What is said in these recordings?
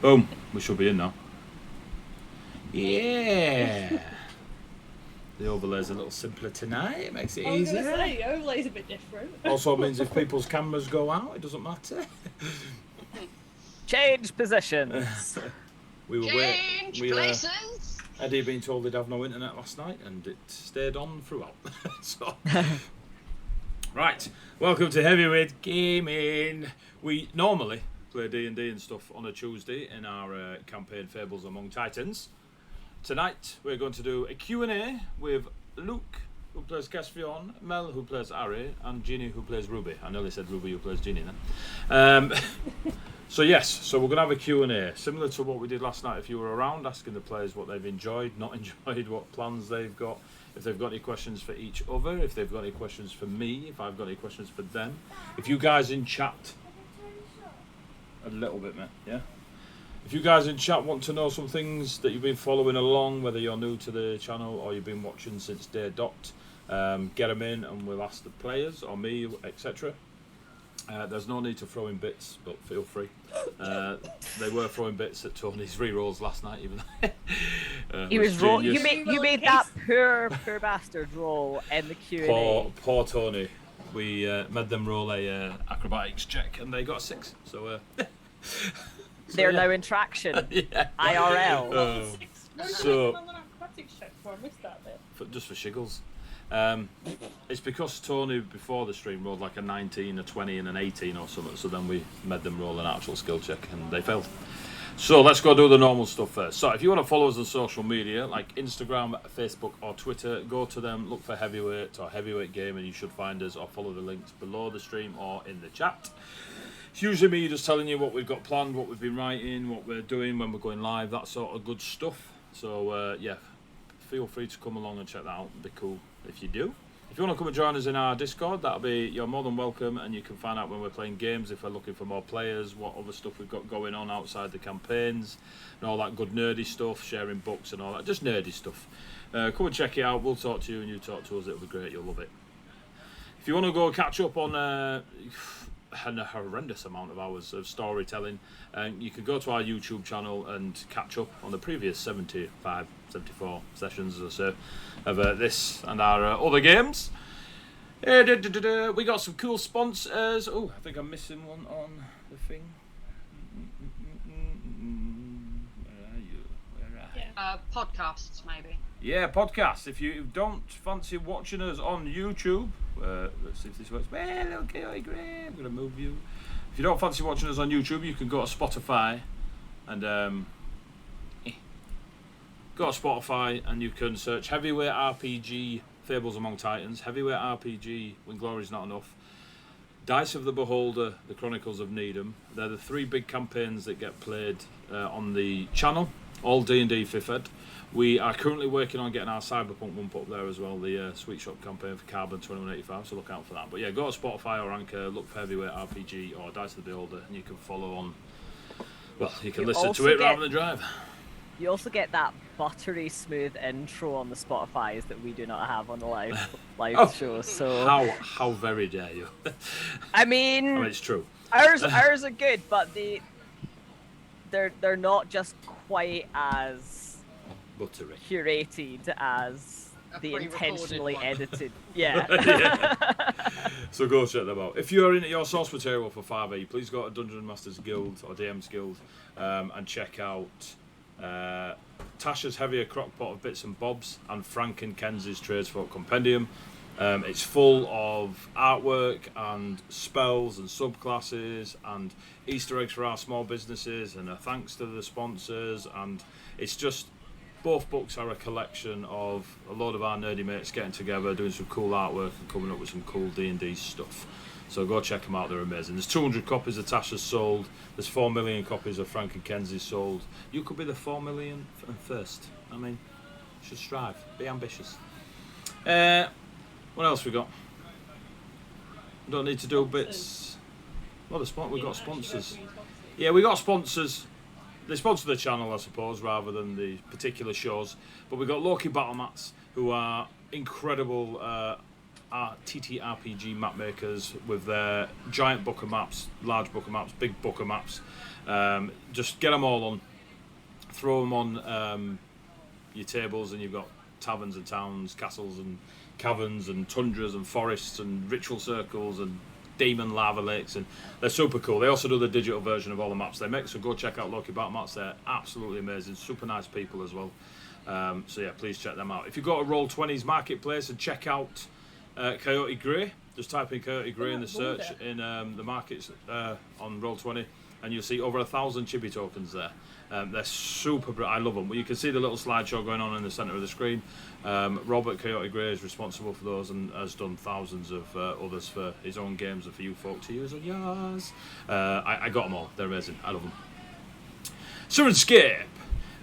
Boom. We should be in now. Yeah. The overlay's a little simpler tonight. It makes it easier. I was going to say, the overlay's a bit different. Also means if people's cameras go out, it doesn't matter. Change positions. Change places. Eddie had been told they'd have no internet last night, and it stayed on throughout. So, right, welcome to Heavyweight Gaming. We normally play D&D and stuff on a Tuesday in our campaign Fables Among Titans. Tonight we're going to do a Q&A with Luke, who plays Caspian, Mel, who plays Ari, and Ginny, who plays Ruby. I nearly said Ruby, who plays Ginny then. So we're going to have a Q&A, similar to what we did last night if you were around, asking the players what they've enjoyed, not enjoyed, what plans they've got, if they've got any questions for each other, if they've got any questions for me, if I've got any questions for them. If you guys in chat... A little bit, mate, yeah? If you guys in chat want to know some things that you've been following along, whether you're new to the channel or you've been watching since day dot, get them in and we'll ask the players or me, etc. There's no need to throw in bits, but feel free. They were throwing bits at Tony's re-rolls last night, even though he was roll. You made that poor bastard roll in the Q&A. Poor Tony. We made them roll a acrobatics check, and they got a 6. So. They're now in traction. Yeah. IRL. So. I missed that bit. Just for shiggles. It's because Tony before the stream rolled like a 19, a 20 and an 18 or something, so then we made them roll an actual skill check and they failed. So let's go do the normal stuff first. So if you want to follow us on social media like Instagram, Facebook or Twitter, go to them, look for Heavyweight or Heavyweight Game and you should find us, or follow the links below the stream or in the chat. It's usually me just telling you what we've got planned, what we've been writing, what we're doing, when we're going live, that sort of good stuff. So feel free to come along and check that out. It'd be cool if you do. If you want to come and join us in our Discord, you're more than welcome, and you can find out when we're playing games, if we're looking for more players, what other stuff we've got going on outside the campaigns, and all that good nerdy stuff, sharing books and all that, just nerdy stuff. Come and check it out. We'll talk to you and you talk to us. It'll be great. You'll love it. If you want to go catch up on a horrendous amount of hours of storytelling, you can go to our YouTube channel and catch up on the previous 74 sessions or so of this and our other games. We got some cool sponsors. Oh, I think I'm missing one on the thing. Where are you? Podcasts, maybe. Yeah, podcasts. If you don't fancy watching us on YouTube, let's see if this works. Well, okay, great. I'm going to move you. If you don't fancy watching us on YouTube, you can go to Spotify and go to Spotify and you can search Heavyweight RPG Fables Among Titans, Heavyweight RPG When Glory's Not Enough, Dice of the Beholder, The Chronicles of Needham. They're the 3 big campaigns that get played on the channel, all D&D5e. We are currently working on getting our Cyberpunk one put up there as well, the Sweet Shop campaign for Carbon 2185, so look out for that. But yeah, go to Spotify or Anchor, look for Heavyweight RPG or Dice of the Beholder, and you can follow on. Well, you can listen to it rather than drive. You also get that buttery smooth intro on the Spotify's that we do not have on the live show. So how very dare you? I mean, it's true. Ours are good, but they're not just quite as buttery curated as the intentionally edited. Yeah. Yeah. So go check them out. If you're into your source material for 5e, please go to Dungeon Masters Guild or DM's Guild and check out Tasha's Heavier Crockpot of Bits and Bobs and Frank and Kenzie's Tradesfolk Compendium. It's full of artwork and spells and subclasses and Easter eggs for our small businesses and a thanks to the sponsors, and it's just, both books are a collection of a lot of our nerdy mates getting together, doing some cool artwork and coming up with some cool D&D stuff. So go check them out, they're amazing. There's 200 copies of Tasha's sold, there's 4 million copies of Frank and Kenzie's sold. You could be the 4 million first. I mean, you should strive, be ambitious. What else we got? We don't need to do bits. Well, we've got sponsors. Yeah, we got sponsors. They sponsor the channel, I suppose, rather than the particular shows. But we've got Loki Battle Mats, who are incredible TTRPG map makers with their giant book of maps, large book of maps, big book of maps. Just get them all on, throw them on your tables, and you've got taverns and towns, castles and caverns and tundras and forests and ritual circles and demon lava lakes, and they're super cool. They also do the digital version of all the maps they make, so go check out Loki Battle Maps. They're absolutely amazing, super nice people as well. So yeah, please check them out. If you go to Roll20's marketplace and check out Coyote Grey, just type in Coyote Grey in the search in the markets on Roll20, and you'll see over 1,000 chibi tokens there. They're super, I love them. Well, you can see the little slideshow going on in the centre of the screen. Robert Coyote Grey is responsible for those and has done thousands of others for his own games and for you folk to use on yours. I got them all. They're amazing. I love them. Sirenscape.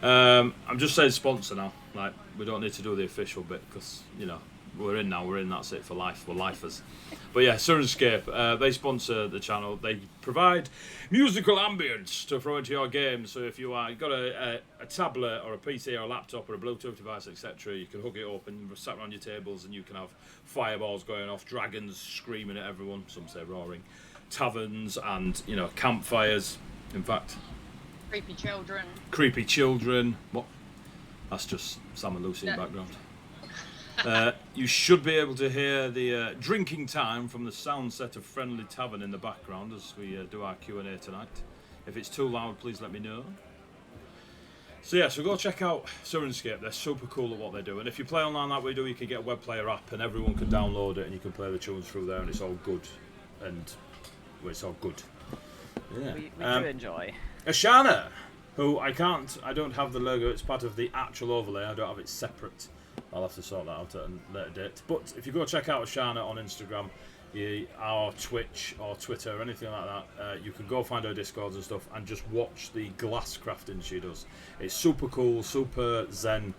I'm just saying sponsor now. Like, we don't need to do the official bit because, you know, we're in now. We're in. That's it for life. We're lifers. But yeah, Sirenscape, they sponsor the channel. They provide musical ambience to throw into your game. So if you've got a tablet or a PC or a laptop or a Bluetooth device, etc., you can hook it up and sat around your tables, and you can have fireballs going off, dragons screaming at everyone. Some say roaring, taverns, and campfires. In fact, creepy children. What? That's just Sam and Lucy in the background. You should be able to hear the drinking time from the sound set of Friendly Tavern in the background as we do our Q&A tonight. If it's too loud, please let me know. So yeah, so go check out Sirenscape. They're super cool at what they do. And if you play online like we do, you can get a web player app and everyone can download it and you can play the tunes through there, and it's all good. And it's all good. Yeah. We do enjoy. Ashana, who I don't have the logo. It's part of the actual overlay. I don't have it separate. I'll have to sort that out at a later date. But if you go check out Ashana on Instagram, or Twitch or Twitter or anything like that, you can go find her Discords and stuff and just watch the glass crafting she does. It's super cool, super zen,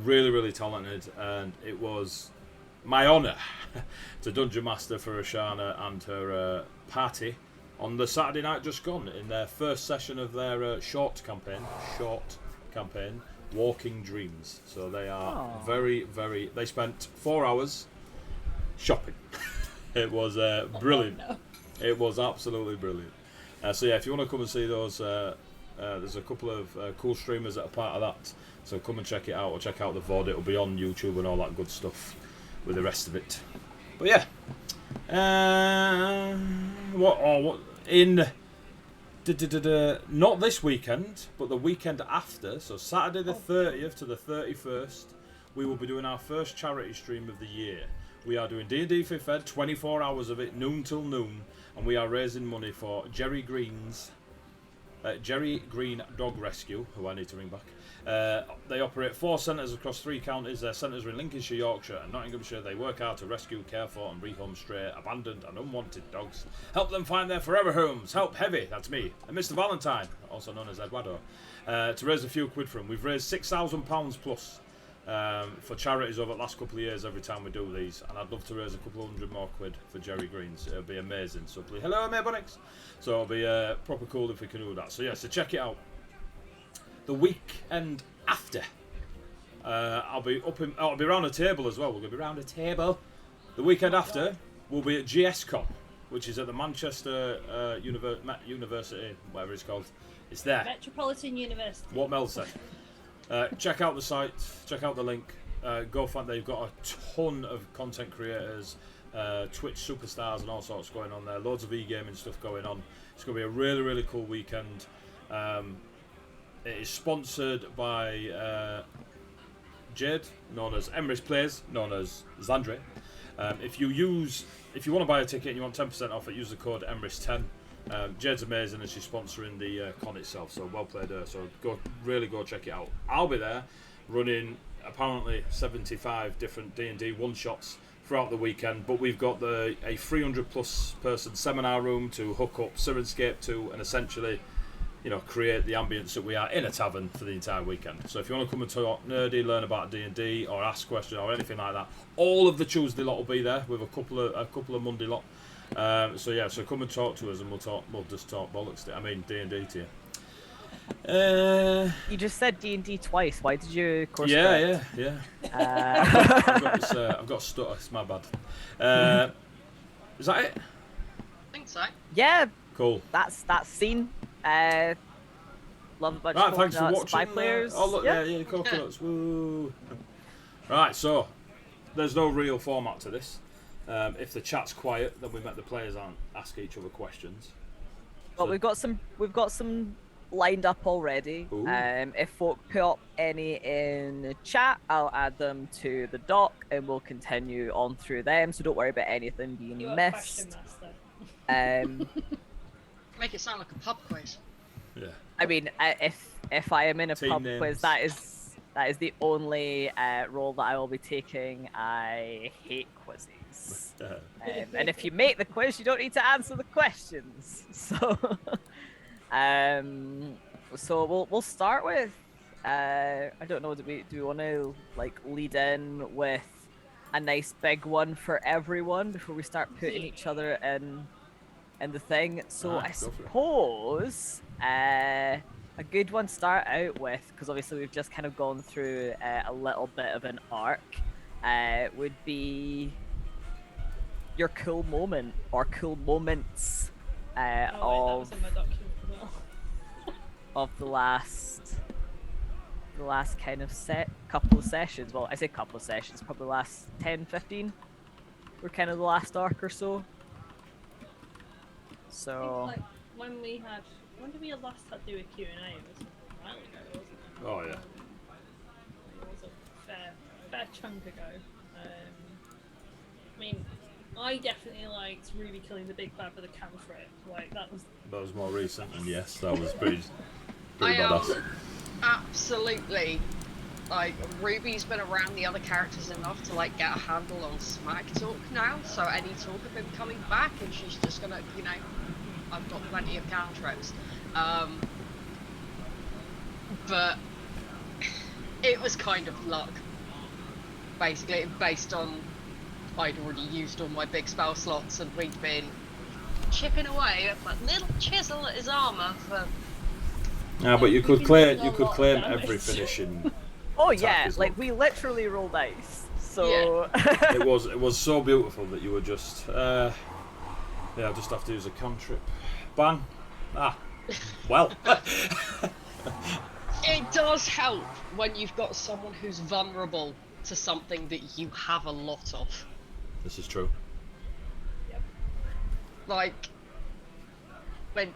really, really talented, and it was my honour to Dungeon Master for Ashana and her party on the Saturday night just gone in their first session of their short campaign, Walking Dreams. So they are very, very... They spent 4 hours shopping. It was brilliant. Oh, no. It was absolutely brilliant. So yeah, if you want to come and see those, there's a couple of cool streamers that are part of that. So come and check it out, or check out the VOD. It'll be on YouTube and all that good stuff with the rest of it. But yeah. Not this weekend, but the weekend after, so Saturday the 30th to the 31st, we will be doing our first charity stream of the year. We are doing DnD5e, 24 hours of it, noon till noon, and we are raising money for Jerry Green Dog Rescue, who I need to ring back. They operate 4 centres across 3 counties. Their centres are in Lincolnshire, Yorkshire and Nottinghamshire. They work hard to rescue, care for and rehome stray, abandoned and unwanted dogs. Help them find their forever homes. Help Heavy, that's me, and Mr Valentine, also known as Eduardo, to raise a few quid for them. We've raised £6,000 plus for charities over the last couple of years every time we do these, and I'd love to raise a couple hundred more quid for Jerry Greens. It'll be amazing. So please, hello mate Bunnix. So it'll be proper cool if we can do that. So yeah, so check it out. The weekend after, I'll be around a table as well. We're going to be around a table. The weekend after, we'll be at GSCon, which is at the Manchester University, whatever it's called. It's there. Metropolitan University. What Mel said. Check out the site, check out the link. Go find, they've got a ton of content creators, Twitch superstars and all sorts going on there. Loads of e-gaming stuff going on. It's going to be a really, really cool weekend. It is sponsored by Jade, known as Emrys Plays, known as Zandre. If you want to buy a ticket and you want 10% off it, use the code Emrys10. Jade's amazing and she's sponsoring the con itself, so well played her. So go check it out. I'll be there running apparently 75 different D&D one-shots throughout the weekend, but we've got a 300 plus person seminar room to hook up Sirenscape to and essentially create the ambience that we are in a tavern for the entire weekend. So if you want to come and talk nerdy, learn about D&D or ask questions or anything like that, all of the Tuesday lot will be there with a couple of Monday lot. So come and talk to us and we'll just talk bollocks. I mean D&D to you. You just said D&D twice. Why did you course Yeah. I've got stutter. It's my bad. Is that it? I think so. Yeah, Cool. that's scene. Love a bunch Right, of thanks for coconuts, watching. spy players. Oh look, yeah, coconuts. Woo. Right, so there's no real format to this. If the chat's quiet, then we met the players ask each other questions. But we've got some lined up already. Ooh. If folk put up any in the chat, I'll add them to the doc, and we'll continue on through them. So don't worry about anything being You are missed. question master. Make it sound like a pub quiz. Yeah. I mean, if I am in a Team pub names. quiz, that is the only role that I will be taking. I hate quizzes. And if you make the quiz, you don't need to answer the questions. So, so we'll start with. I don't know. Do we want to like lead in with a nice big one for everyone before we start putting each other in the thing? So I suppose a good one to start out with, because obviously we've just kind of gone through a little bit of an arc, would be your cool moment or cool moments That was in my document as well. of the last kind of couple of sessions. Well, I say couple of sessions, probably the last 10, 15 were kind of the last arc or so. So I think, like, when did we last had to do a Q&A? It was a while ago, wasn't it? Oh yeah. It was a fair chunk ago. I mean, I definitely liked Ruby killing the big bad with a cantrip. Like, that was more recent, and yes, that was pretty I badass. Absolutely. Like, Ruby's been around the other characters enough to like get a handle on smack talk now, so any talk of him coming back and she's just gonna, you know, I've got plenty of cantrips. But it was kind of luck. Basically, based on I'd already used all my big spell slots and we'd been chipping away with my little chisel at his armour for... Yeah, but you could claim every finishing. oh yeah, is like luck. we literally rolled dice. So It was so beautiful that you were just I just have to use a cantrip. Bang. Well. It does help when you've got someone who's vulnerable to something that you have a lot of. This is true. Like, when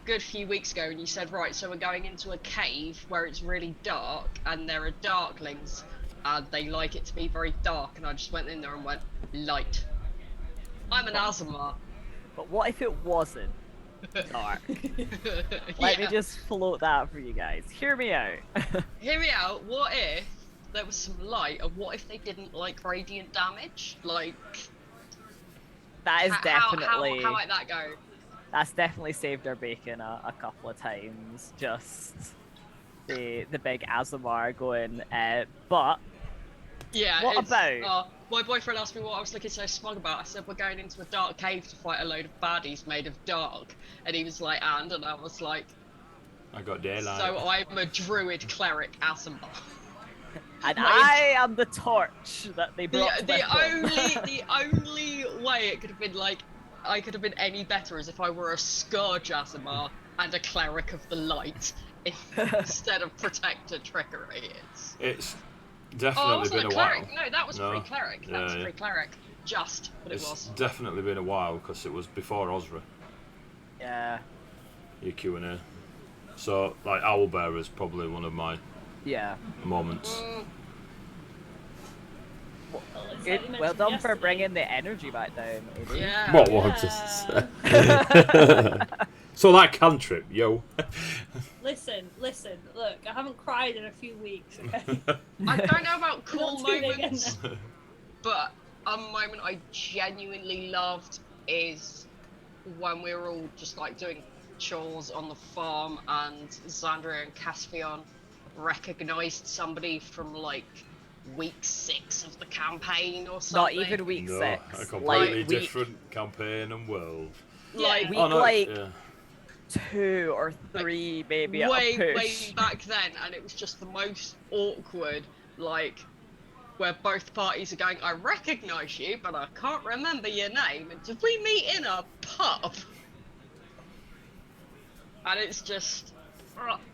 good few weeks ago, and you said, right, so we're going into a cave where it's really dark, and there are darklings, and they like it to be very dark, and I just went in there and went, light. I'm an Azamar. but what if it wasn't dark? Let me just float that for you guys. Hear me out. Hear me out. What if there was some light, and what if they didn't like radiant damage? Like, That is definitely. How might that go? That's definitely saved our bacon a couple of times. Just the big Azamar going. But Yeah. what about? My boyfriend asked me what I was looking so smug about. I said we're going into a dark cave to fight a load of baddies made of dark, and he was like, and I was like, I got daylight. so I'm a druid cleric Azamar. And I am the torch that they brought with them. The only way it could have been like, I could have been any better is if I were a Scourge Azamar and a cleric of the light instead of protector trickery. It's Oh, definitely wasn't been a a cleric. while. No, that was No. pre-cleric. That was Yeah. pre-cleric. Just, but it It's was. definitely been a while because it was before Osra, Yeah. your Q&A. So, like, Owlbear is probably one of my Yeah. moments. Well done for bringing the energy back down, Adrian. Yeah. What was this? So that cantrip, yo. Listen, look, I haven't cried in a few weeks, okay? I don't know about cool Not doing it again moments, but a moment I genuinely loved is when we were all just like doing chores on the farm and Xandria and Caspian recognised somebody from like week 6 of the campaign or Not something. even week No, 6. a completely Like different campaign and world. Like, week like yeah. 2 or 3 maybe at a way push. back then, and it was just the most awkward, like, where both parties are going, I recognise you, but I can't remember your name, and did we meet in a pub? And it's just,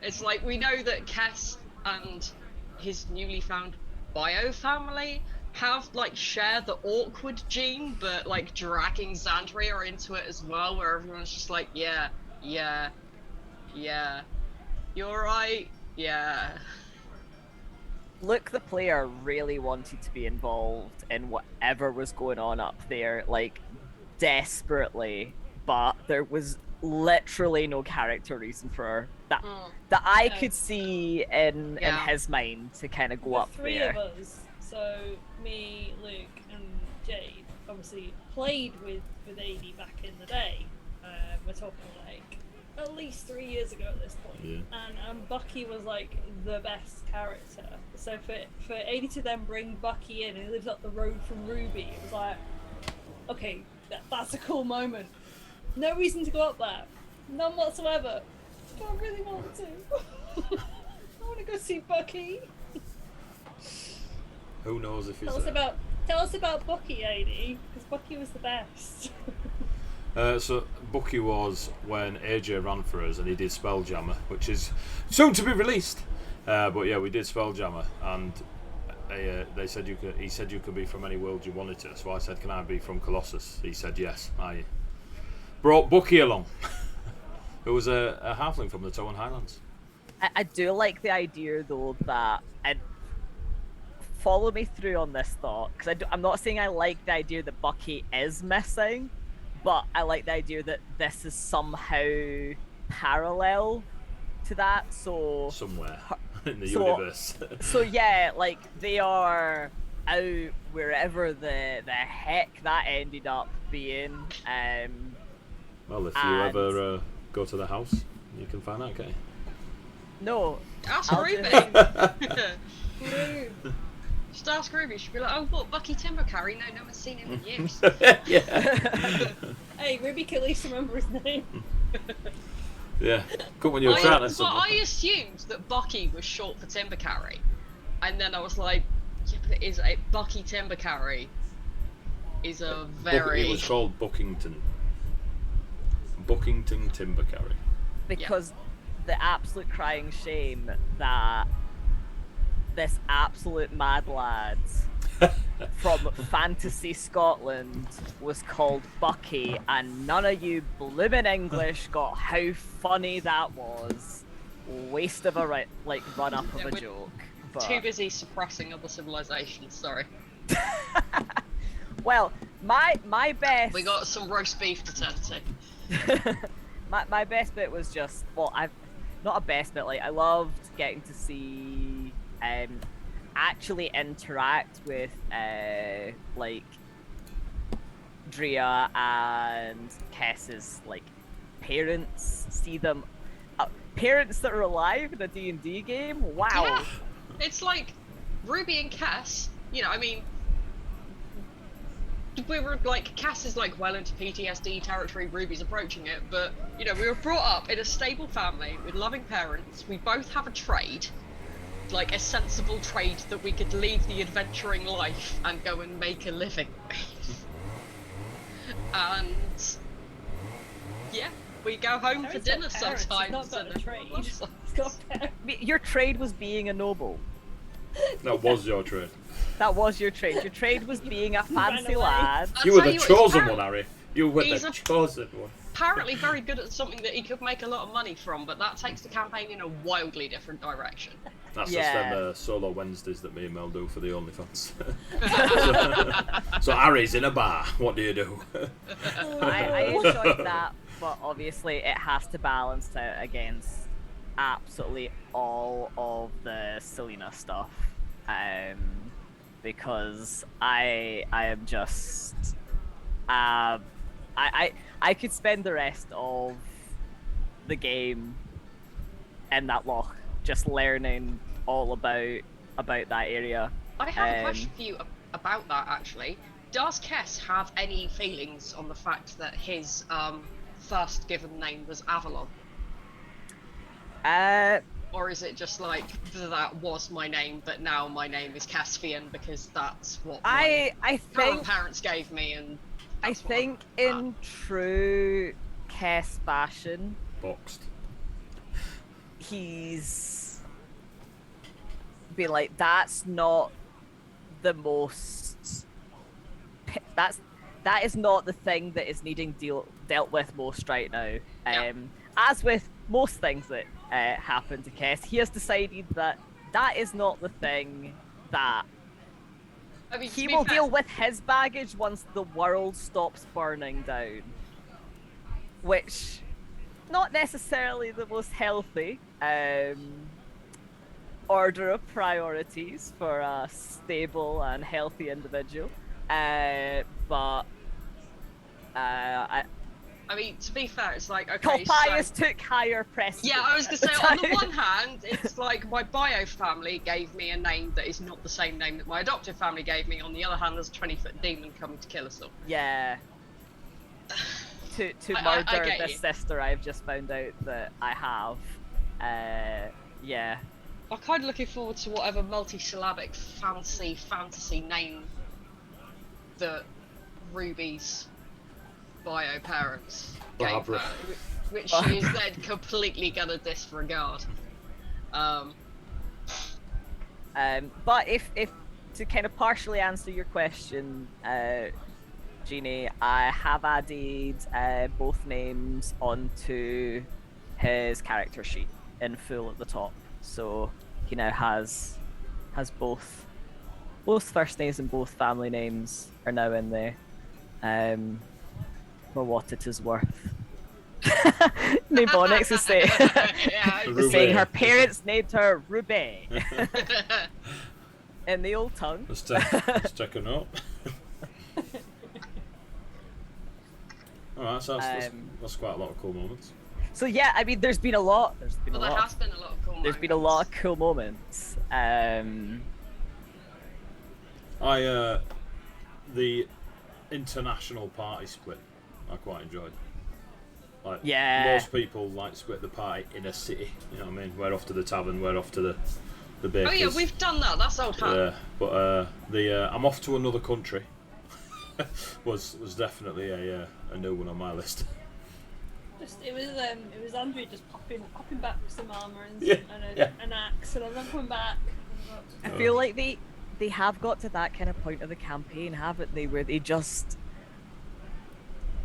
it's like, we know that Kess and his newly found bio family have, like, share the awkward gene, but, like, dragging Xandria into it as well, where everyone's just like, yeah, you're right, yeah. Luke, the player, really wanted to be involved in whatever was going on up there, like, desperately, but there was literally no character reason for that that I could see in his mind to kind of go up three there. of us, so me, Luke, and Jade, obviously played with AD back in the day. We're talking like at least 3 years ago at this point. Yeah. And Bucky was like the best character. So for AD to then bring Bucky in, and he lives up the road from Ruby, it was like, okay, that's a cool moment. No reason to go up there, none whatsoever. But I really want to. I want to go see Bucky. Who knows if he's Tell us about Bucky, AD, because Bucky was the best. So Bucky was when AJ ran for us, and he did Spelljammer, which is soon to be released. But yeah, we did Spelljammer, and they said you could. He said you could be from any world you wanted to. So I said, "Can I be from Colossus?" He said, "Yes." I brought Bucky along. It was a halfling from the Towan Highlands. I do like the idea though that, and follow me through on this thought, because I'm not saying I like the idea that Bucky is missing, but I like the idea that this is somehow parallel to that. So somewhere in the universe. So yeah, like they are out wherever the heck that ended up being. Well, if you ever go to the house, you can find out, okay? No. Ask Ruby. Just ask Ruby. She'll be like, oh, what, Bucky Timbercarry? No one's seen him in years. Yeah. Hey, Ruby can at least remember his name. Yeah. Good when you were trying to. But I assumed that Bucky was short for Timbercarry. And then I was like, yeah, but it is Bucky Timbercarry is a very... It was called Buckington Timbercarry. Because the absolute crying shame that this absolute mad lad from Fantasy Scotland was called Bucky, and none of you bloomin' English got how funny that was. Waste of a run up of a joke. But... Too busy suppressing other civilizations. Sorry. Well, my best. We got some roast beef to turn to. my best bit was just I've not a best bit. Like I loved getting to see actually interact with like Drea and Kess's like parents, see them parents that are alive in a D&D game. Wow. Yeah. It's like Ruby and Cass, you know, I mean, we were like, Cass is like well into PTSD territory, Ruby's approaching it, but you know, we were brought up in a stable family with loving parents. We both have a trade, like a sensible trade that we could leave the adventuring life and go and make a living. And yeah, we go home for dinner sometimes. Not got a trade. Your trade was being a noble. That was your trade. That was your trade. Your trade was being a fancy lad. You were the chosen one, Harry. You were the chosen one. Apparently very good at something that he could make a lot of money from, but that takes the campaign in a wildly different direction. That's just them solo Wednesdays that me and Mel do for the OnlyFans. So Harry's in a bar. What do you do? I enjoyed that, but obviously it has to balance out against absolutely all of the Selena stuff. Because I am just I could spend the rest of the game in that loch just learning all about that area. I have a question for you about that actually. Does Kess have any feelings on the fact that his first given name was Avalon? Or is it just like that was my name, but now my name is Caspian because that's what my I think parents gave me, and I that's what think in true Kess fashion, Boxed. he's been like, that's not the most. That is not the thing that is needing dealt with most right now. Yeah. As with most things that happen to Kess, he has decided that that is not the thing that I mean, to he be will fair, deal with his baggage once the world stops burning down. Which, not necessarily the most healthy order of priorities for a stable and healthy individual. But I mean, to be fair, it's like, okay, Colpius so... took higher precedence. Yeah, I was going at to say, on the time. one hand, it's like my bio family gave me a name that is not the same name that my adoptive family gave me. On the other hand, there's a 20-foot demon coming to kill us all. Yeah. To I murder get this you. sister, I've just found out that I have. Yeah. I'm kind of looking forward to whatever multi-syllabic fantasy name that Ruby's bio parents gave Barbara. her, which she is then completely gonna disregard. But if to kind of partially answer your question, Jeannie, I have added both names onto his character sheet in full at the top, so he now has both first names and both family names are now in there, for what it is worth. Nabonix is saying, Yeah, Ruby. saying her parents named her Ruby in the old tongue. Let's check a note. Alright, so that's quite a lot of cool moments. So yeah, I mean, there's been a lot. There's been well, a there lot. has been a lot of cool There's been a moments. lot of cool moments. The international party split, I quite enjoyed. Like, Yeah. most people like split the party in a city. You know what I mean? We're off to the tavern. We're off to the bakers. Oh yeah, we've done that. That's old hat. Yeah, but I'm off to another country was definitely a new one on my list. It was Andrew just popping back with some armor and, Yeah, an axe, and I'm coming back. I feel like they have got to that kind of point of the campaign, haven't they? Where they just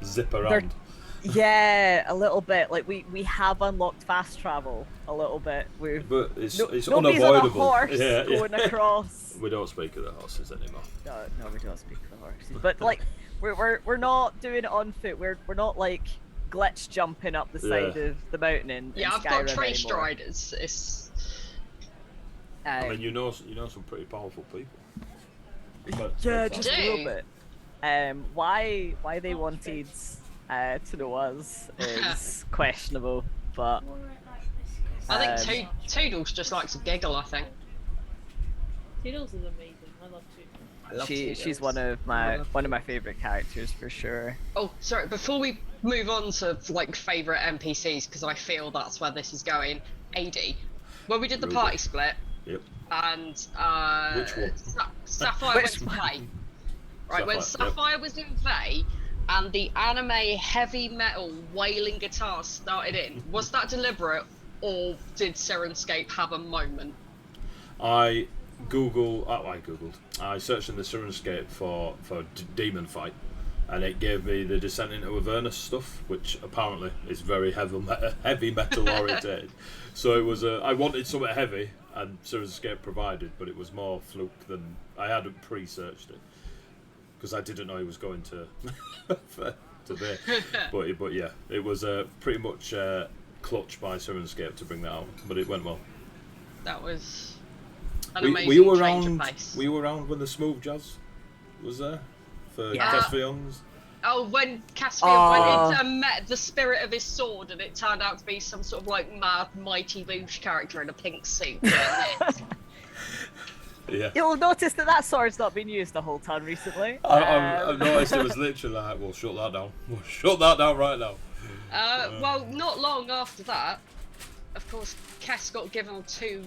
Zip around. yeah, a little bit. Like we have unlocked fast travel a little bit. But it's Nobody's unavoidable. on a horse Yeah. going across. We don't speak of the horses anymore. No, we don't speak of the horses. But like, we're not doing it on foot. We're not like glitch jumping up the side of the mountain in Yeah, I've Skyrim got tree anymore. striders. It's I mean, you know some pretty powerful people. But Yeah, so just far. a little bit. Why they wanted to know us is questionable, but I think Toodles just likes to giggle. I think. Toodles is amazing. I love Toodles. I love she's Toodles. one of my favorite characters for sure. Oh, sorry. Before we move on to like favorite NPCs, because I feel that's where this is going. AD, when we did the Ruby. party split, Yep. and Which one? Sapphire went to Vey. Right, when Sapphire, yep. Sapphire was in Vey, and the anime heavy metal wailing guitar started in, was that deliberate, or did Sirenscape have a moment? I searched in the Sirenscape for demon fight, and it gave me the Descent into Avernus stuff, which apparently is very heavy metal orientated. So it was I wanted something heavy, and Sirenscape provided, but it was more fluke than I hadn't pre-searched it because I didn't know he was going to be. But yeah, it was pretty much clutch by Sirenscape to bring that out, but it went well. That was an Were amazing you change around? of pace. Were you around when the smooth jazz was there for Yeah. Caspion's? Oh, when Caspian went into met the spirit of his sword, and it turned out to be some sort of like mad, mighty boosh character in a pink suit. Yeah. You'll have noticed that sword's not been used a whole ton recently. I've noticed it was literally like, we'll shut that down. We'll shut that down right now. Well, not long after that, of course, Kess got given 2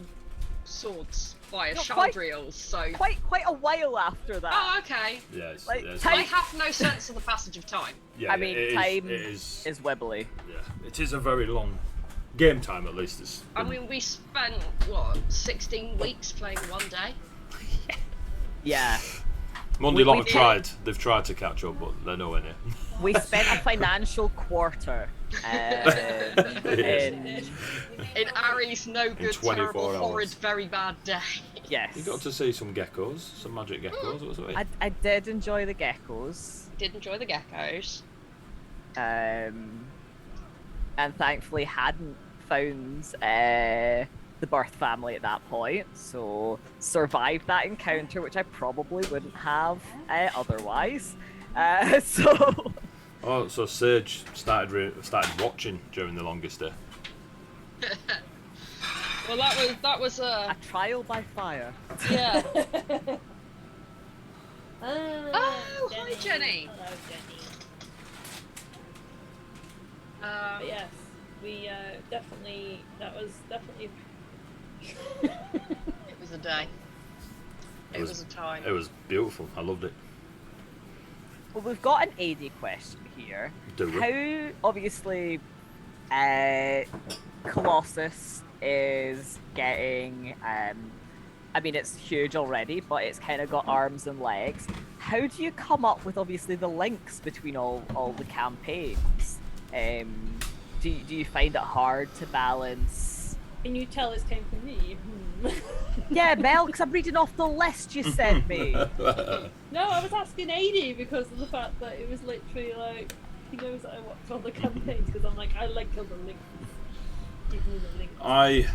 swords by a Not quite- Shaldriel, so. Quite a while after that. Oh, okay. Yeah, it's, Like, it's- time- I have no sense of the passage of time. yeah, I mean, it time is, is wibbly. yeah, it is a very long game time, at least. It's I mean, we spent, what, 16 weeks playing one day? Yeah. Monday we Lot have did- tried. They've tried to catch up, but they're nowhere near. We spent a financial quarter in In Ari's no good, 24 terrible, hours. horrid, very bad day. yes. You got to see some geckos, some magic geckos. What's it? I did enjoy the geckos. Did enjoy the geckos. And thankfully hadn't found the birth family at that point, so survived that encounter, which I probably wouldn't have otherwise. So Oh, so Sage started watching during the longest day. Well, that was a trial by fire. yeah. Oh, hi, Jenny. Hello, Jenny. Um, But yes, we definitely. That was definitely. It was a day. It was a time. It was beautiful. I loved it. Well, we've got an AD question here. Do we? How, obviously, Colossus is getting, I mean, it's huge already, but it's kind of got arms and legs. How do you come up with, obviously, the links between all the campaigns? Do you find it hard to balance? Can you tell this came from me? Yeah, Mel, because I'm reading off the list you sent me. No, I was asking AD because of the fact that it was literally like he knows that I watch all the campaigns because I'm like I like all the links. Give me the links.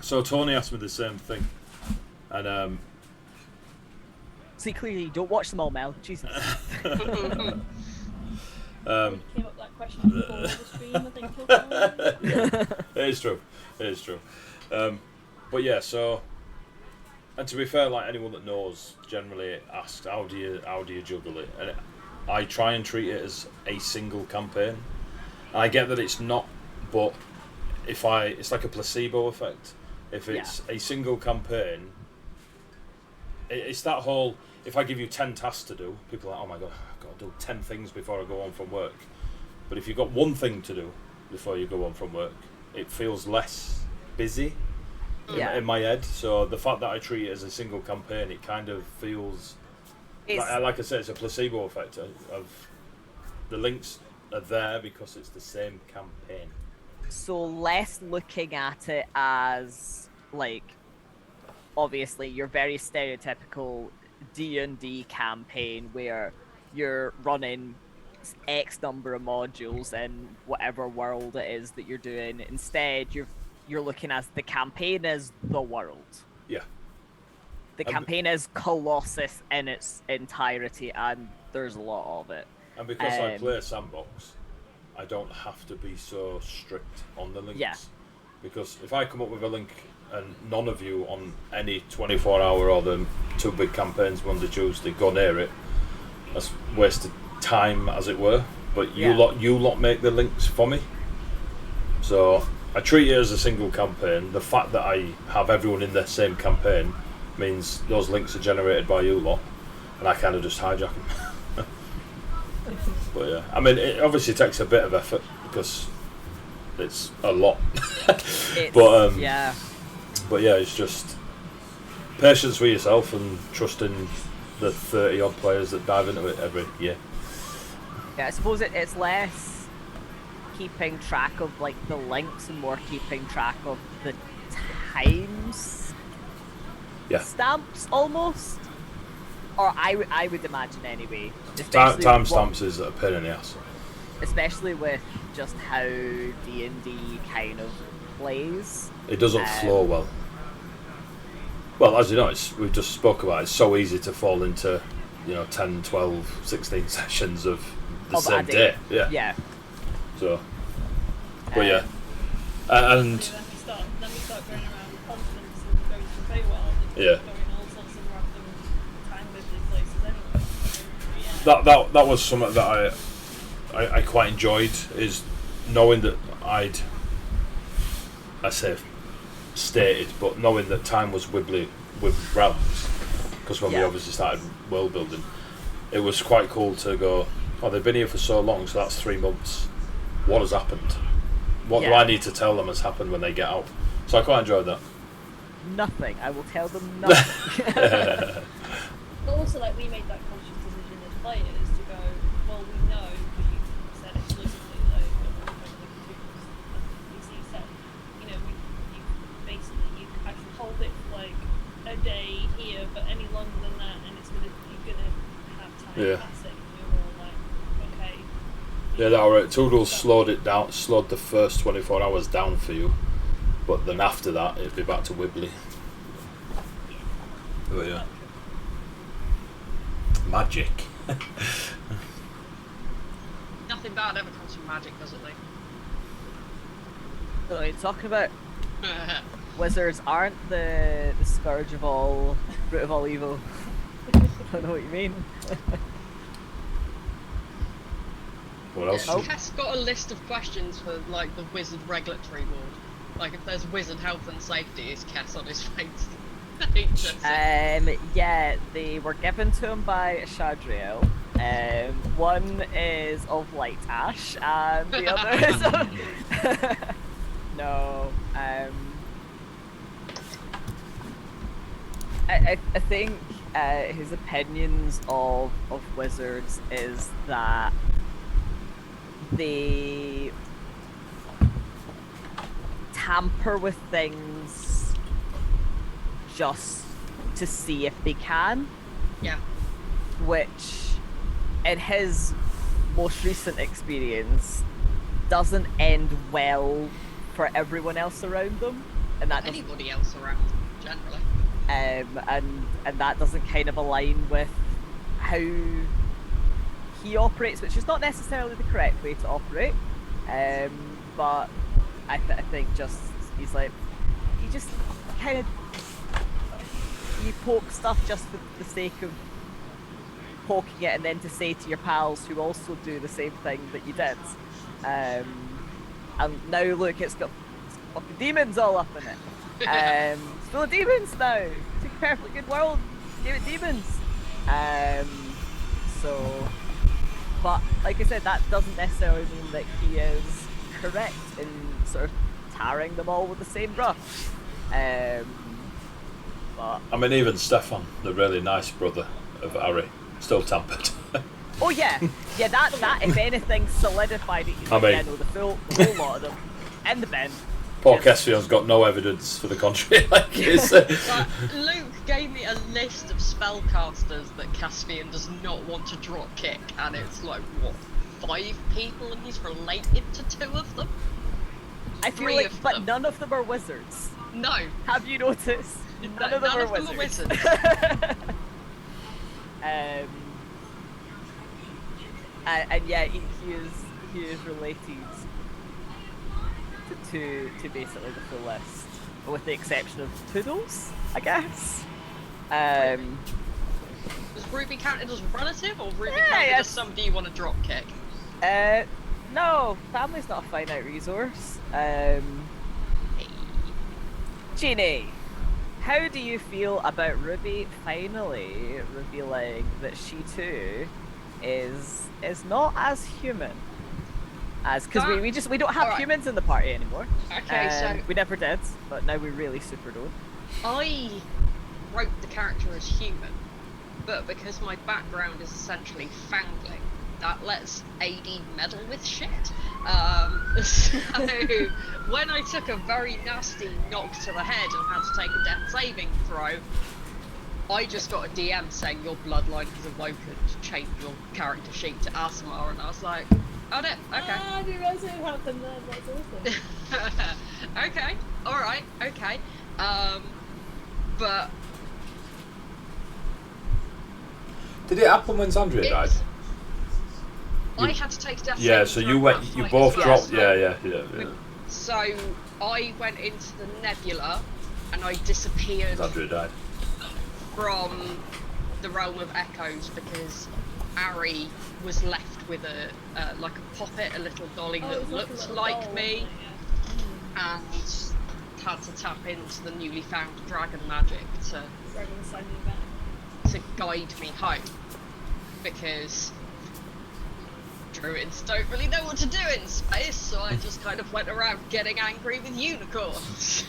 So Tony asked me the same thing, and See, clearly you don't watch them all, Mel. Jesus. Came up with that question before the stream, I think. it is true. It is true. But yeah, so, and to be fair, like anyone that knows generally asks, how do you juggle it? And I try and treat it as a single campaign. And I get that it's not, but it's like a placebo effect. If it's a single campaign, it's that whole. If I give you 10 tasks to do, people are like, oh my god, I've got to do 10 things before I go home from work. But if you've got one thing to do before you go home from work, it feels less busy in my head. So the fact that I treat it as a single campaign, it kind of feels, like I said, it's a placebo effect of the links are there because it's the same campaign. So less looking at it as, like, obviously your very stereotypical D&D campaign where you're running X number of modules in whatever world it is that you're doing. Instead, you're looking as the campaign is the world. Yeah. The campaign is Colossus in its entirety, and there's a lot of it. And because I play a sandbox, I don't have to be so strict on the links. Yeah. Because if I come up with a link and none of you on any 24-hour or the 2 big campaigns, Monday, Tuesday, go near it, that's wasted time, as it were. But you lot make the links for me. So I treat it as a single campaign. The fact that I have everyone in the same campaign means those links are generated by you lot, and I kind of just hijack them. But yeah, I mean, it obviously takes a bit of effort because it's a lot. But yeah, it's just patience with yourself and trusting the 30 odd players that dive into it every year. Yeah, I suppose it's less keeping track of like the links and more keeping track of the times. Yeah. Stamps almost. Or I would imagine anyway. Time stamps is a pain in the ass. Especially with just how D&D kind of plays. It doesn't flow well. Well, as you know, we just spoke about it, it's so easy to fall into, 10, 12, 16 sessions of the same day. Yeah. So, but yeah. And then we start going around continents and going to Feywild and going all sorts of random time-living places anyway. that was something that I quite enjoyed, is knowing that I say stated, but knowing that time was wibbly round, because when we obviously started world building, it was quite cool to go, oh, they've been here for so long, so that's 3 months. What has happened? What do I need to tell them has happened when they get out? So I quite enjoyed that. Nothing. I will tell them nothing. But also, like, we made that conscious decision as players to go, well, we know, because you said explicitly, like, you said, you know, you basically, you actually hold it for, like, a day here, but any longer than that, and you're gonna have time passing, and you're all like, okay. Yeah, that alright. Toodles slowed the first 24 hours down for you, but then after that, it'd be back to wibbly. Oh, yeah. Magic. Nothing bad ever comes from magic, does it, Lee? So you're talking about wizards aren't the scourge of all, root of all evil. I don't know what you mean. What else? Oh. Cass got a list of questions for like the wizard regulatory board. Like if there's wizard health and safety, is Cass on his face? Yeah, they were given to him by Shadriel. One is of light ash, and the other is of... No. I think his opinions of wizards is that they tamper with things just to see if they can. Yeah. Which, in his most recent experience, doesn't end well for everyone else around them, and that anybody else around generally. And that doesn't kind of align with how he operates, which is not necessarily the correct way to operate. But I think just he's like, you just kind of you poke stuff just for the sake of poking it, and then to say to your pals who also do the same thing that you did. And now look, it's got fucking demons all up in it. It's full of demons now. It's a perfectly good world. Give it demons. So, but like I said, that doesn't necessarily mean that he is correct in sort of tarring them all with the same brush. But I mean, even Stefan, the really nice brother of Harry, still tampered. oh yeah, that if anything solidified it. I mean, yeah, no, the whole lot of them in the bin. Poor Caspion's got no evidence for the contrary. Like it's, Luke gave me a list of spellcasters that Caspian does not want to drop kick, and it's like, what, 5 people, and he's related to 2 of them? I feel 3 like, of but them. none of them are wizards. No. Have you noticed? None of them are wizards. And yeah, he is related to basically the full list, with the exception of Toodles, I guess. Is Ruby counted as a relative, or Ruby Yeah, counted yes. as somebody you want to drop kick? No, family's not a finite resource. Jeannie, how do you feel about Ruby finally revealing that she too is not as human? As because we don't have humans in the party anymore. Okay, so we never did, but now we really super don't. I wrote the character as human, but because my background is essentially foundling, that lets AD meddle with shit. So when I took a very nasty knock to the head and had to take a death saving throw, I just got a DM saying your bloodline has awoken to change your character sheet to Asimar, and I was like, oh no, okay. I didn't realise it happened then, that's awesome. Okay, alright, okay. But did it happen when Zandria died? I had to take a death Yeah, saving so throw you went, last you night both as well. dropped. Yeah. So I went into the nebula and I disappeared Zandria died. from the realm of echoes because Ari was left with a like a puppet, a little dolly Oh, that it's like a looked little like doll, me, wasn't it? and had to tap into the newly found dragon magic to Dragon signing back. guide me home, because druids don't really know what to do in space, so I just kind of went around getting angry with unicorns,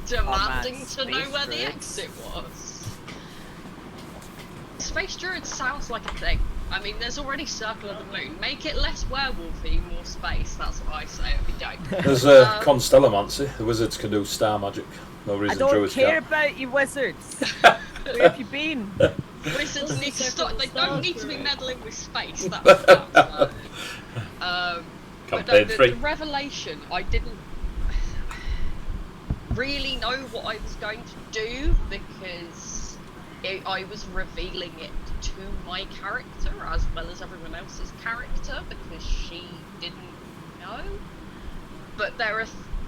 demanding to know where the exit was. Space druids sounds like a thing. I mean, there's already Circle of the Moon. Make it less werewolfy, more space. That's what I say every day. There's a constellomancy. The wizards can do star magic. No reason I don't druids care can't. about you wizards. Where have you been? Wizards need to stop. They don't need to be meddling with space. That's but no, the revelation, I didn't really know what I was going to do, because I was revealing it to my character as well as everyone else's character, because she didn't know. But there are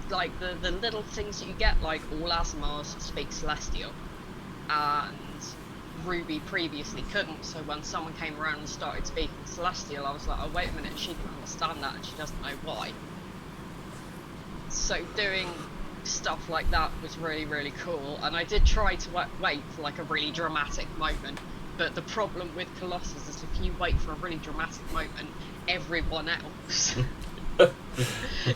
like the little things that you get, like all Asmars speak Celestial, and Ruby previously couldn't, so when someone came around and started speaking Celestial, I was like, oh wait a minute, she can understand that and she doesn't know why. So doing stuff like that was really, really cool, and I did try to wait for like a really dramatic moment, but the problem with Colossus is if you wait for a really dramatic moment, everyone else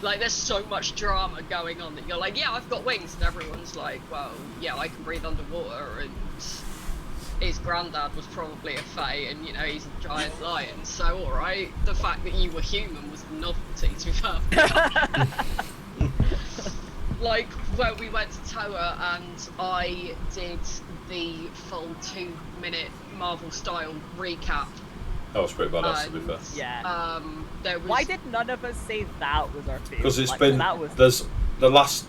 like there's so much drama going on that you're like, yeah, I've got wings, and everyone's like, well, yeah, I can breathe underwater, and his granddad was probably a fae, and you know, he's a giant lion, so alright, the fact that you were human was a novelty, to be perfectly like when we went to Tower and I did the full 2-minute Marvel style recap. That was pretty badass, to be fair. Yeah. There was... Why did none of us say that was our favourite? Because it's like, been that was... there's the last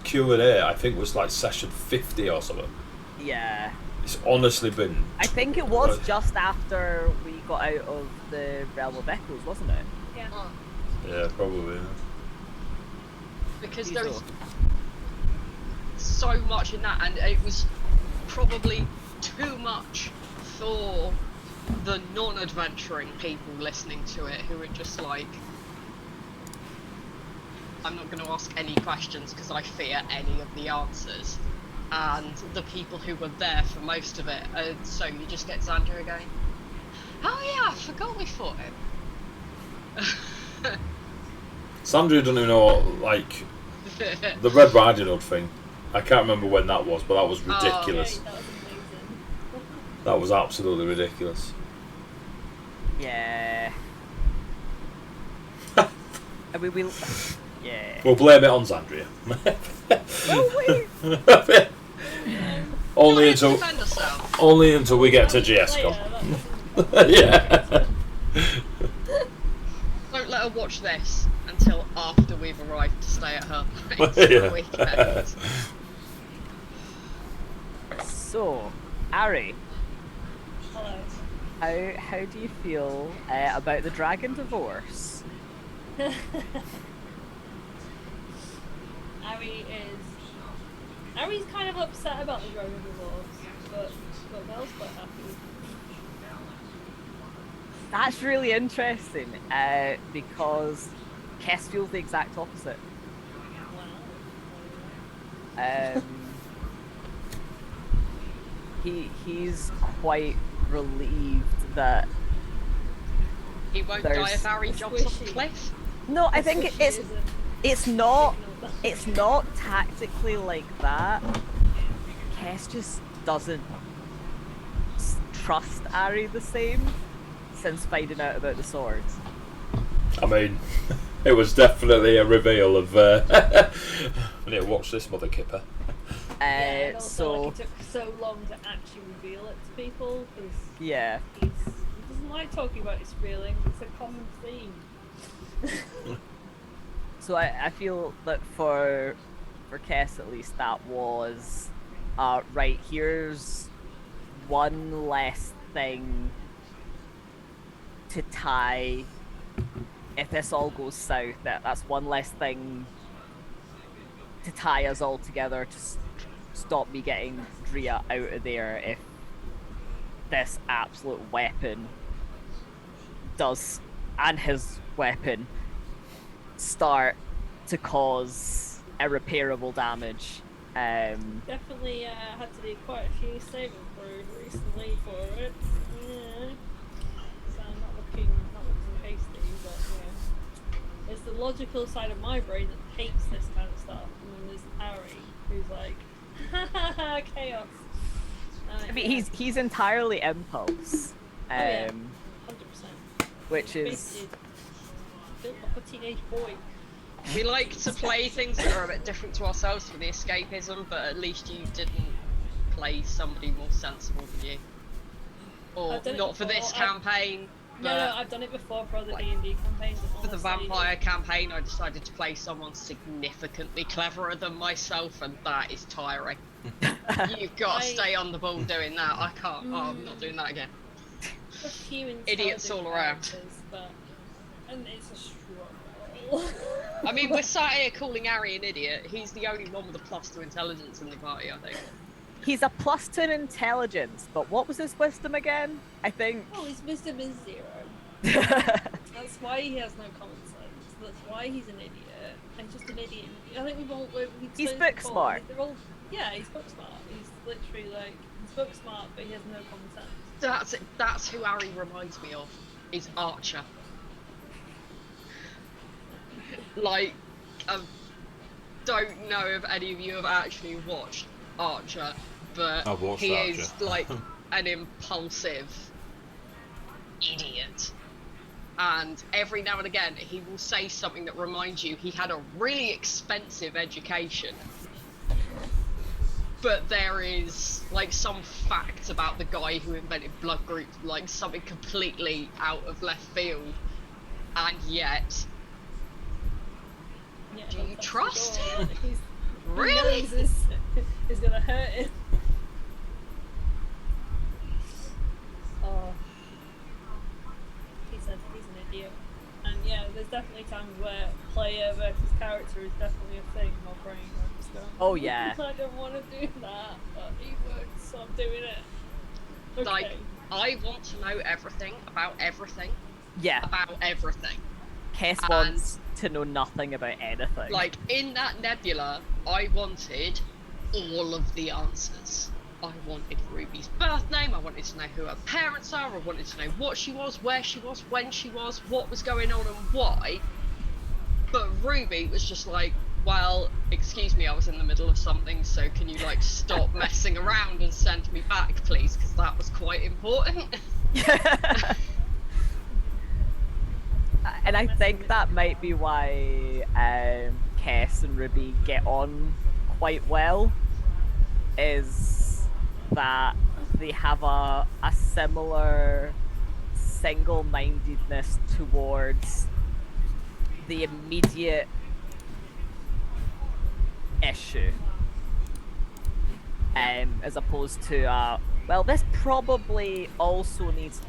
Q&A, I think, was like session 50 or something. Yeah. It's honestly been. I think it was just after we got out of the Realm of Echoes, wasn't it? Yeah. Yeah, probably. Yeah. Because there's so much in that, and it was probably too much for the non-adventuring people listening to it, who were just like, I'm not going to ask any questions because I fear any of the answers, and the people who were there for most of it, so you just get Xandria going, oh yeah, I forgot we fought him. Sandra doesn't even know, like, the Red Riding Hood thing. I can't remember when that was, but that was ridiculous. Okay, that was amazing. That was absolutely ridiculous. Yeah. I mean, yeah. We'll blame it on Xandria. Oh, wait. only until we get to GSCon. Yeah. Don't let her watch this until after we've arrived to stay at her place for the weekend. So, Ari, Hello. how do you feel about the dragon divorce? Ari's kind of upset about the dragon divorce, but Mel's quite happy. That's really interesting, because Kess feels the exact opposite. He's quite relieved that He won't die if Ari jumps off the cliff. No, I think it's not tactically like that. Kess just doesn't trust Ari the same since finding out about the swords. I mean, it was definitely a reveal of. I need to watch this, Mother Kipper. And also, like, it took so long to actually reveal it to people, because he doesn't like talking about his feelings. It's a common theme. So I feel that for Kess at least, that was right. Here's one less thing to tie. If this all goes south, that's one less thing to tie us all together to stop me getting Drea out of there if this absolute weapon and his weapon start to cause irreparable damage. Definitely had to do quite a few saving throws recently for it. Yeah. So I'm not looking hasty, but yeah. It's the logical side of my brain that hates this kind of stuff, and then there's Harry who's like, ha ha ha, chaos. I mean, he's entirely impulse. yeah. 100%. Which is Basically built like a teenage boy. We like to play things that are a bit different to ourselves for the escapism, but at least you didn't play somebody more sensible than you. Or not for this campaign. No, I've done it before for other D&D campaigns. For the vampire campaign, I decided to play someone significantly cleverer than myself, and that is tiring. You've got to stay on the ball doing that. I can't. Oh, I'm not doing that again. A few Idiots all around. And it's a struggle. I mean, we're sat here calling Harry an idiot. He's the only one with a +2 intelligence in the party, I think. He's a +2 in intelligence, but what was his wisdom again? I think. Oh, his wisdom is 0. That's why he has no common sense. That's why he's an idiot. And just an idiot. I think he's book smart. Yeah, he's book smart. He's literally like, he's book smart, but he has no common sense. That's who Harry reminds me of. Is Archer. Like, I don't know if any of you have actually watched Archer, but he Archer. is like an impulsive idiot. And every now and again, he will say something that reminds you he had a really expensive education. But there is like some fact about the guy who invented blood groups, like something completely out of left field, and yet. Yeah, do you trust him? Really? He knows is gonna hurt him. Oh, he's an idiot. And yeah, there's definitely times where player versus character is definitely a thing in my brain. I'm just going, oh yeah. I don't want to do that, but he works, so I'm doing it. Okay. Like, I want to know everything about everything. Yeah. About everything. Kess wants to know nothing about anything. Like, in that nebula, I wanted all of the answers. I wanted Ruby's birth name, I wanted to know who her parents are, I wanted to know what she was, where she was, when she was, what was going on and why. But Ruby was just like, well, excuse me, I was in the middle of something, so can you, like, stop messing around and send me back, please, because that was quite important. And I think that might be why Kess and Ruby get on quite well, is that they have a similar single-mindedness towards the immediate issue, as opposed to well, this probably also needs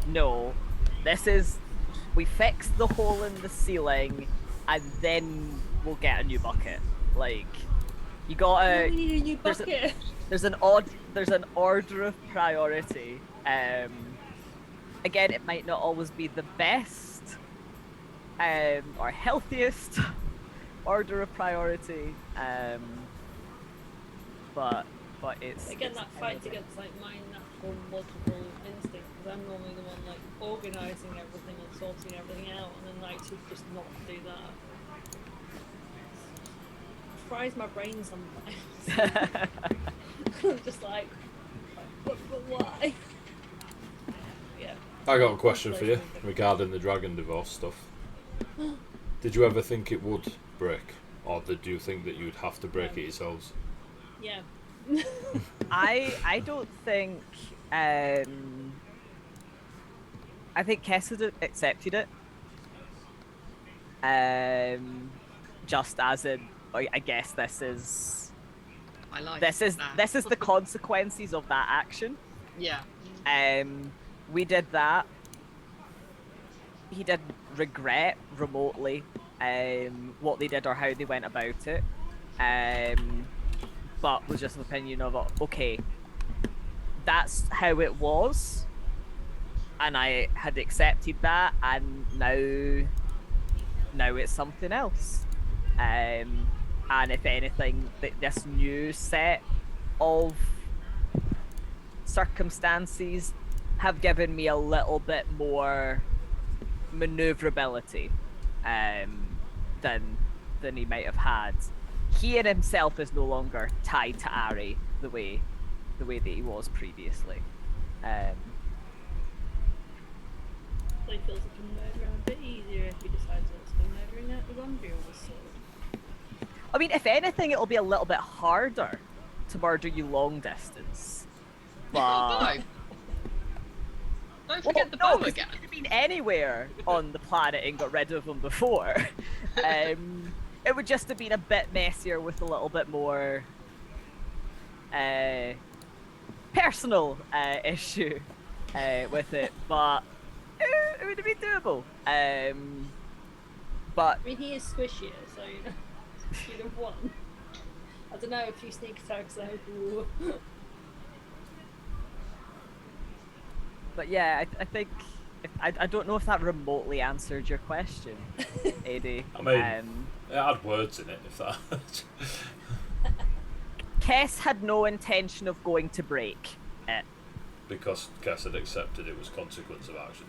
we fix the hole in the ceiling and then we'll get a new bucket. Like, you gotta. We need a new bucket. There's an order of priority. Again, it might not always be the best or healthiest order of priority, but it's again that fight against like my natural logical instinct, because I'm normally the one like organising everything and sorting everything out, and then like to just not do that fries my brain sometimes. I'm just like, but why? Yeah. I got a question for you regarding the dragon divorce stuff. Did you ever think it would break, or did you think that you'd have to break it yourselves? Yeah. I don't think. I think Kess had accepted it. Just as in, I guess this is the consequences of that action. Yeah. We did that. He didn't regret remotely what they did or how they went about it. But was just an opinion of, okay, that's how it was, and I had accepted that, and now it's something else. and if anything, this new set of circumstances have given me a little bit more maneuverability than he might have had. He in himself is no longer tied to Ari the way that he was previously. So he feels like a murderer a bit easier if he decides what's the murdering it with Andrew with a sword. I mean, if anything, it'll be a little bit harder to murder you long distance. But Don't forget the bow again. You could have been anywhere on the planet and got rid of them before. It would just have been a bit messier with a little bit more personal issue with it, but it would have been doable. But I mean, he is squishier, so you know, you'd have won. I don't know, a few sneak attacks though. Ooh. But yeah, I think I don't know if that remotely answered your question, Eddie. I mean, it had words in it. If that. Kess had no intention of going to break it. Because Cass had accepted it was consequence of action.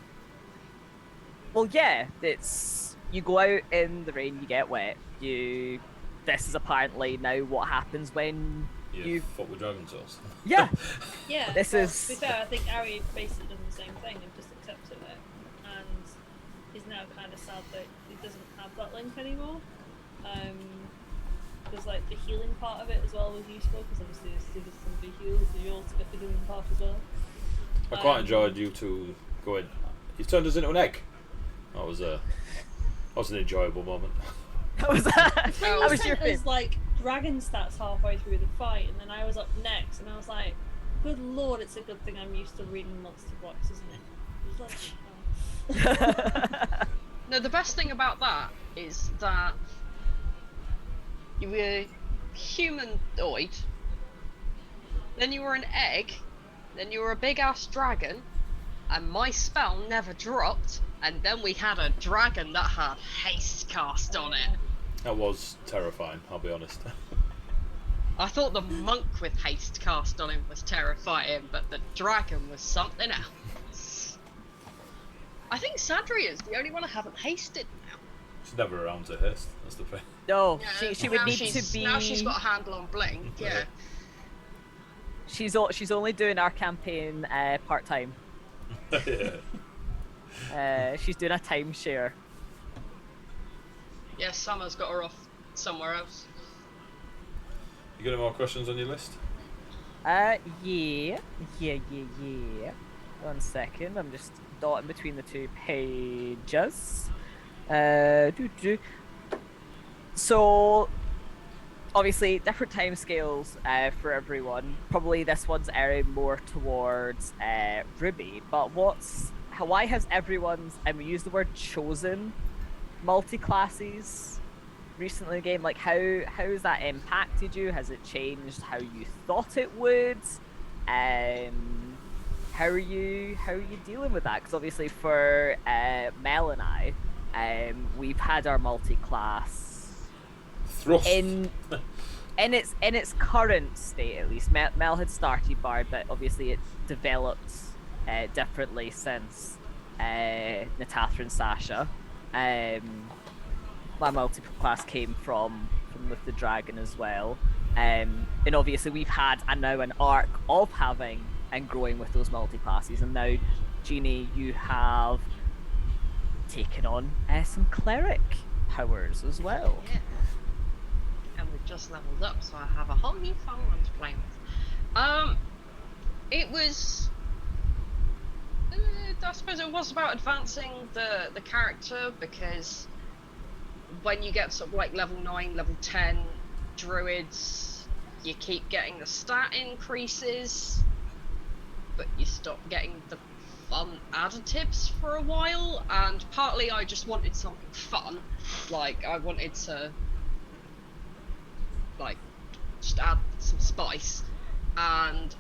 Well, yeah, it's you go out in the rain, you get wet. This is apparently now what happens when you fuck with dragon sauce. Yeah. Yeah. This well, is. To be fair, I think Ari basically does the same thing and just accepted it, and is now kind of sad that he doesn't have that link anymore. Because like the healing part of it as well was useful, because obviously as soon as somebody heals, you also get the healing part as well. I quite enjoyed you two going. You turned us into an egg. That was an enjoyable moment. That was that was your It was like dragon stats halfway through the fight, and then I was up next, and I was like, "Good lord, it's a good thing I'm used to reading monster blocks, isn't it?" It was like, No, the best thing about that is that you were humanoid, then you were an egg, then you were a big ass dragon, and my spell never dropped, and then we had a dragon that had haste cast on it. That was terrifying, I'll be honest. I thought the monk with haste cast on him was terrifying, but the dragon was something else. I think Sandria is the only one I haven't hasted now. She's never around to haste, that's the thing. No, Yeah, she would now need to be. Now she's got a handle on blink, yeah. She's only doing our campaign part time. Yeah. She's doing a timeshare. Yeah, Summer's got her off somewhere else. You got any more questions on your list? Yeah. 1 second, I'm just dotting between the 2 pages. So, obviously, different timescales for everyone. Probably this one's airing more towards Ruby, but why has everyone's, and we use the word chosen, multi-classes recently in the game? Like, how has that impacted you? Has it changed how you thought it would? How are you dealing with that? Because obviously for Mel and I, we've had our multi-class Thrust. in its current state, at least. Mel had started Bard, but obviously it developed differently since Natatha and Sasha. My multi-class came from with the dragon as well, and obviously we've had now an arc of having and growing with those multi-classes, and now Jeannie, you have taken on some cleric powers as well. Yeah. And we've just leveled up, so I have a whole new fun one to play with. It was... I suppose it was about advancing the character, because when you get sort of like level 9, level 10 druids, you keep getting the stat increases, but you stop getting the fun additives for a while, and partly I just wanted something fun, like I wanted to like just add some spice, and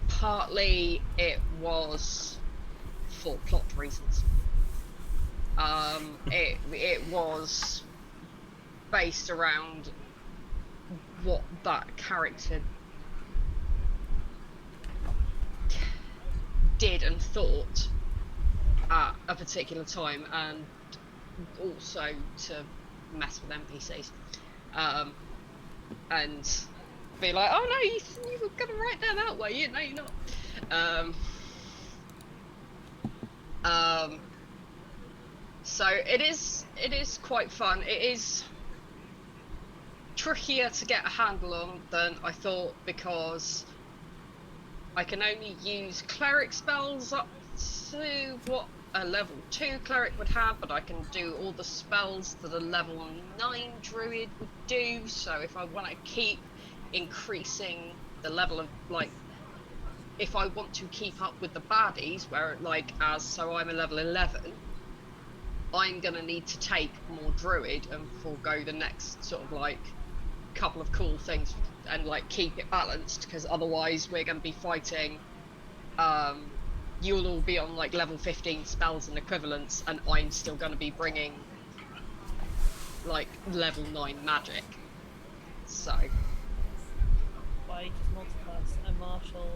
partly it was for plot reasons. It was based around what that character did and thought at a particular time, and also to mess with NPCs, and be like, oh no, you were gonna write that way, no you're not. So it is quite fun. It is trickier to get a handle on than I thought, because I can only use cleric spells up to what a level 2 cleric would have, but I can do all the spells that a level 9 druid would do. So if I want to keep increasing the level of, like, if I want to keep up with the baddies, where so I'm a level 11, I'm gonna need to take more druid and forego the next sort of like couple of cool things and like keep it balanced, because otherwise we're gonna be fighting, you'll all be on like level 15 spells and equivalents, and I'm still gonna be bringing like level 9 magic. So Why just multiclass and martial?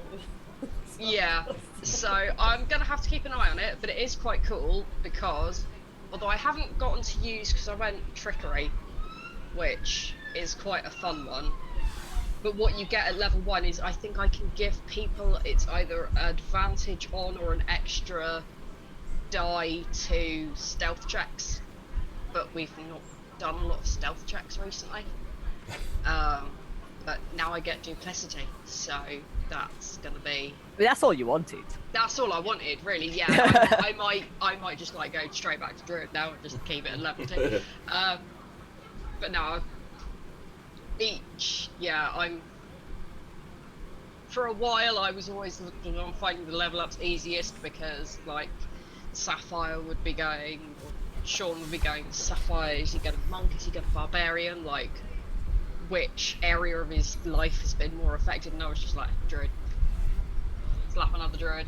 yeah, so I'm gonna have to keep an eye on it, but it is quite cool because although I haven't gotten to use, because I went trickery, which is quite a fun one, but what you get at level 1 is I think I can give people, it's either advantage on or an extra die to stealth checks, but we've not done a lot of stealth checks recently. But now I get duplicity, so that's gonna be... That's all you wanted. That's all I wanted, really. Yeah, I might just like go straight back to druid now and just keep it at level 2. But no, I'm. For a while, I was always looking on finding the level ups easiest, because like Sapphire would be going, or Sean would be going Sapphire. Is he going a monk? Is he going a barbarian? Like, which area of his life has been more affected? And I was just like, druid. Slap another druid.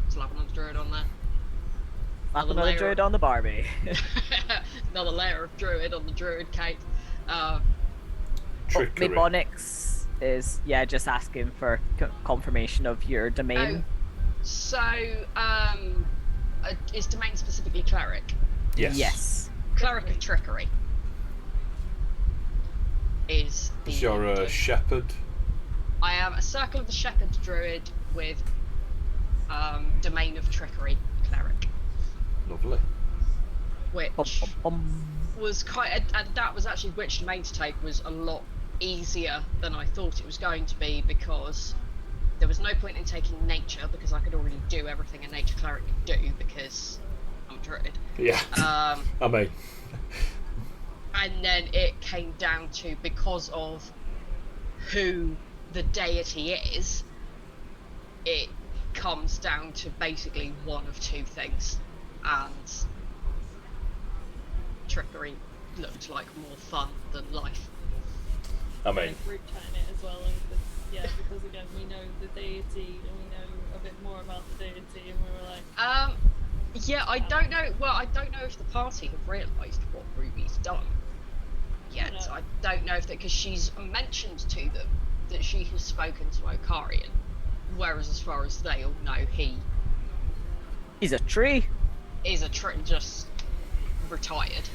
Slap another druid on there. Slap another druid on the Barbie. Another layer of druid on the druid cape. Trickery. Mnemonics is just asking for confirmation of your domain. So, is domain specifically cleric? Yes. Cleric of trickery is the... Is your a shepherd? I am a Circle of the Shepherd druid with domain of trickery cleric. Lovely. Which was quite, and that was actually which domain to take was a lot easier than I thought it was going to be, because there was no point in taking nature, because I could already do everything a nature cleric could do because I'm a druid. Yeah. I mean. And then it came down to, because of who the deity is, it comes down to basically one of two things, and trickery looked like more fun than life. I mean, group chatting it as well, because again we know the deity and we know a bit more about the deity, and we were like, I don't know. Well, I don't know if the party have realised what Ruby's done yet. No. I don't know if that, because she's mentioned to them that she has spoken to Okarian, whereas as far as they all know, He's a tree. is just retired.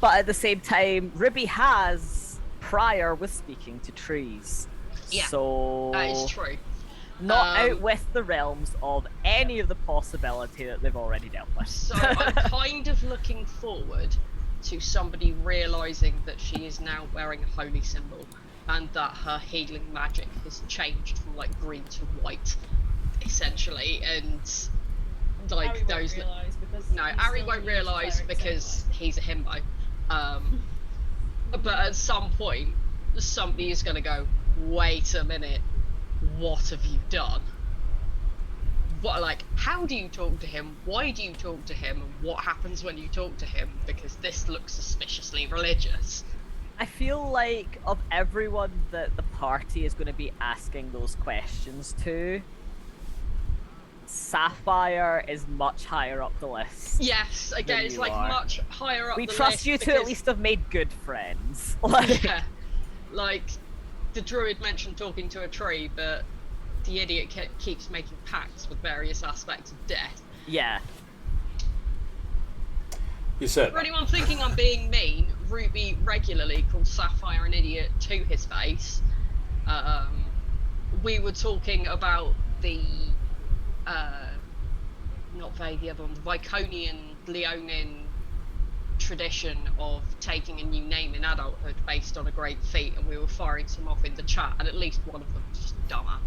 But at the same time, Ruby has prior was speaking to trees. Yeah, so that is true. Not out with the realms of any of the possibility that they've already dealt with. So I'm kind of looking forward to somebody realising that she is now wearing a holy symbol, and that her healing magic has changed from like green to white, essentially, and like Ari those. won't realise because No, Ari won't realise because he's a himbo. But at some point, somebody is going to go, wait a minute, what have you done? What, like, how do you talk to him? Why do you talk to him? And what happens when you talk to him? Because this looks suspiciously religious. I feel like of everyone that the party is going to be asking those questions to, Sapphire is much higher up the list. Yes, again, than it's you like are. much higher up We the trust list you to at because- least have made good friends. Like, Yeah. like, the druid mentioned talking to a tree, but the idiot keeps making pacts with various aspects of death. Yeah. You said For anyone thinking I'm being mean, Ruby regularly calls Sapphire an idiot to his face. We were talking about the not Vey, the other one, the Viconian Leonin tradition of taking a new name in adulthood based on a great feat, and we were firing some off in the chat, and at least one of them was just dumbass.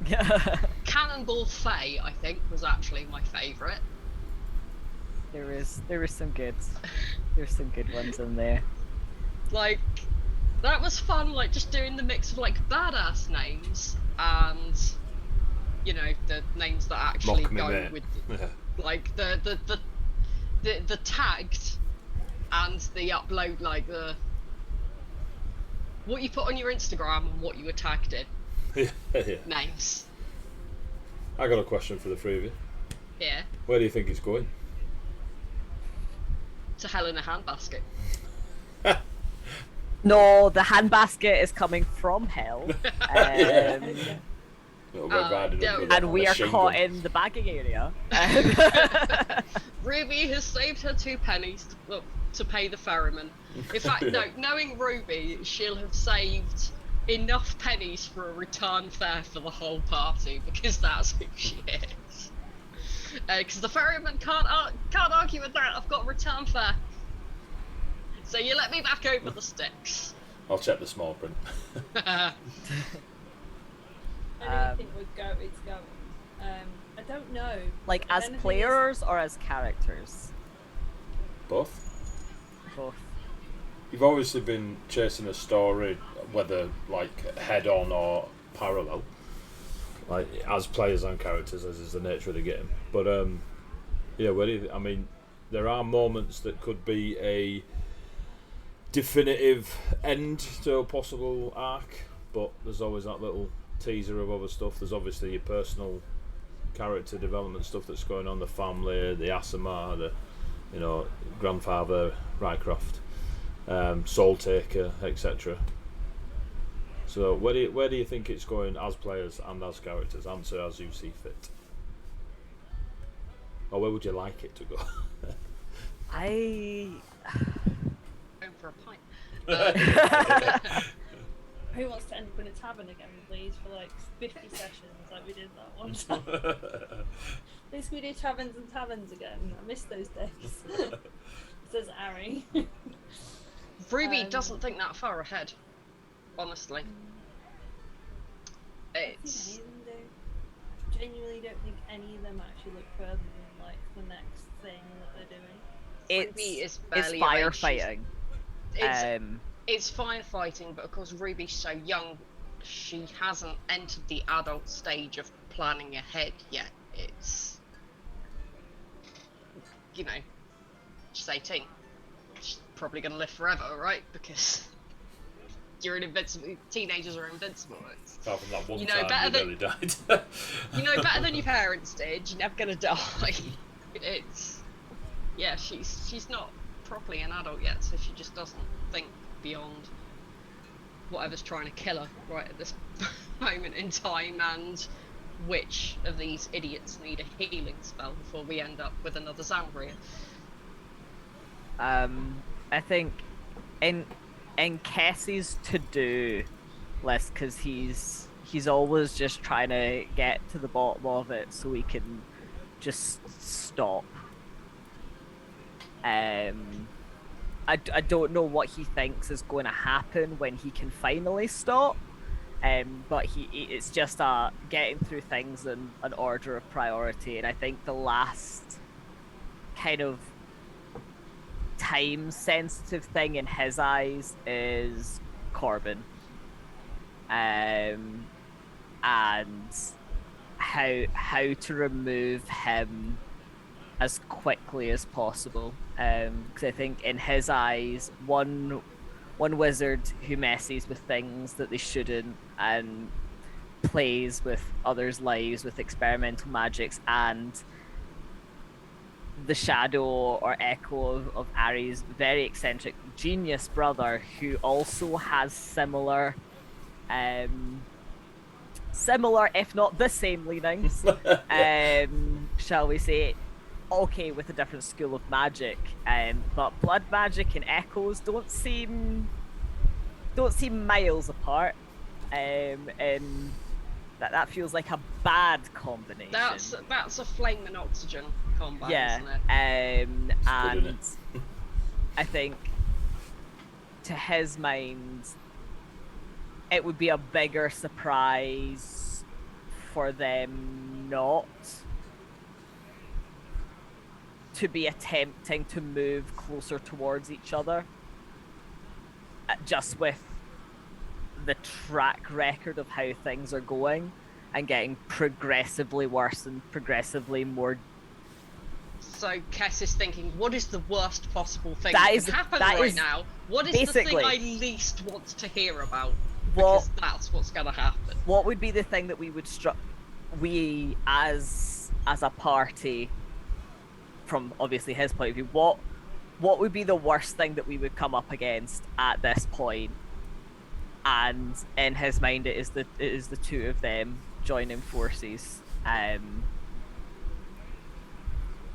Yeah. Cannonball Faye, I think, was actually my favourite. There were some good ones in there. Like, that was fun, like, just doing the mix of, like, badass names and, you know, the names that actually Mock me, go mate. with, Yeah. like, the tagged and the upload, like, the what you put on your Instagram and what you were tagged in. Yeah. Names. I got a question for the three of you. Yeah. Where do you think it's going? To hell in a handbasket. No, the handbasket is coming from hell. No, we're riding yeah. up with And we a are shingle. caught in the bagging area. Ruby has saved her 2 pennies to pay the ferryman. In fact, no, knowing Ruby, she'll have saved enough pennies for a return fare for the whole party, because that's who she is. Because the ferryman can't argue with that. I've got a return fare. So you let me back over the sticks. I'll check the small print. I don't think it's going. I don't know. Like If as anything players or as characters? Both. Both. You've obviously been chasing a story, whether like head on or parallel, like as players and characters, as is the nature of the game. But yeah, I mean, there are moments that could be a definitive end to a possible arc, but there's always that little teaser of other stuff. There's obviously your personal character development stuff that's going on, the family, the Asimar, the grandfather Rycroft, Soul Taker, etc. So where do you think it's going as players and as characters? Answer as you see fit. Or where would you like it to go? I Going for a pint. Who wants to end up in a tavern again, please, for like 50 sessions like we did that one time? At least we do taverns and taverns again. I miss those days. Says Ari. Ruby doesn't think that far ahead, honestly. I don't It's think any of them do. Genuinely don't think any of them actually look further than like the next thing that they're doing. Ruby is it's barely of age. firefighting. It's firefighting, but of course Ruby's so young, she hasn't entered the adult stage of planning ahead yet. It's, you know, she's 18. She's probably gonna live forever, right? Because you're an invincible. Teenagers are invincible. It's, Apart from that one you know, time better you than nearly died. you know, better than your parents did. You're never gonna die. It's, yeah, she's not properly an adult yet, so she just doesn't think beyond whatever's trying to kill her right at this moment in time, and which of these idiots need a healing spell before we end up with another Zambria. I think in Kessie's to-do list, because he's always just trying to get to the bottom of it so he can just stop. I don't know what he thinks is going to happen when he can finally stop, but it's just getting through things in an order of priority, and I think the last kind of time sensitive thing in his eyes is Corbin, and how to remove him as quickly as possible, because I think in his eyes, one wizard who messes with things that they shouldn't and plays with others' lives with experimental magics and the shadow or echo of Ari's very eccentric genius brother, who also has similar, similar if not the same leanings, shall we say, okay, with a different school of magic, but blood magic and echoes don't seem miles apart, and that feels like a bad combination. That's a flame and oxygen combo, Yeah, isn't it? and isn't I think to his mind, it would be a bigger surprise for them not to be attempting to move closer towards each other, just with the track record of how things are going and getting progressively worse and progressively more. So Kess is thinking, what is the worst possible thing That that is- can happen that right is now? What is the thing basically- I least want to hear about? What Because that's what's gonna happen. what would be the thing that we as a party, from obviously his point of view, what would be the worst thing that we would come up against at this point? And in his mind, it is the two of them joining forces.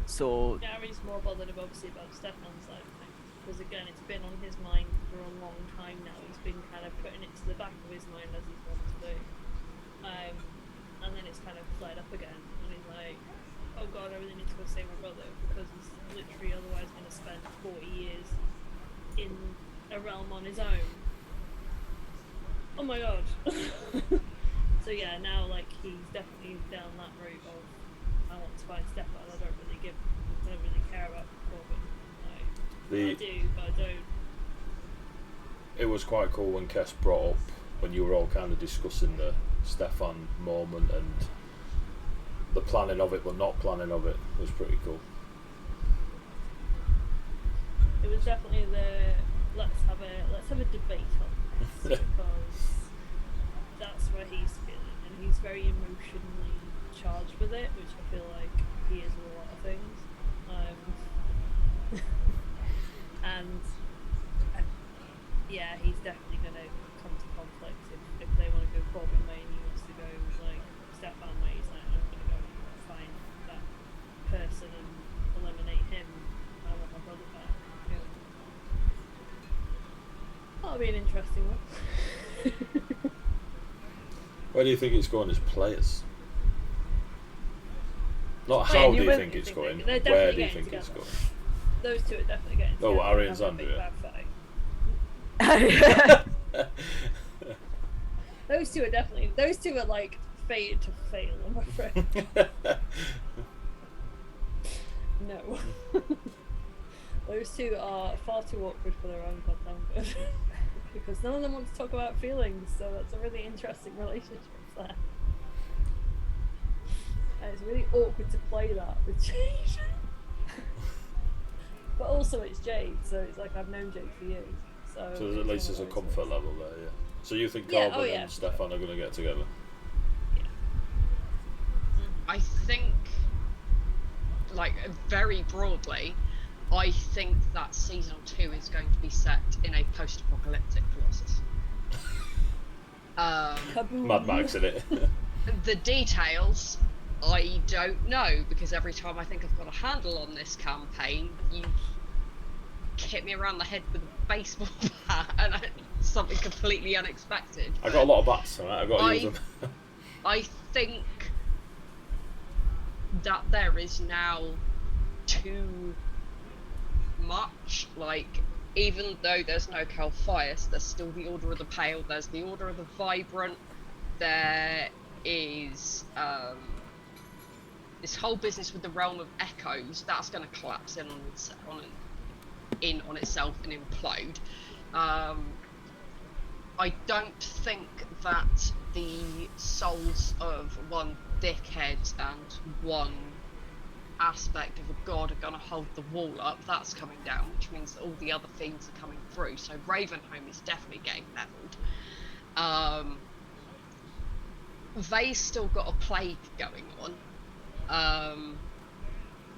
So Gary's more bothered obviously about Stefan's side of things, because again, it's been on his mind for a long time now. He's been kind of putting it to the back of his mind as he's wanted to do. And then it's kind of flared up again, and he's like, oh god, I really need to go save my brother, because he's literally otherwise going to spend 40 years in a realm on his own. Oh my god. So yeah, now like he's definitely down that route of, I want to find Stefan, I don't really care about Corbin. Like, I do, but I don't. It was quite cool when Kess brought up, when you were all kind of discussing the Stefan moment and the planning of it but not planning of it. It was pretty cool. It was definitely let's have a debate on this, because that's where he's feeling, and he's very emotionally charged with it, which I feel like he is with a lot of things. And yeah, he's definitely going to come to conflict if they want to go Corbin way and he wants to go like Stefan way. He's like, I'm going to go find that person and eliminate him. I want my brother back. You know. That'll be an interesting one. Where do you think it's going as players? Not how do you think it's going, They're where definitely do you getting think it's together. going? Those two are definitely getting Oh, together. Ari and Having a big Xandria. bad fight. Those two are like fated to fail, I'm afraid. No. Those two are far too awkward for their own goddamn good. Because none of them want to talk about feelings, so that's a really interesting relationship there. And it's really awkward to play that with Jade. But also it's Jade, so it's like I've known Jade for years. So at least there's a comfort level there, yeah. So you think Yeah, Corbin oh yeah, and for Stefan are going to get together? I think, like, very broadly, I think that season 2 is going to be set in a post-apocalyptic Colossus. Kaboom. Mad Max in it. The details, I don't know, because every time I think I've got a handle on this campaign, you hit me around the head with a baseball bat and something completely unexpected. I got a lot of bats, alright? I got to use them. I think that there is now too much. Like, even though there's no Calphias, there's still the Order of the Pale, there's the Order of the Vibrant, there is this whole business with the Realm of Echoes. That's going to collapse in on itself and implode. I don't think that the souls of one dickhead and one aspect of a god are going to hold the wall up. That's coming down, which means that all the other themes are coming through. So Ravenholm is definitely getting leveled. They've still got a plague going on.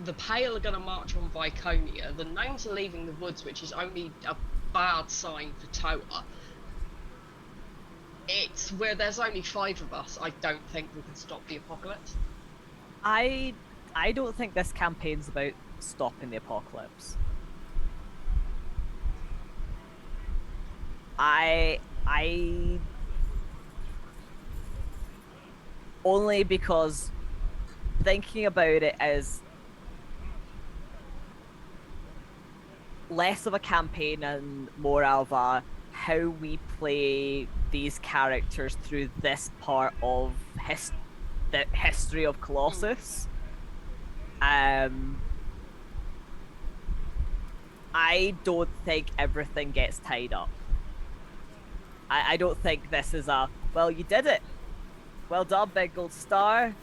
the Pale are going to march on Viconia. The Gnomes are leaving the woods, which is only a bad sign for Toa. It's where there's only 5 of us. I don't think we can stop the apocalypse. I don't think this campaign's about stopping the apocalypse. I only because thinking about it as less of a campaign and more of a how we play these characters through this part of the history of Colossus. I don't think everything gets tied up. I don't think this is a, well, you did it. Well done, Big Gold Star.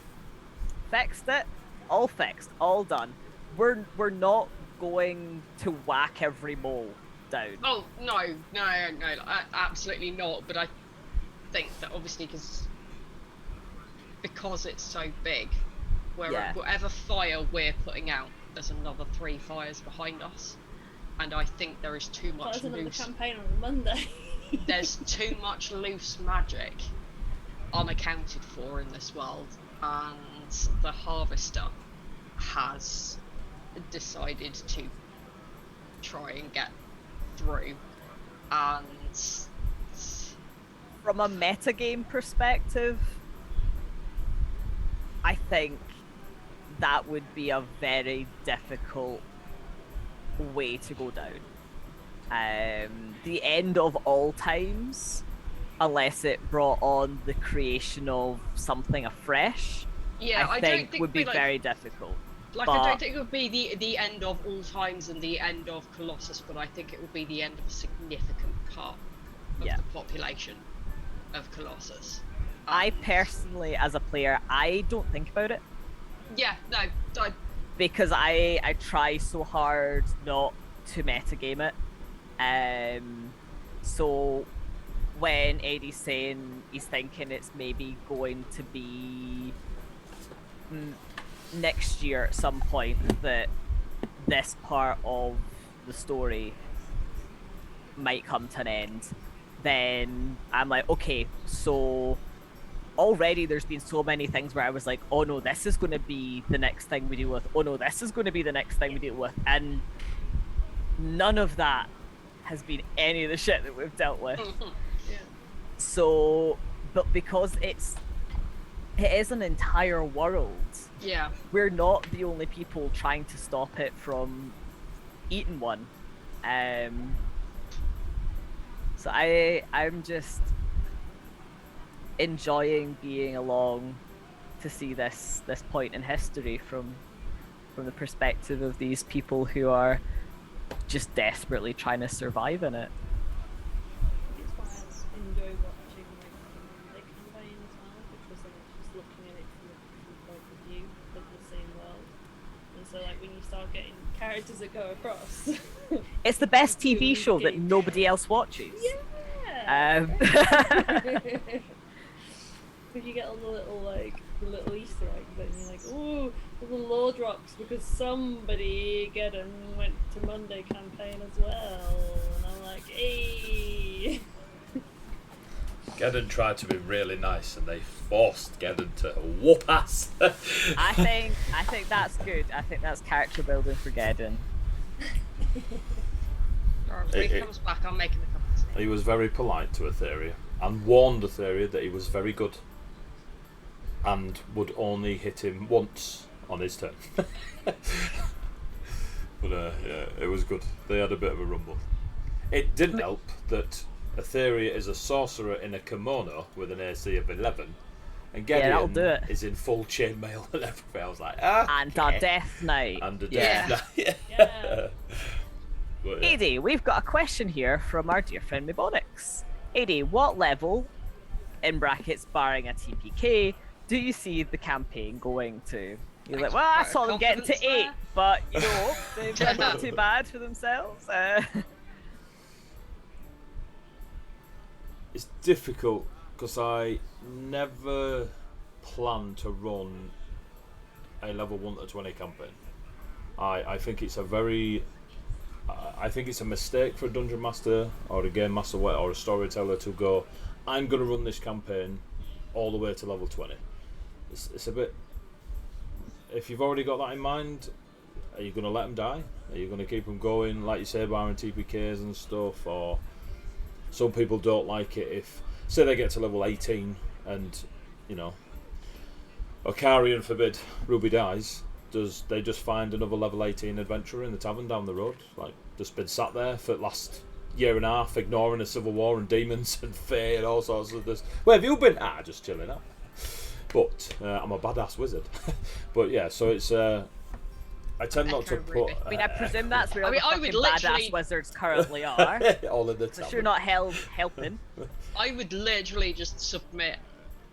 Fixed it. All fixed. All done. We're not going to whack every mole down. Oh, no, absolutely not. But I think that obviously because it's so big, whatever fire we're putting out, there's another 3 fires behind us. And I think there is too much loose... campaign on Monday. There's too much loose magic unaccounted for in this world, and the Harvester has decided to try and get through. And from a metagame perspective, I think that would be a very difficult way to go down. The end of all times, unless it brought on the creation of something afresh, I think would be very difficult. I don't think it would be the end of all times and the end of Colossus, but I think it would be the end of a significant part of the population of Colossus. I personally, as a player, I don't think about it. Yeah, no, because I try so hard not to metagame it. So when Eddie's saying he's thinking it's maybe going to be next year at some point that this part of the story might come to an end, then I'm like, okay, so already there's been so many things where I was like, oh no, this is going to be the next thing we deal with. Oh no, this is going to be the next thing we deal with. And none of that has been any of the shit that we've dealt with. Yeah. So, but because it is an entire world, we're not the only people trying to stop it from eating one. So I'm just enjoying being along to see this point in history from the perspective of these people who are just desperately trying to survive in it. It's why I enjoy watching the campaign as well, because then it's just looking at it from a different point of view of the same world. And so like when you start getting characters that go across, it's the best TV show that nobody else watches. Yeah. If you get all the little Easter eggs, and you're like, ooh, all the lore drops because somebody went to Monday campaign as well, and I'm like, hey. Geddon tried to be really nice, and they forced Geddon to whoop ass. I think that's good. I think that's character building for Geddon. When he comes back, I'm making the cup of tea. He was very polite to Etheria and warned Etheria that he was very good and would only hit him once on his turn. But yeah, it was good. They had a bit of a rumble. It didn't help that Etheria is a sorcerer in a kimono with an AC of 11, and Geddon is in full chainmail and everything. I was like, and a death knight. And a death knight. Yeah. But, yeah. Adi, we've got a question here from our dear friend Mebonix. Adi, what level, in brackets barring a TPK, do you see the campaign going to? You're like, well, I saw them getting to 8, but you know, they've done not too bad for themselves. It's difficult because I never plan to run a level 1 to 20 campaign. I think it's I think it's a mistake for a dungeon master or a game master or a storyteller to go, I'm going to run this campaign all the way to level 20. It's a bit. If you've already got that in mind, are you going to let them die? Are you going to keep them going, like you say, barring TPKs and stuff? Or some people don't like it if, say, they get to level 18 and, you know, Okarian forbid Ruby dies. Does they just find another level 18 adventurer in the tavern down the road? Like, just been sat there for the last year and a half, ignoring a civil war and demons and fae and all sorts of this. Where have you been? Just chilling out. But I'm a badass wizard. But yeah, so it's. I tend not to put. I mean, I presume that's where all the I would fucking literally- badass wizards currently are. all in the So tavern. you're not helping. I would literally just submit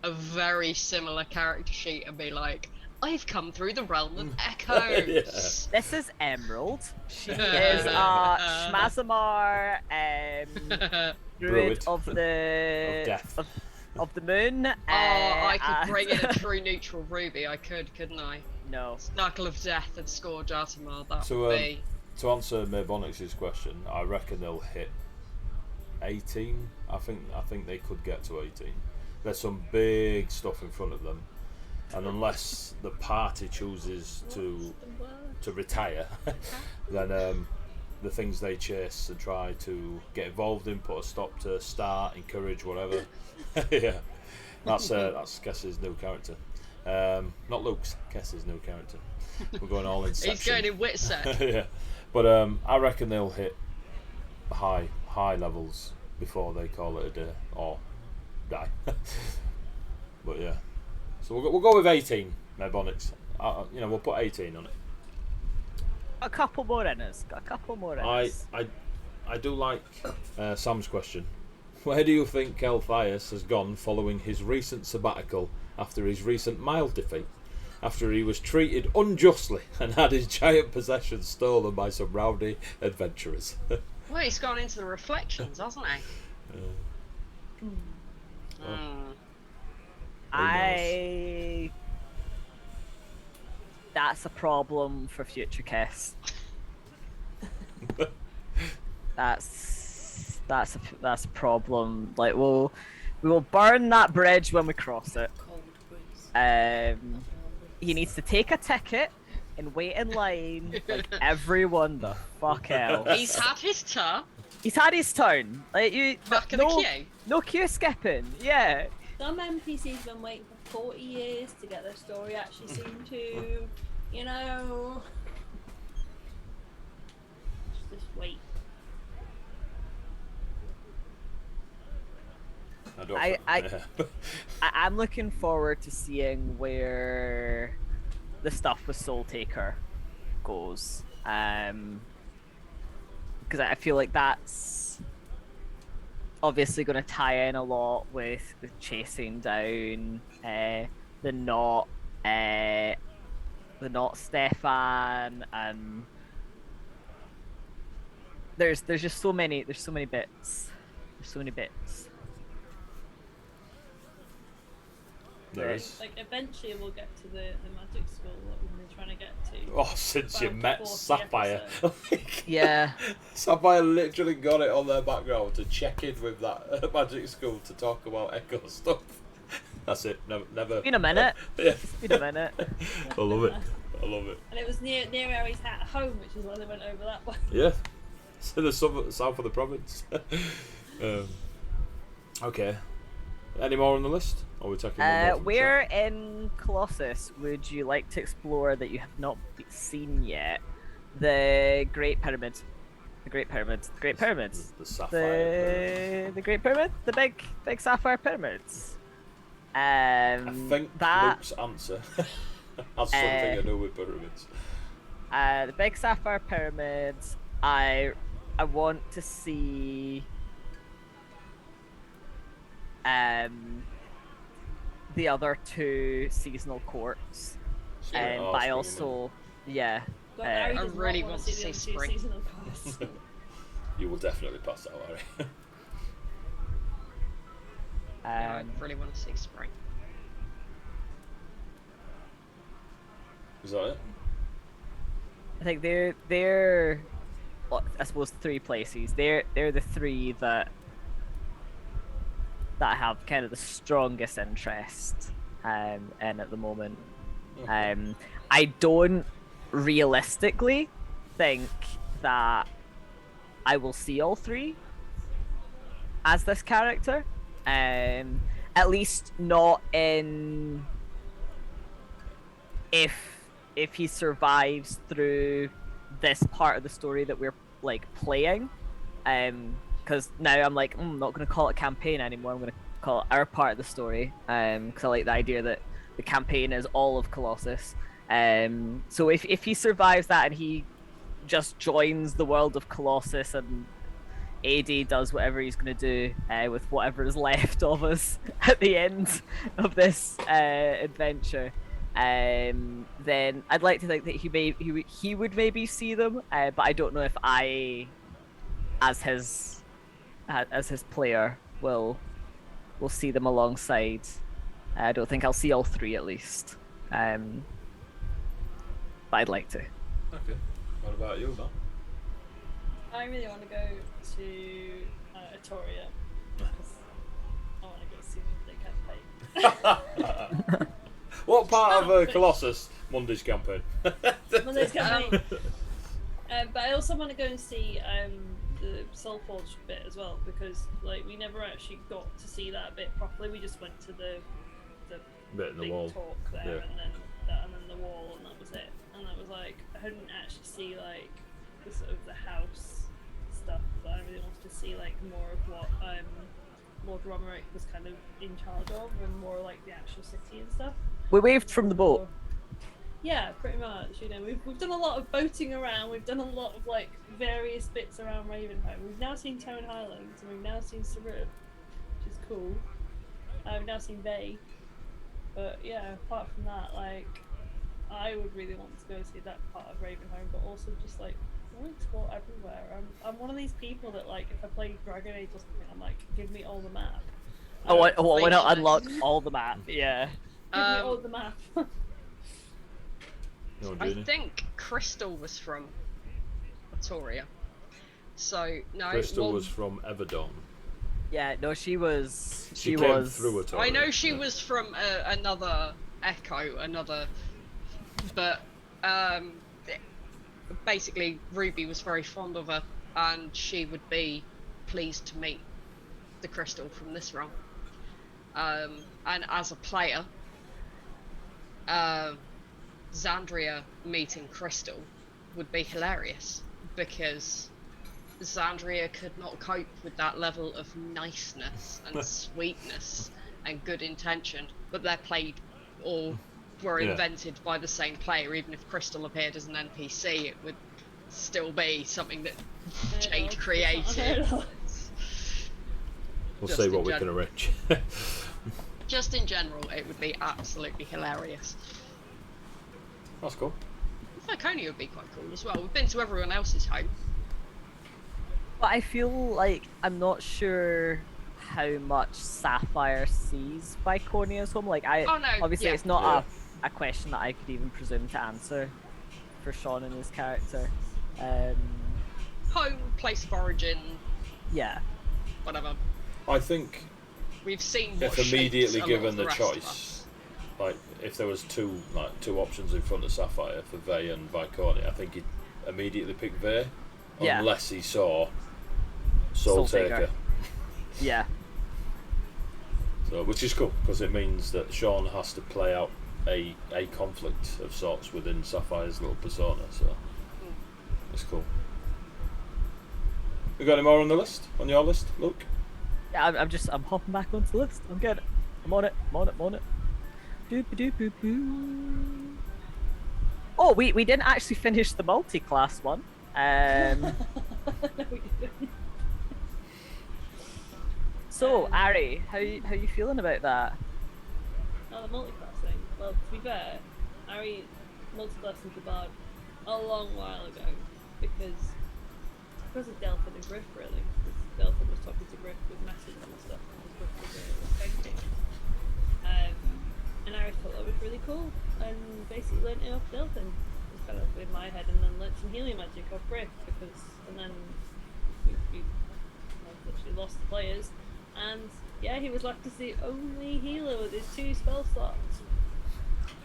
a very similar character sheet and be like, I've come through the realm of echoes. This is Emerald. She is Schmazamar, druid of the Of death. of the moon. I could and- bring in a true neutral ruby. I could, couldn't I? No. Knuckle of Death and Scourge Atamar. That So, would be. To answer Maybonix's question, I reckon they'll hit 18. I think they could get to 18. There's some big stuff in front of them, and unless the party chooses to retire, then the things they chase and try to get involved in, put a stop to, start, encourage, whatever. Yeah, that's Kess's new character. Not Luke's, Kess's new character. We're going all in He's going in wit set. Yeah, but I reckon they'll hit high levels before they call it a day or die. But yeah, so we'll go with 18, Maybonix. We'll put 18 on it. A couple more in us. Got a couple more in us. I do like Sam's question. Where do you think Kelthias has gone following his recent sabbatical after his recent mild defeat? After he was treated unjustly and had his giant possessions stolen by some rowdy adventurers. Well, he's gone into the reflections, hasn't he? That's a problem for future Kiss. That's a problem. Like we will burn that bridge when we cross it. He needs to take a ticket and wait in line like everyone the fuck else. He's had his turn. He's had his turn. Like Back in the queue. No queue skipping. Yeah. Some NPCs have been waiting for 40 years to get their story actually seen to, Just wait. I'm looking forward to seeing where the stuff with Soul Taker goes. Because I feel like that's obviously going to tie in a lot with chasing down the not Stefan, and there's just so many bits. There's so many bits. There is. Like eventually we'll get to the magic school that we've been trying to get to. Oh, since you About met 40 Sapphire. episodes. Yeah. Sapphire literally got it on their background to check in with that magic school to talk about Echo stuff. That's it. Never. Been a minute. Yeah. It's been a minute. I love it. I love it. And it was near where he's at home, which is why they went over that way. Yeah. So the south of the province. Okay. Any more on the list? Or are we taking one more from the Where chat? in Colossus would you like to explore that you have not seen yet? The Great Pyramid. The Great Pyramids. The Great Pyramids. The Sapphire. The Great Pyramid. The big sapphire pyramids. I think that Luke's answer has something to do with pyramids. the big sapphire pyramids. I want to see the other two seasonal courts, and Oh, but I Spring also God, Harry I does really not want to to see see the two spring. seasonal quests. You will definitely pass that, Harry. I really want to see spring. Is that it? I think they're well, I suppose 3 places. They're the three that have kind of the strongest interest in at the moment. I don't realistically think that I will see all three as this character. At least not in if he survives through this part of the story that we're like playing. Because now I'm like, I'm not going to call it campaign anymore. I'm going to call it our part of the story. Because I like the idea that the campaign is all of Colossus. So if he survives that and he just joins the world of Colossus and AD does whatever he's going to do with whatever is left of us at the end of this adventure, then I'd like to think that he would maybe see them, but I don't know if I, as his player, will see them alongside. I don't think I'll see all three at least, but I'd like to. Okay. What about you, Matt? I really want to go to Atoria because I want to go see the campaign. What part of Colossus? Monday's campaign. Monday's campaign. But I also want to go and see the Soulforge bit as well because like we never actually got to see that bit properly. We just went to the bit in the big wall. talk there, Yeah. and then the wall, and that was it. And that was like I didn't actually see like the sort of the house stuff, but I really wanted to see like more of what Lord Romerick was kind of in charge of, and more like the actual city and stuff. We waved from the boat. Yeah, pretty much. You know, we've done a lot of boating around. We've done a lot of like various bits around Ravenholm. We've now seen Tone Highlands, and we've now seen Sarub, which is cool. We've now seen Bay, but yeah, apart from that, like, I would really want to go see that part of Ravenholm, but also just like I want to explore everywhere. I'm one of these people that like if I play Dragon Age or something, I'm like, give me all the map. I want to unlock all the map. Yeah. Give me all the map. I think Crystal was from Atoria. So no, Crystal was from Everdon. Yeah, no, she was. She came through Atoria. I know she was from another Echo, but basically Ruby was very fond of her, and she would be pleased to meet the Crystal from this realm. And as a player, Xandria meeting Crystal would be hilarious because Xandria could not cope with that level of niceness and sweetness and good intention, but they're played or were invented by the same player. Even if Crystal appeared as an NPC, it would still be something that Jade created. We'll see what we can arrange. Just in general, it would be absolutely hilarious. That's cool. Laconia would be quite cool as well. We've been to everyone else's home. But I feel like I'm not sure how much Sapphire sees Viconia's home. Like obviously it's not a question that I could even presume to answer for Sean and his character. Home, place of origin. Yeah. Whatever. I think we've seen what if immediately shapes a lot given of the rest of choice, us. like if there was two options in front of Sapphire for Vey and Viconia, I think he'd immediately pick Vey, unless he saw Soul Taker. Yeah. So, which is cool because it means that Sean has to play out a conflict of sorts within Sapphire's little persona. So it's cool. You got any more on the list? On your list, Luke? Yeah, I'm hopping back onto the list. I'm good. I'm on it. Doop doop boop boo. Oh, we didn't actually finish the multi-class one. No, we didn't. So, Ari, how you feeling about that? Oh, the multi-class thing. Well, to be fair, Ari multi-classed into Bard a long while ago because of Delphin and Griff, really. Because Delphin was talking to Griff with messages and stuff, and Griff was painting. And Ari thought that was really cool, and basically learned it off Delphin. It was kind of in my head, and then learned some healing magic off Rick and then we literally lost the players, and yeah, he was left as the only healer with his 2 spell slots.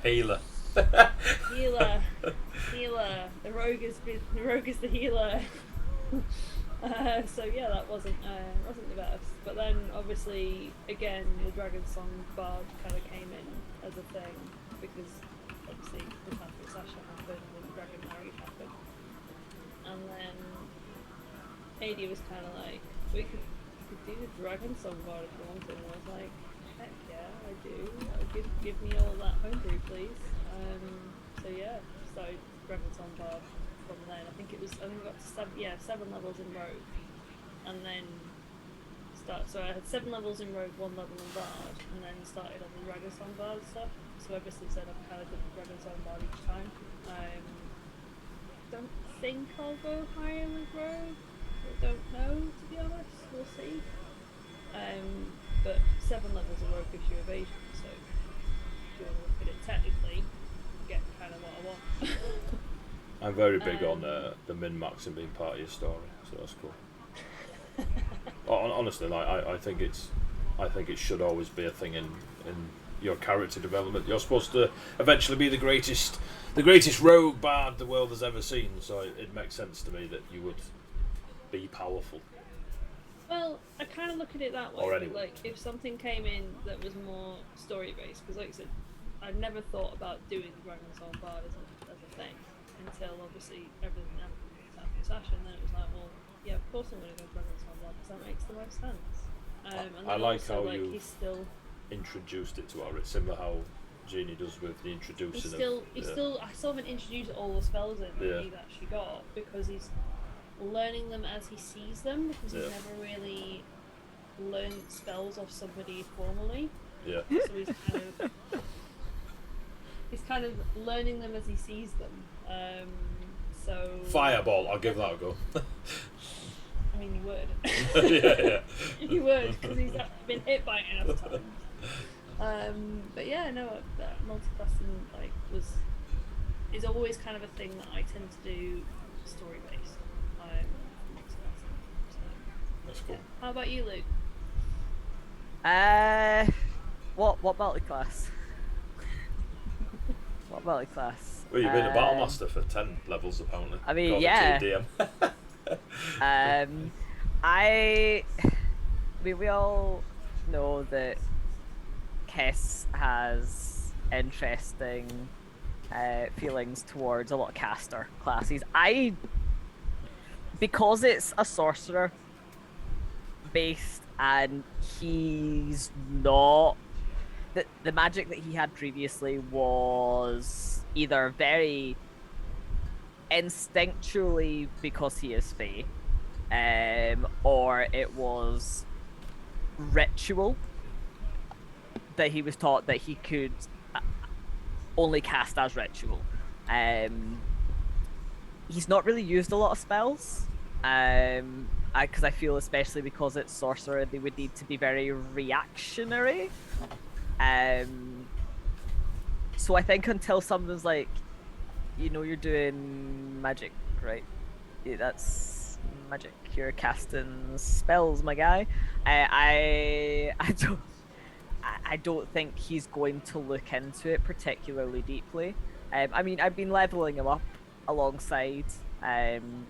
Healer. Healer. The rogue is the healer. So yeah, that wasn't the best. But then obviously again the Dragon Song Bard kind of came in as a thing because obviously the Patrick Sasha happened and Dragon Marriage happened, and then AD was kind of like, we could do the Dragon Song Bard if you wanted, and I was like, heck yeah, I do. Give me all that homebrew, please. So yeah, started Dragon Song Bard from then. I think we got to 7 levels in Rogue, and then so I had 7 levels in Rogue, 1 level in Bard, and then started on the Dragon Song Bard stuff. So ever since then I've kind of done the Dragon Song Bard each time. Don't think I'll go higher with Rogue. I don't know, to be honest. We'll see. But 7 levels of Rogue gives you evasion, so if you want to look at it technically, you get kind of what I want. I'm very big on the min-maxing being part of your story, so that's cool. Honestly, like, I think it should always be a thing in your character development. You're supposed to eventually be the greatest rogue bard the world has ever seen, so it makes sense to me that you would be powerful. Well, I kind of look at it that way. Already. Like, if something came in that was more story-based, because like I said, I'd never thought about doing Dragon Song Bard as a thing until obviously everything happened with Sasha, and then it was like, well, yeah, of course I'm going to go Dragon Song Bard because that makes the most sense. And I like also, how you he's still introduced it to her. It's similar how Jeannie does with the introducing he's still I still haven't introduced all the spells in that he's actually got, because he's learning them as he sees them, because he's never really learned spells off somebody formally. Yeah. So he's kind of learning them as he sees them. So Fireball, I'll give that a go. I mean, you would. yeah. You would, because he's been hit by it enough times. But yeah, no, that multiclassing is always kind of a thing that I tend to do story based. That's cool. Yeah. How about you, Luke? What belly class? What belly class? Well, you've been a battle master for 10 levels apparently. I mean, according to DM. We all know that Kess has interesting feelings towards a lot of caster classes. Because it's a sorcerer based and he's not the magic that he had previously was either very instinctually because he is Fae, or it was ritual that he was taught that he could only cast as ritual. He's not really used a lot of spells, because I feel, especially because it's sorcerer, they would need to be very reactionary. So I think until someone's like, you're doing magic, right? Yeah, that's magic. You're casting spells, my guy. I don't think he's going to look into it particularly deeply. I mean, I've been leveling him up alongside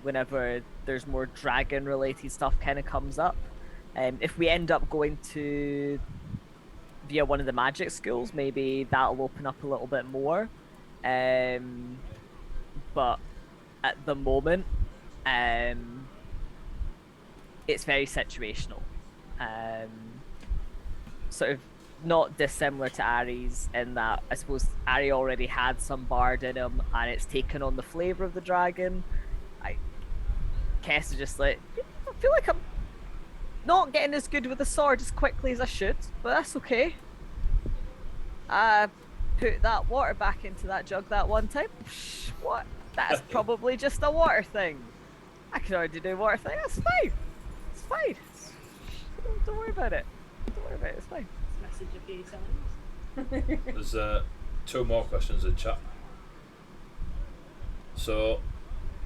whenever there's more dragon related stuff kind of comes up. If we end up going to via one of the magic schools, maybe that'll open up a little bit more. But at the moment, it's very situational. Sort of not dissimilar to Ari's in that I suppose Ari already had some bard in him and it's taken on the flavour of the dragon. Kess is just like, I feel like I'm not getting as good with the sword as quickly as I should, but that's okay. I put that water back into that jug that one time. Psh, what? That's probably just a water thing. I can already do a water thing. That's fine. It's fine. Don't worry about it. Don't worry about it. It's fine. Message a few times. There's 2 more questions in chat. So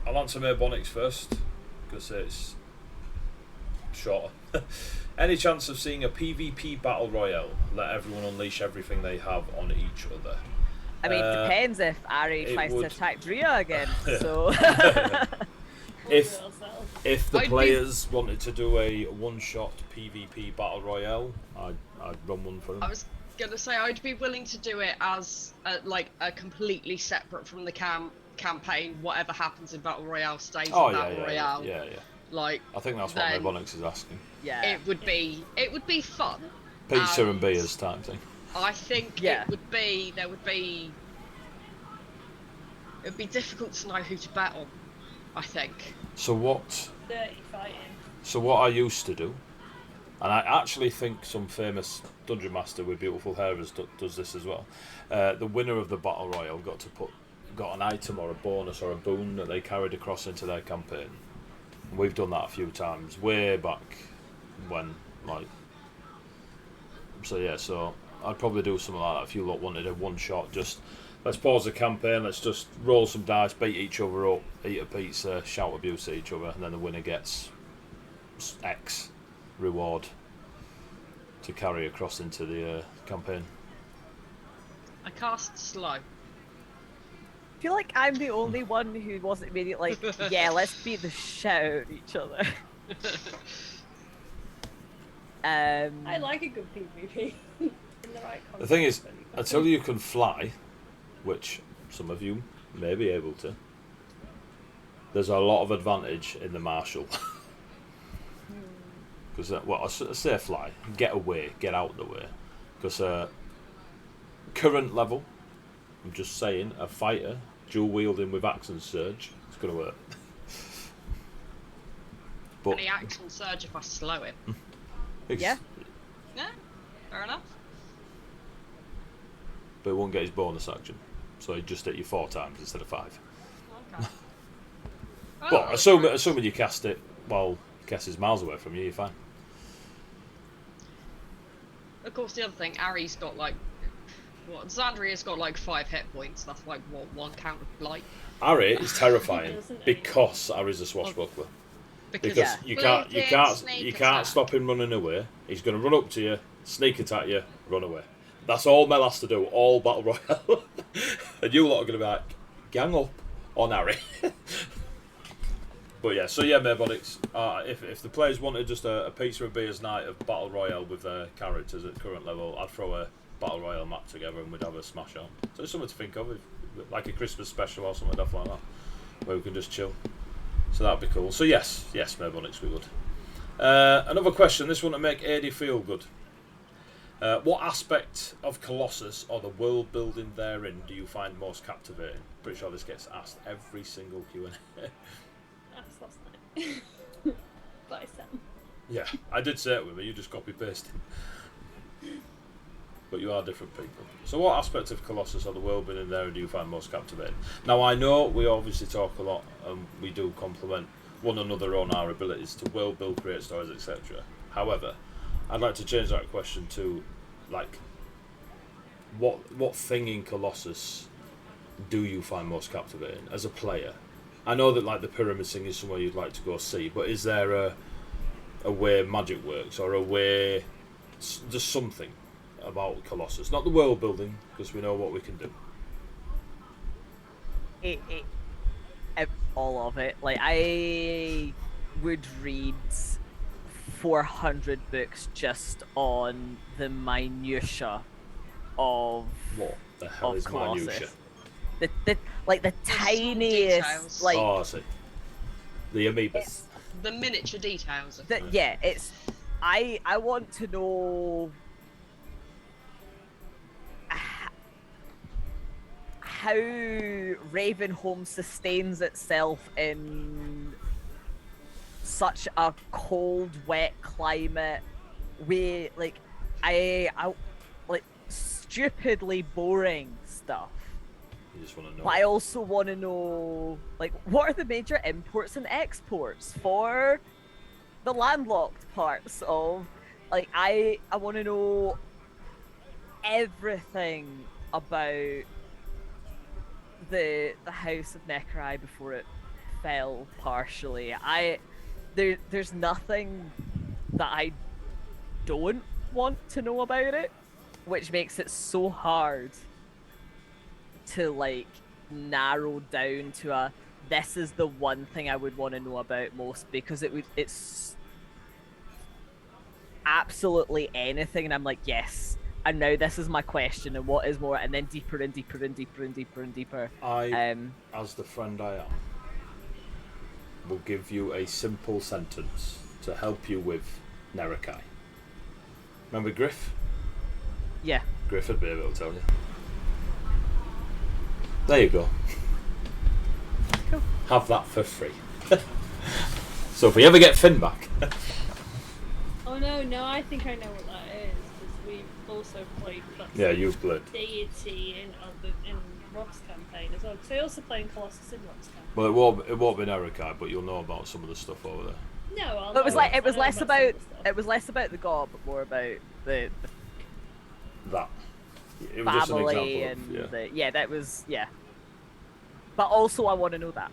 I'll answer Maybonics first because it's shorter. Any chance of seeing a PvP battle royale? Let everyone unleash everything they have on each other. I mean, it depends if Ari it tries would- to attack Drea again. So If the I'd be- players wanted to do a one-shot PvP battle royale, I'd run one for them. I was gonna say I'd be willing to do it as a completely separate from the campaign. Whatever happens in battle royale stays in battle royale. yeah. Like I think that's then what Maybonics is asking. yeah, it would be fun. Pizza and And beers type thing. I think Yeah. it would be difficult to know who to bet on. I think. So what? Dirty fighting. So what I used to do, and I actually think some famous dungeon master with beautiful hair does this as well. The winner of the battle royale got an item or a bonus or a boon that they carried across into their campaign. We've done that a few times, way back when, like. So yeah, so I'd probably do something like that if you lot wanted a one shot. Just let's pause the campaign, let's just roll some dice, beat each other up, eat a pizza, shout abuse at each other, and then the winner gets X reward to carry across into the campaign. I cast slow. I feel like I'm the only one who wasn't immediately like, yeah, let's beat the shit out of each other. I like a good PvP. In the right context. The thing is, until you can fly, which some of you may be able to, there's a lot of advantage in the martial. Because, well, I say fly, get away, get out of the way. Because current level, I'm just saying, a fighter dual wielding with axe and surge, it's going to work. But Any action surge if I slow it. Yeah. Yeah, fair enough. But it won't get his bonus action, so he'd just hit you 4 times instead of 5. Okay. But Oh, assuming you cast it while Kess is miles away from you, you're fine. Of course, the other thing, Ari's got Xandria's got 5 hit points. That's what, 1 count of blight. Ari is terrifying Doesn't it? because Ari's a swashbuckler. Because Yeah. you Floating can't snake can't attack. stop him running away. He's going to run up to you, sneak attack you, run away. That's all Mel has to do. All battle royale, and you lot are going to be like, gang up on Ari. But yeah, so yeah, Maybonics. If the players wanted just a pizza and beers night of battle royale with their characters at current level, I'd throw a battle royale map together and we'd have a smash on. So it's something to think of, like a Christmas special or something like that, where we can just chill. So that'd be cool. So yes, Maybonics, we would. Another question. This one to make AD feel good. What aspect of Colossus or the world building therein do you find most captivating? Pretty sure this gets asked every single Q&A. That's last night. By Sam. Yeah, I did say it with me. You just copy pasted. But you are different people. So what aspect of Colossus or the world building therein do you find most captivating? Now I know we obviously talk a lot and we do compliment one another on our abilities to world build, create stories, etc. However, I'd like to change that question to, like, what thing in Colossus do you find most captivating as a player? I know that like the pyramid thing is somewhere you'd like to go see, but is there a way magic works or a way, just something about Colossus? Not the world building, because we know what we can do. All of it. Like, I would read 400 books just on the minutia of What the hell of is Colossus. minutia? The small tiniest, details. like Oh, I see. The amoebas. it's The miniature details of the, yeah. It's I want to know how Ravenholm sustains itself in such a cold, wet climate. Like I like stupidly boring stuff. You just want to know. But I also want to know, like, what are the major imports and exports for the landlocked parts of, like, I want to know everything about the House of Necrai before it fell partially. There's nothing that I don't want to know about it, which makes it so hard to like narrow down to a this is the one thing I would want to know about most, because it's absolutely anything and I'm like, yes, and now this is my question, and what is more, and then deeper and deeper and deeper and deeper and deeper. As the friend I am, will give you a simple sentence to help you with Nerekai. Remember Griff? Yeah. Griff would be able to tell you. There you go. Cool. Have that for free. So if we ever get Finn back. Oh no, I think I know what that is, because we've also played that Yeah, you've played. deity in Rob's campaign as well. Because I also play in Colossus in Rob's campaign. Well, it won't be Nerekai, but you'll know about some of the stuff over there. No, It was less about it was less about the god, but more about the That. It was just an family example of, that was But also, I want to know that.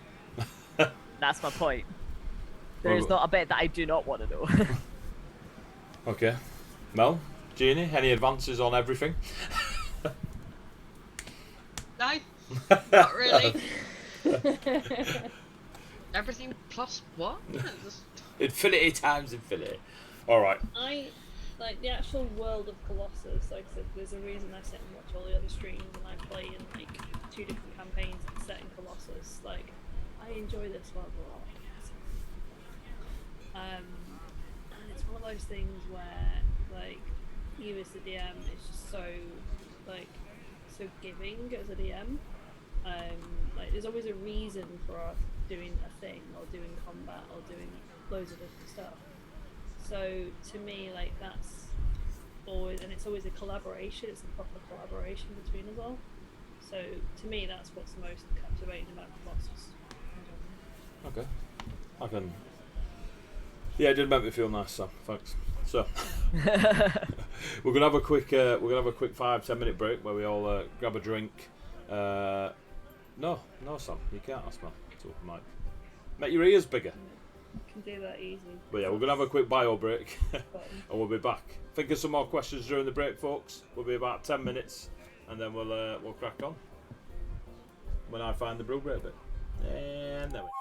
That's my point. There's Well, not a bit that I do not want to know. Okay. Mel, Jeannie, any advances on everything? No, not really. Everything plus what? Infinity times infinity. Alright. I like the actual world of Colossus. Like I said, there's a reason I sit and watch all the other streams, and I play in like 2 different campaigns set in Colossus. Like, I enjoy this world a lot. And it's one of those things where, like, you as the DM is just so giving as a DM. Like, there's always a reason for us doing a thing, or doing combat, or doing loads of different stuff. So to me, like, that's always, and it's always a collaboration. It's a proper collaboration between us all. So to me, that's what's most captivating about Colossus. Okay. I can. Yeah, it did make me feel nice, Sam. Thanks. So we're gonna have a quick 5-10 minute break where we all grab a drink. No, Sam, you can't ask me. So, Mike, make your ears bigger. Can do that easy. But yeah, we're gonna have a quick bio break, and we'll be back. Think of some more questions during the break, folks. We'll be about 10 minutes, and then we'll crack on when I find the brew break bit. And there we go.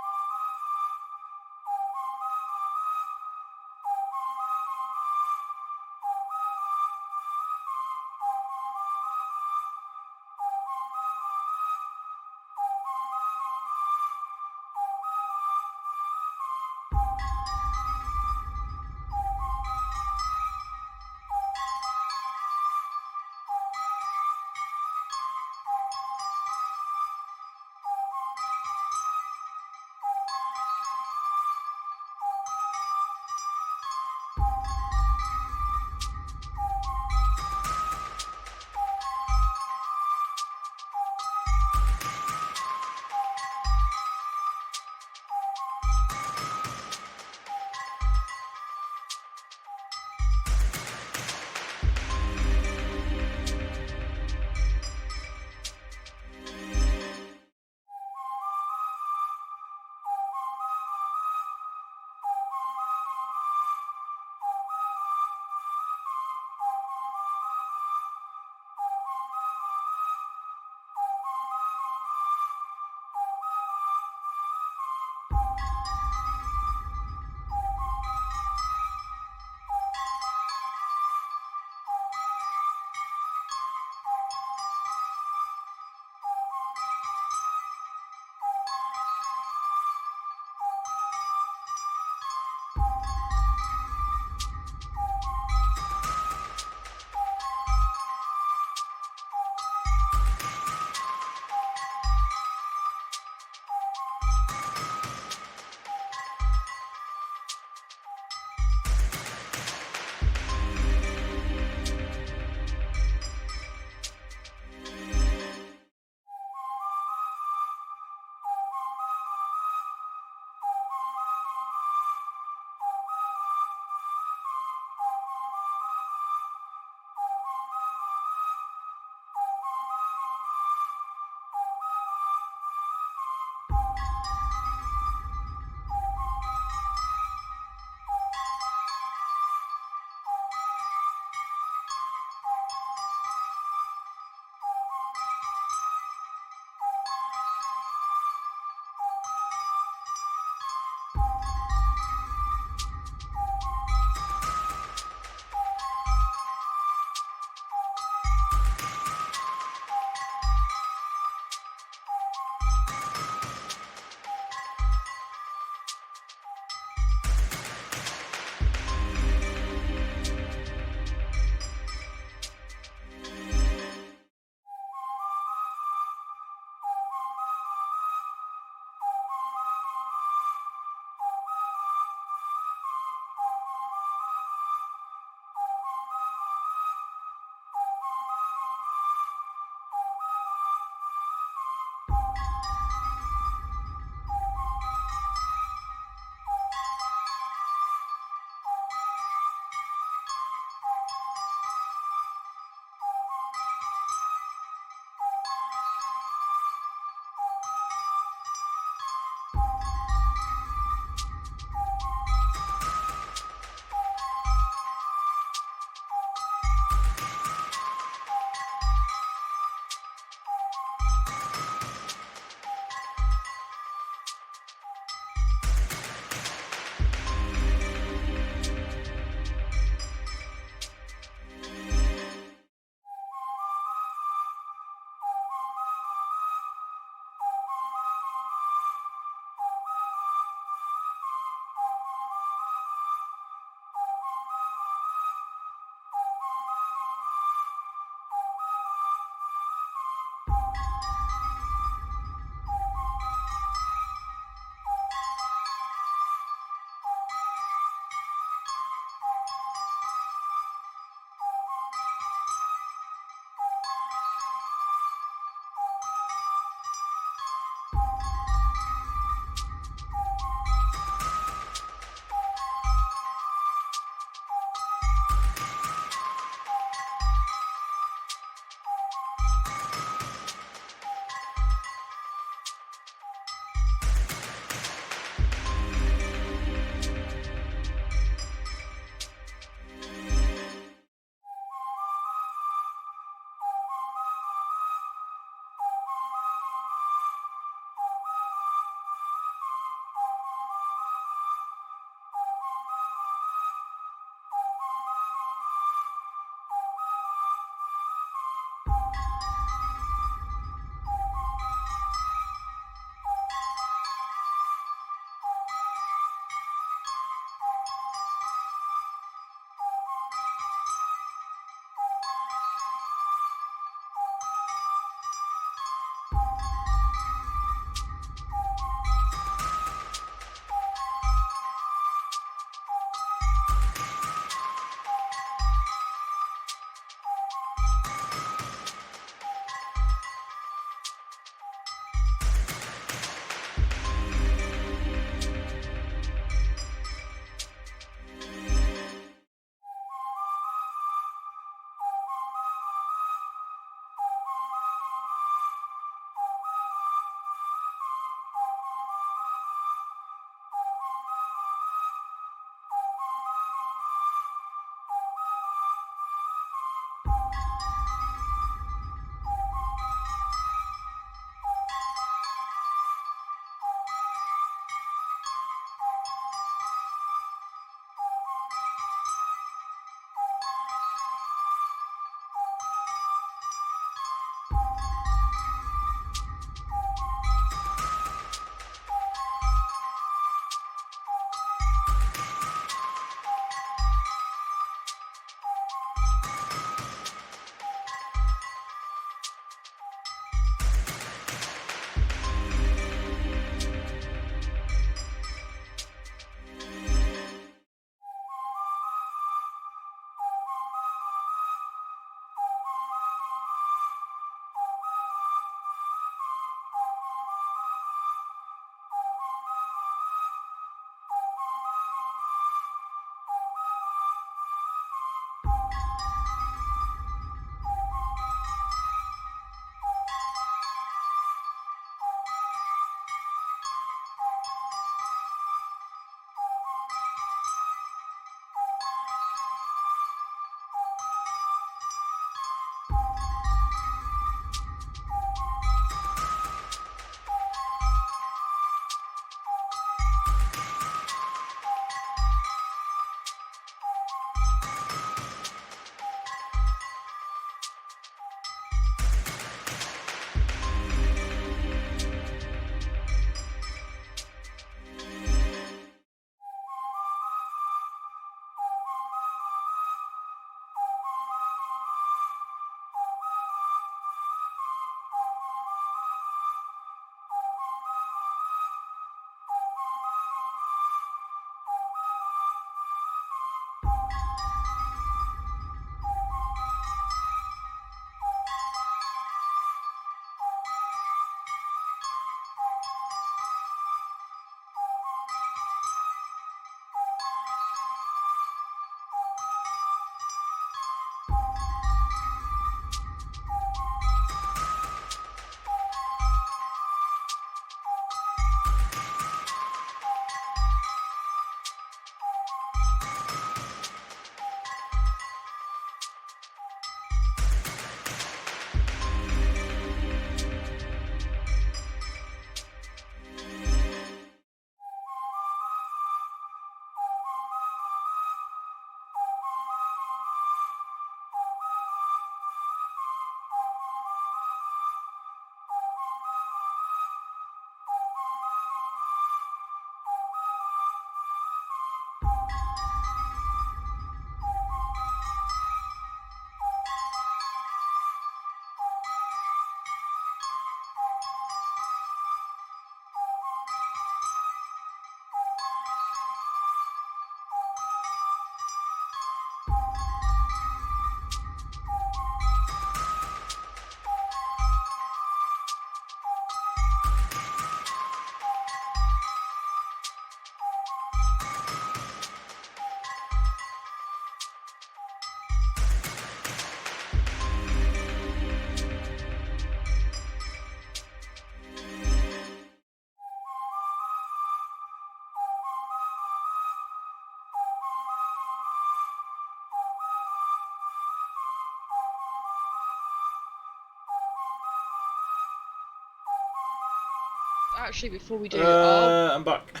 actually, before we do, I'm back.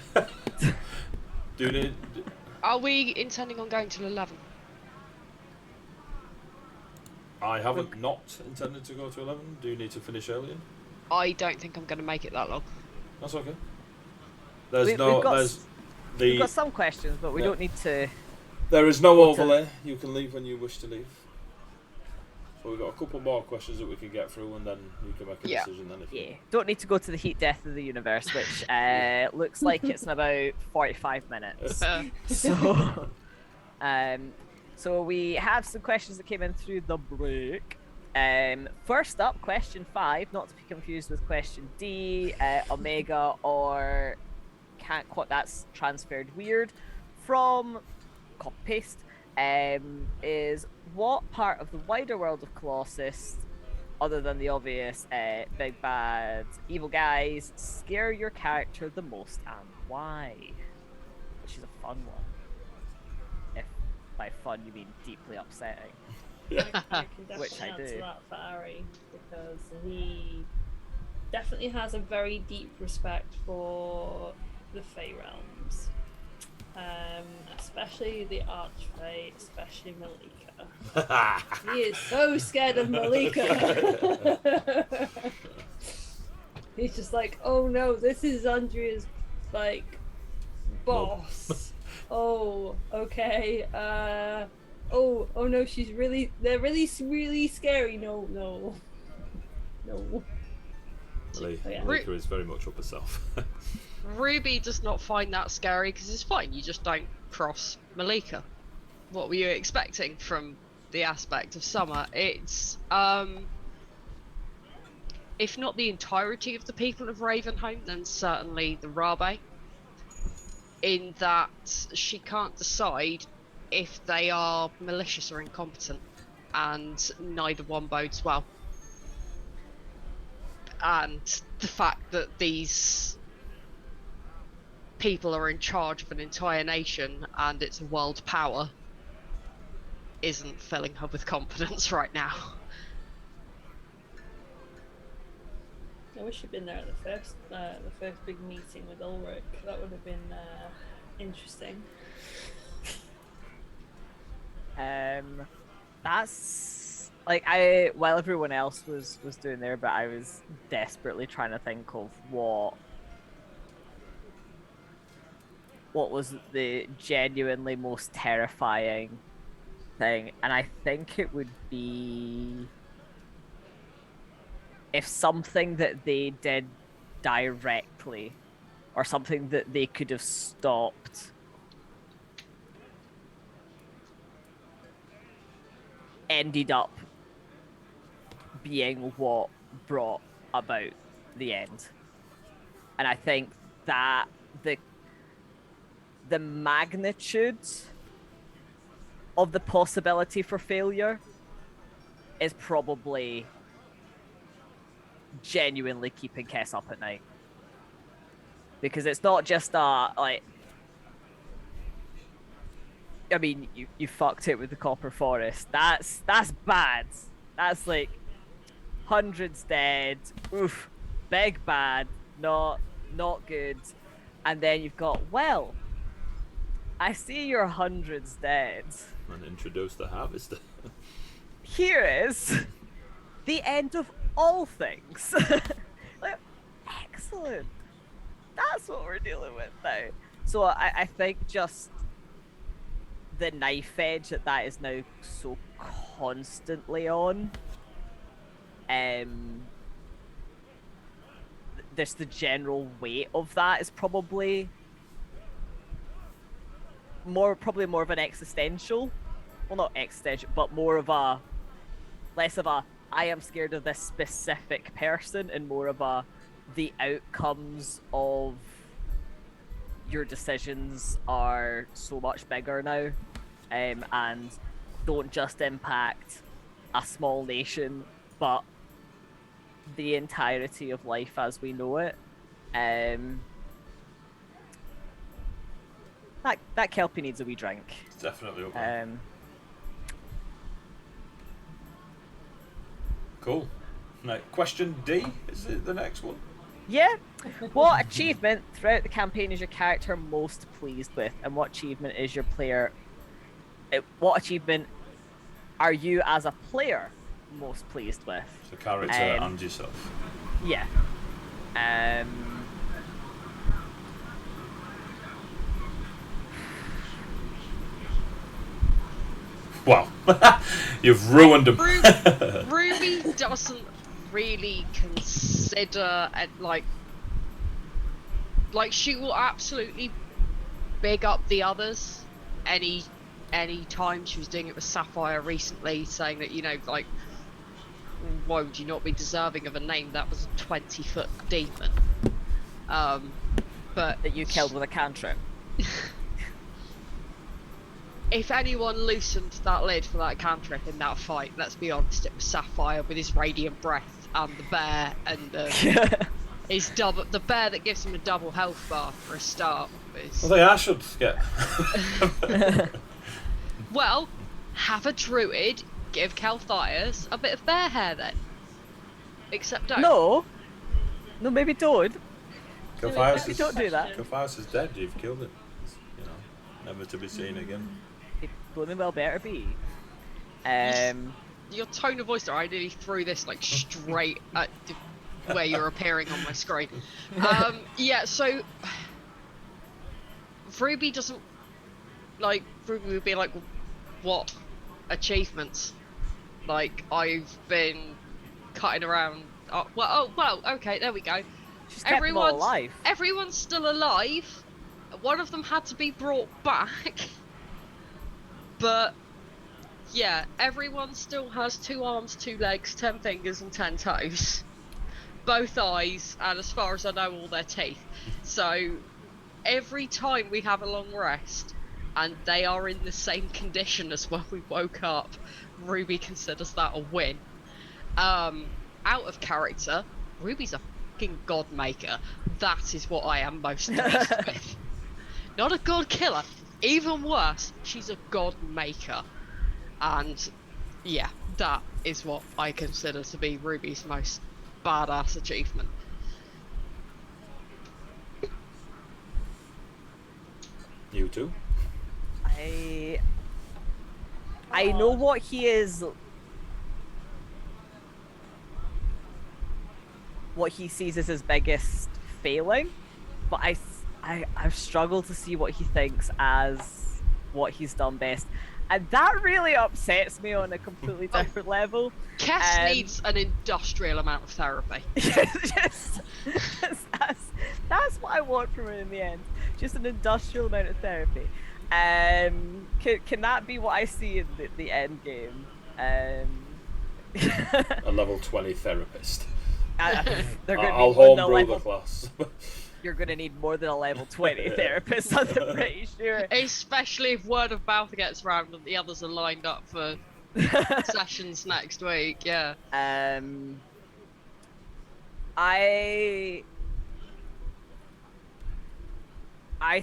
Do you need... are we intending on going till 11? I haven't not intended to go to 11. Do you need to finish earlier? I don't think I'm going to make it that long. That's okay. We've got some questions, but we don't need to. There is no overlay. You can leave when you wish to leave. So we've got a couple more questions that we can get through, and then you can make a decision. Then, if you don't need to go to the heat death of the universe, which looks like it's in about 45 minutes. So we have some questions that came in through the break. First up, question 5, not to be confused with question D, Omega, or can't quite. That's transferred weird. From copy paste. Is what part of the wider world of Colossus, other than the obvious big bad evil guys, scare your character the most and why? Which is a fun one. If by fun you mean deeply upsetting. I can definitely Which I answer do. that for Ari, because he definitely has a very deep respect for the Fey realms. Especially the Archfey, especially Malika. He is so scared of Malika. He's just like, oh no, this is Andrea's like boss. Oh, okay. Oh no, they're really scary. No. Malika is very much up herself. Ruby does not find that scary because it's fine. You just don't cross Malika. What were you expecting from the aspect of Summer? It's if not the entirety of the people of Ravenholm, then certainly the Rabe. In that she can't decide if they are malicious or incompetent, and neither one bodes well. And the fact that these people are in charge of an entire nation and it's a world power isn't filling her with confidence right now. I wish you'd been there at the first big meeting with Ulrich. That would have been interesting. That's like while everyone else was doing there, but I was desperately trying to think of what was the genuinely most terrifying thing, and I think it would be if something that they did directly or something that they could have stopped ended up being what brought about the end. And I think that the magnitude of the possibility for failure is probably genuinely keeping Kess up at night. Because it's not just I mean, you fucked it with the Copper Forest. That's bad. That's like hundreds dead. Oof. Big bad. Not good. And then you've got, well, I see your hundreds dead. And introduce the harvester. Here is the end of all things. Like, excellent. That's what we're dealing with now. So I think just the knife edge that is now so constantly on. Just the general weight of that is probably more of an existential, well, not existential, but less of a I am scared of this specific person, and more of a the outcomes of your decisions are so much bigger now, and don't just impact a small nation, but the entirety of life as we know it. That Kelpie needs a wee drink. It's definitely okay. Cool. Now, question D is it the next one? Yeah. What achievement throughout the campaign is your character most pleased with, and what achievement is your player? What achievement are you as a player most pleased with? The character and yourself. Yeah. Wow, you've ruined him. Ruby doesn't really consider it like she will absolutely big up the others any time. She was doing it with Sapphire recently, saying that, you know, like, why would you not be deserving of a name that was a 20-foot demon? But that you killed with a cantrip. if anyone loosened that lid for that cantrip in that fight, let's be honest, it was Sapphire with his radiant breath and the bear and the bear that gives him a double health bar for a start. I think I should get. Well, have a druid give Calthias a bit of bear hair then. Except don't. No, maybe don't. Calthias Maybe don't do that. Calthias is dead. You've killed it. It's, you know, never to be seen again. It blooming well better be. Your tone of voice there, I nearly threw this like straight at where you're appearing on my screen. Yeah, so Ruby doesn't like. Ruby would be like, what achievements? Like, I've been cutting around. Well, okay, there we go. She's kept them all alive. Everyone's still alive. One of them had to be brought back. But yeah, everyone still has 2 arms, 2 legs, 10 fingers and 10 toes. Both eyes, and as far as I know, all their teeth. So every time we have a long rest and they are in the same condition as when we woke up, Ruby considers that a win. Out of character, Ruby's a fucking god maker. That is what I am most pleased with. Not a god killer. Even worse, she's a god maker. And yeah, that is what I consider to be Ruby's most badass achievement. You too? I know what he is. What he sees as his biggest failing, but I've struggled to see what he thinks as what he's done best, and that really upsets me on a completely different level. Kess needs an industrial amount of therapy. Just that's what I want from her in the end. Just an industrial amount of therapy. Can that be what I see in the end game? A level 20 therapist. They're gonna I'll need more than a homebrew level. the class. You're gonna need more than a level 20 therapist. I'm pretty sure. Especially if word of mouth gets around and the others are lined up for sessions next week. Yeah. I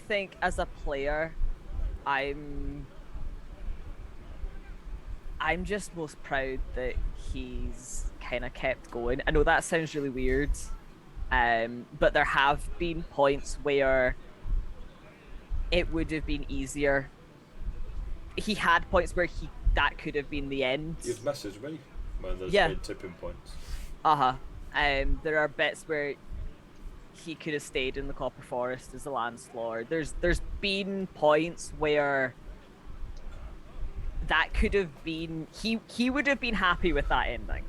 think as a player, I'm just most proud that he's kind of kept going. I know that sounds really weird, but there have been points where it would have been easier. He had points where that could have been the end. You've messaged me when there's been tipping points. There are bits where he could have stayed in the Copper Forest as a Landslord. There's been points where that could have been he would have been happy with that ending,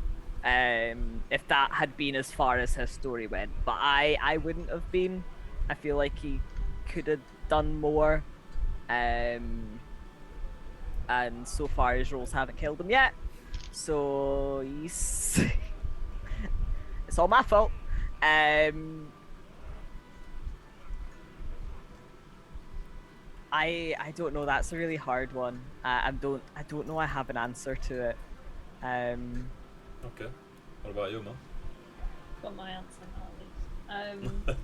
if that had been as far as his story went. But I wouldn't have been. I feel like he could have done more. And so far his roles haven't killed him yet. So he's it's all my fault. I don't know. That's a really hard one. I don't know. I have an answer to it. Okay. What about you, Mum? Got my answer now, at least.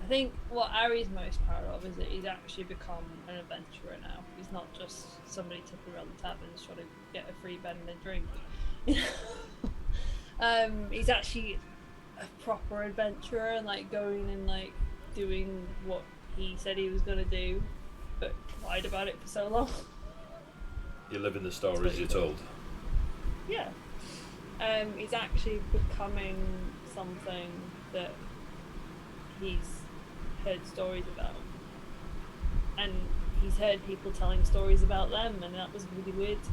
I think what Ari's most proud of is that he's actually become an adventurer now. He's not just somebody tipping around the taverns trying to get a free bed and a drink. He's actually a proper adventurer and like going and like doing what he said he was gonna do, but lied about it for so long. You live in the stories you're told. Yeah. He's actually becoming something that he's heard stories about. And he's heard people telling stories about them, and that was really weird to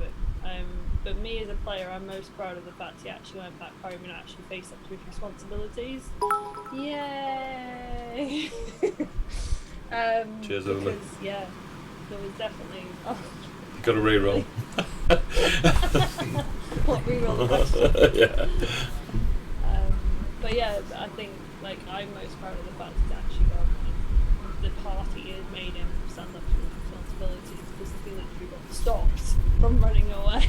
him. But me as a player, I'm most proud of the fact he actually went back home and actually faced up to his responsibilities. Yay! Cheers, because, Ola. yeah, there was definitely... Oh. You got a reroll. What reroll the question? Yeah. But yeah, I think like I'm most proud of the fact he's actually gone. The party has made him stand up to his responsibilities because he literally got stopped from running away.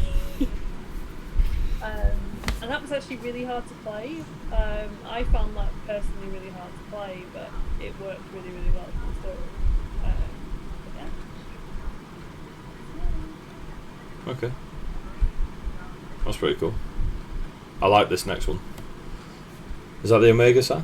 And that was actually really hard to play. I found that personally really hard to play, but it worked really, really well for the story. Yeah. Okay. That's pretty cool. I like this next one. Is that the Omega Sign?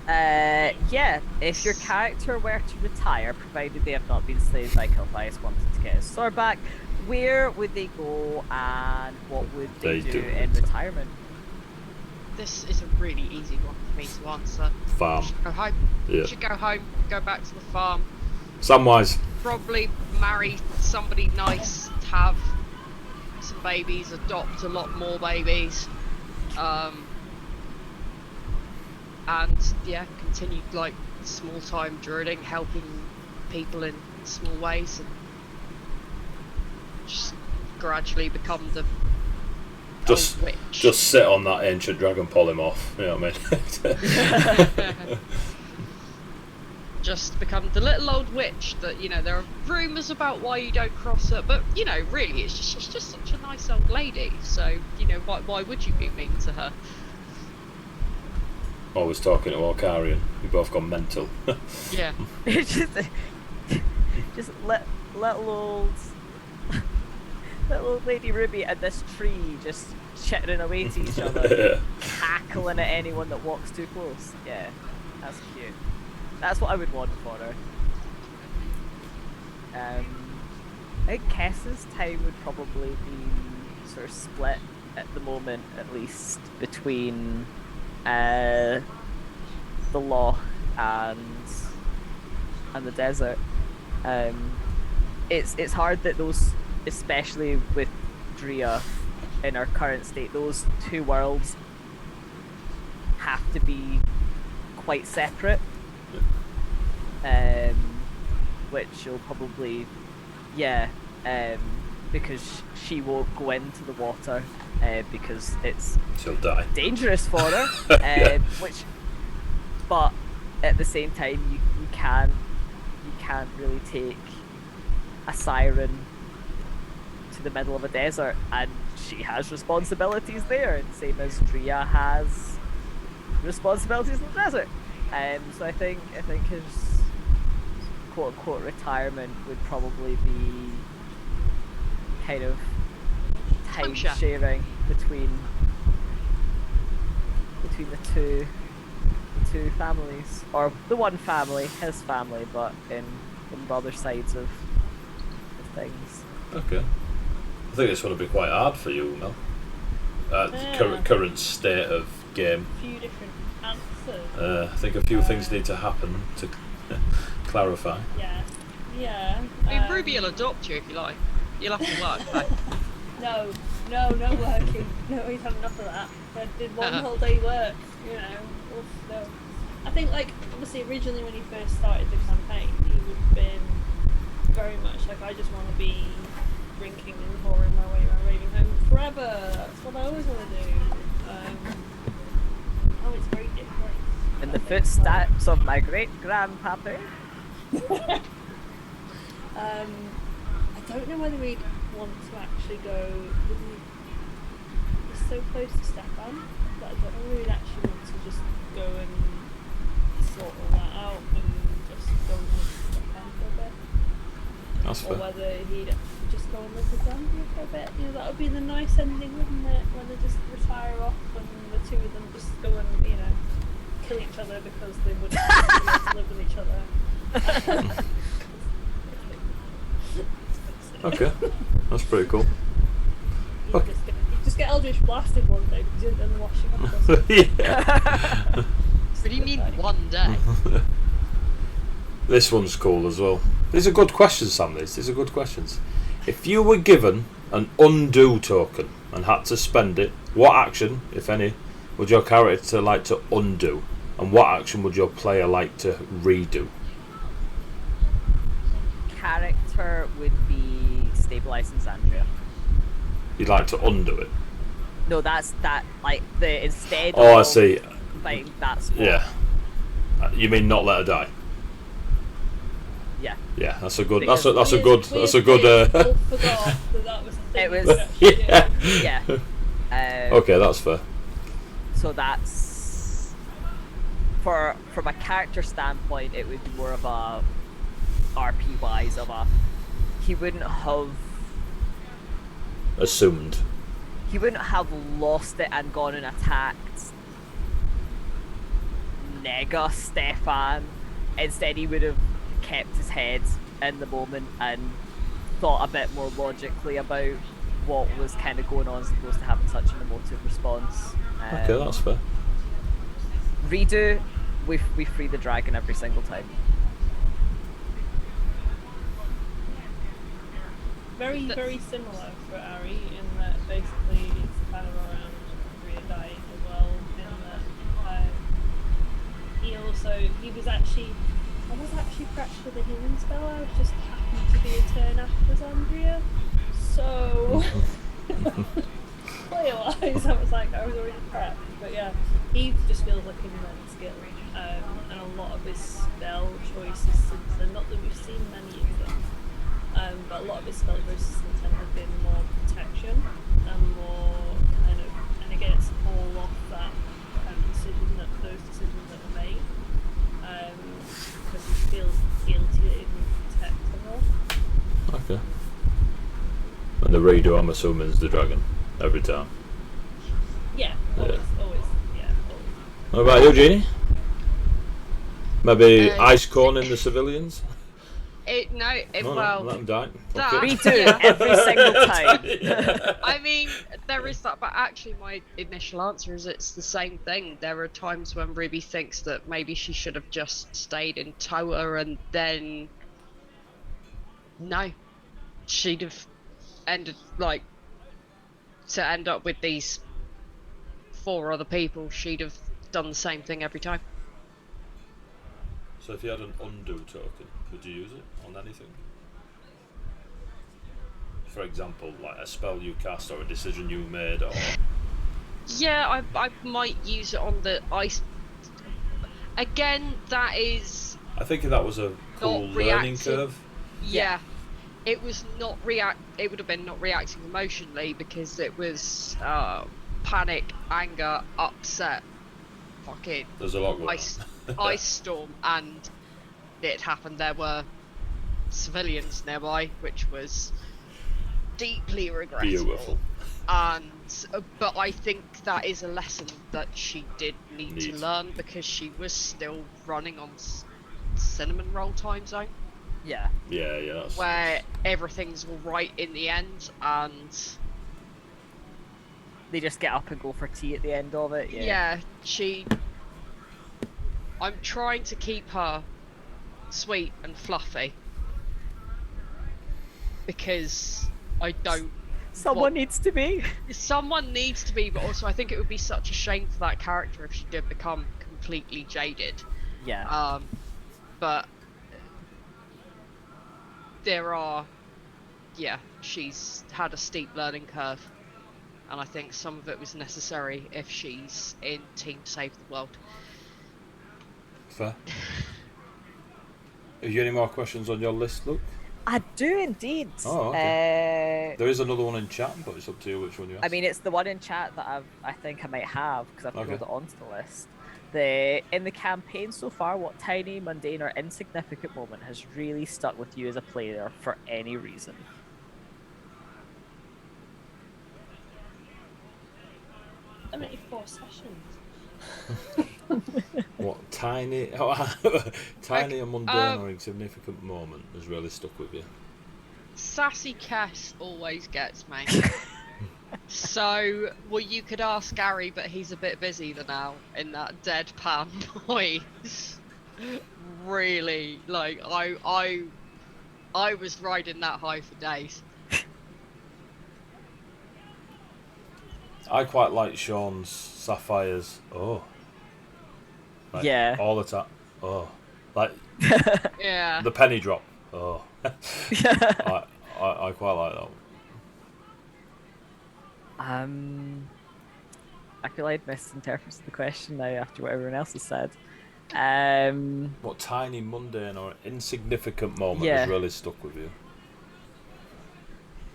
Yeah. If your character were to retire, provided they have not been slayed by Kelthias wanting to get his sword back, where would they go and what would they do in retirement? This is a really easy one for me to answer. Farm. You should go home. Yeah. You should go home, go back to the farm. Samwise. Probably marry somebody nice, have some babies, adopt a lot more babies. And yeah, continue like small time druiding, helping people in small ways, and just gradually become the Just witch. just sit on that ancient dragon polymorph. You know what I mean? Just become the little old witch that, you know, there are rumours about why you don't cross her, but you know, really she's just such a nice old lady, so you know, why would you be mean to her? Always talking to Orcarian. We both gone mental. Yeah. just little old Lady Ruby and this tree just chittering away to each other, cackling at anyone that walks too close. Yeah, that's cute. That's what I would want for her. I think Kessa's time would probably be sort of split at the moment, at least, between the law and the desert. It's hard that those, especially with Drea in our current state, those two worlds have to be quite separate. Which you'll probably, because she won't go into the water because it's She'll die. dangerous for her. But at the same time, you can't really take a siren to the middle of a desert, and she has responsibilities there, same as Drea has responsibilities in the desert. So I think his quote unquote retirement would probably be kind of time sharing between the two families, or the one family, his family, but in the other sides of things. Okay. I think this one will be quite hard for you, Mel. Current state of game. A few different answers. I think a few things need to happen to clarify. Yeah. I mean, Ruby will adopt you if you like. You'll have to work, though. No working. No, he's had enough of that. I did one whole day work, you know. Oof, no. I think, like, obviously, originally when he first started the campaign, he would have been very much like, I just want to be drinking and whoring my way around raving home forever. That's what I always want to do. It's very different. In the footsteps of my great grandpappy. I don't know whether we'd want to actually go. We're so close to Stefan, but I don't know whether we'd actually want to just go and sort all that out and just go and live with Stefan for a bit. That's or fair. whether he'd just go and live with Zambia for a bit. You know, that would be the nice ending, wouldn't it? When they just retire off and the two of them just go and, you know, kill each other because they wouldn't be able to live with each other. Okay, that's pretty cool. You just get Eldritch blasted one day because you're done washing up. Or Yeah. What do you mean one day? This one's cool as well. These are good questions, Sam. These are good questions. If you were given an undo token and had to spend it, what action, if any, would your character like to undo? And what action would your player like to redo? Character would be stabilizing Zandria. You'd like to undo it? No, that's that. Like the instead. Oh, I of see. Fighting that spot. Yeah. You mean not let her die? Yeah. Yeah, that's a good. Because That's a We good. as That's a good. players all forgot that was a thing. It was- we could actually do. Yeah. Yeah. Okay, that's fair. So that's from a character standpoint, it would be more of a RP wise of a he wouldn't have Assumed. lost it and gone and attacked Nega Stefan. Instead, he would have kept his head in the moment and thought a bit more logically about what was kind of going on as opposed to having such an emotive response. Okay, that's fair. Redo, we free the dragon every single time. Very, very similar for Ari in that basically it's kind of around Rhea dying as well. In that he was actually prepped for the healing spell. I was just happened to be a turn after Zandria, so player wise, I was already prepped. But yeah, he just feels like an immense skill, and a lot of his spell choices since then. Not that we've seen many of them. But a lot of his spell choices since then have been more protection and more kind of, and again it's all off that those decisions that were made. Because he feels guilty that he didn't protect her. Okay. And the redo, I'm assuming, is the dragon every time. Yeah, always, yeah, always. What about you, Jeannie? Maybe Uh, ice corn in the civilians? Well, let them die. that- Okay. Redo every single time. I mean, there is that, but actually, my initial answer is it's the same thing. There are times when Ruby thinks that maybe she should have just stayed in Toa, and then no, she'd have ended to end up with these 4 other people. She'd have done the same thing every time. So if you had an undo token, would you use it on anything? For example, like a spell you cast or a decision you made, or Yeah, I might use it on the ice. Again, that is I think that was a cool Not learning reactive. curve. yeah. It was not It would have been not reacting emotionally because it was panic, anger, upset, fucking There's a lot going ice on. ice storm, and it happened. There were civilians nearby, which was deeply regrettable. Beautiful. And but I think that is a lesson that she did need to Neat. learn because she was still running on cinnamon roll time zone, Yeah. Yeah, that's where everything's all right in the end, and They just get up and go for tea at the end of it. Yeah. I'm trying to keep her sweet and fluffy because I don't. Someone needs to be. Someone needs to be, but also I think it would be such a shame for that character if she did become completely jaded. Yeah. But she's had a steep learning curve, and I think some of it was necessary if she's in Team Save the World. fair. Have you any more questions on your list, Luke? I do indeed. Oh, okay. There is another one in chat, but it's up to you which one you ask. I mean, it's the one in chat that I think I might have because I've Okay. put it onto the list. In the campaign so far, what tiny, mundane, or insignificant moment has really stuck with you as a player for any reason? How many 4 sessions? What tiny, tiny and mundane or insignificant moment has really stuck with you? Sassy Cass always gets me. So, well, you could ask Gary, but he's a bit busy now in that deadpan voice. Really, like I was riding that high for days. I quite like Sean's Sapphire's. Oh, like, Yeah. all the time. Oh, like Yeah. the penny drop. Oh, I quite like that one. I feel I'd misinterpreted the question now after what everyone else has said. What tiny, mundane, or insignificant moment Yeah. has really stuck with you?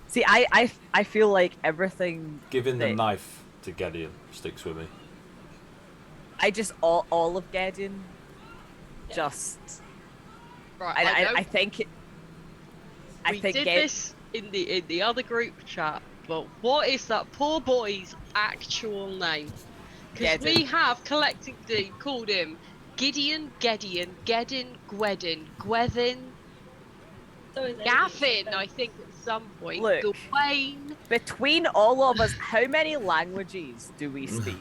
See, I feel like everything. Giving the that knife to Gideon sticks with me. I just all of Gideon, just Right. I think it. We did this in the other group chat, but what is that poor boy's actual name? Because we have collectively called him Gideon, Gedin, Gwedin, Gaffin, I think at some point. Look, Gawain. Between all of us, how many languages do we speak?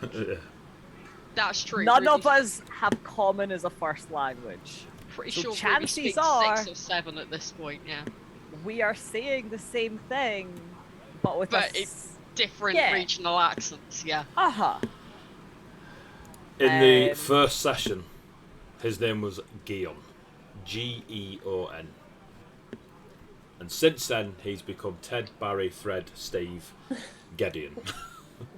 That's true. None of us have common as a first language. Pretty So sure chances Ruby speaks are 6 or 7 at this point, yeah. we are saying the same thing, but with it's different regional accents, yeah. In the first session, his name was Geon. Geon. And since then, he's become Ted, Barry, Fred, Steve, Gideon.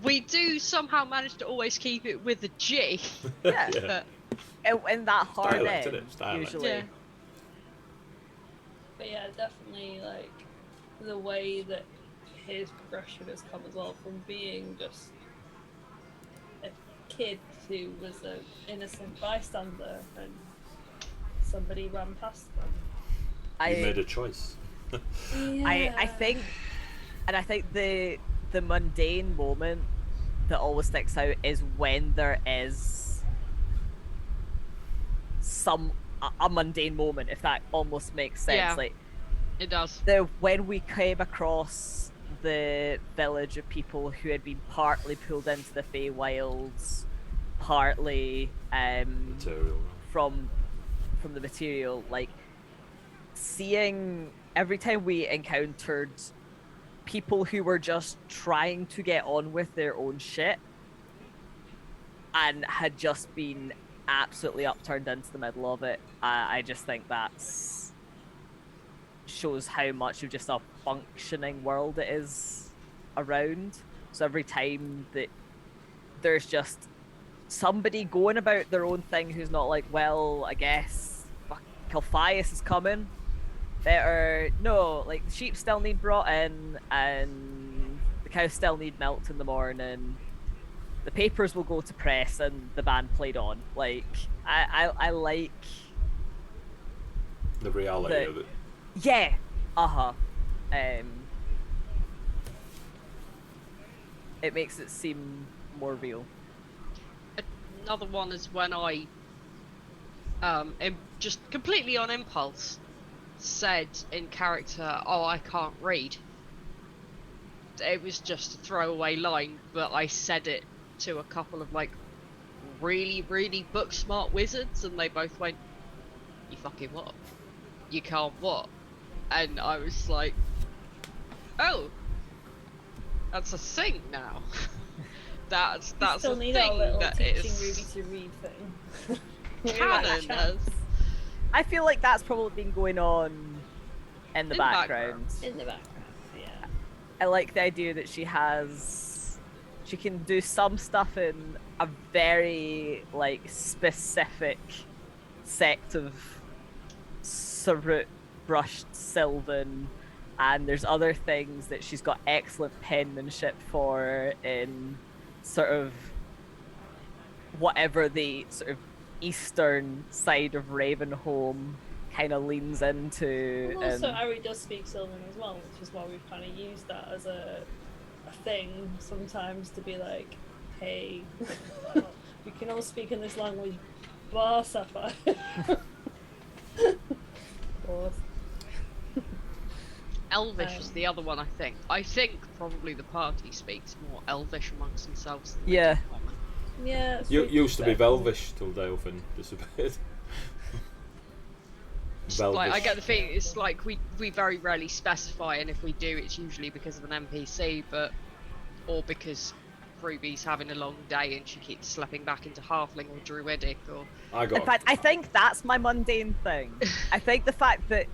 We do somehow manage to always keep it with a G. Yeah. In that hard Dialect, end, usually. Yeah. But yeah, definitely, like, the way that his progression has come as well, from being just a kid who was an innocent bystander and somebody ran past them. You made a choice. Yeah. I think the mundane moment that always sticks out is when there is a mundane moment, if that almost makes sense. Yeah, like it does. When we came across the village of people who had been partly pulled into the Feywilds, partly material. from the material, like seeing every time we encountered people who were just trying to get on with their own shit and had just been absolutely upturned into the middle of it. I just think that's shows how much of just a functioning world it is around. So every time that there's just somebody going about their own thing who's not like, well, I guess Calphias is coming. Better no, like the sheep still need brought in and the cows still need milked in the morning. The papers will go to press and the band played on. Like I like the reality of it. Yeah. It makes it seem more real. Another one is when I just completely on impulse said in character, "Oh, I can't read." It was just a throwaway line, but I said it to a couple of like really, really book smart wizards, and they both went, "You fucking what? You can't what?" And I was like, "Oh, that's a thing now." that's still a need thing our little that teaching is Ruby to read thing. canon as I feel like that's probably been going on in the background. In the background, yeah. I like the idea that she can do some stuff in a very like specific sect of Sarut brushed Sylvan, and there's other things that she's got excellent penmanship for in sort of whatever the sort of eastern side of Ravenholm kind of leans into. And also, Ari does speak Sylvan as well, which is why we've kind of used that as a thing sometimes to be like, hey, we can all speak in this language, bar Sapphire. Elvish is the other one, I think. I think probably the party speaks more Elvish amongst themselves than Yeah. they do common. Yeah, it's You really used to be fair. Velvish till Dalefen disappeared. Like, I Velvish. get the feeling it's like we very rarely specify, and if we do, it's usually because of an NPC, or because Ruby's having a long day and she keeps slipping back into Halfling or Druidic, or I got. In fact, I think that's my mundane thing. I think the fact that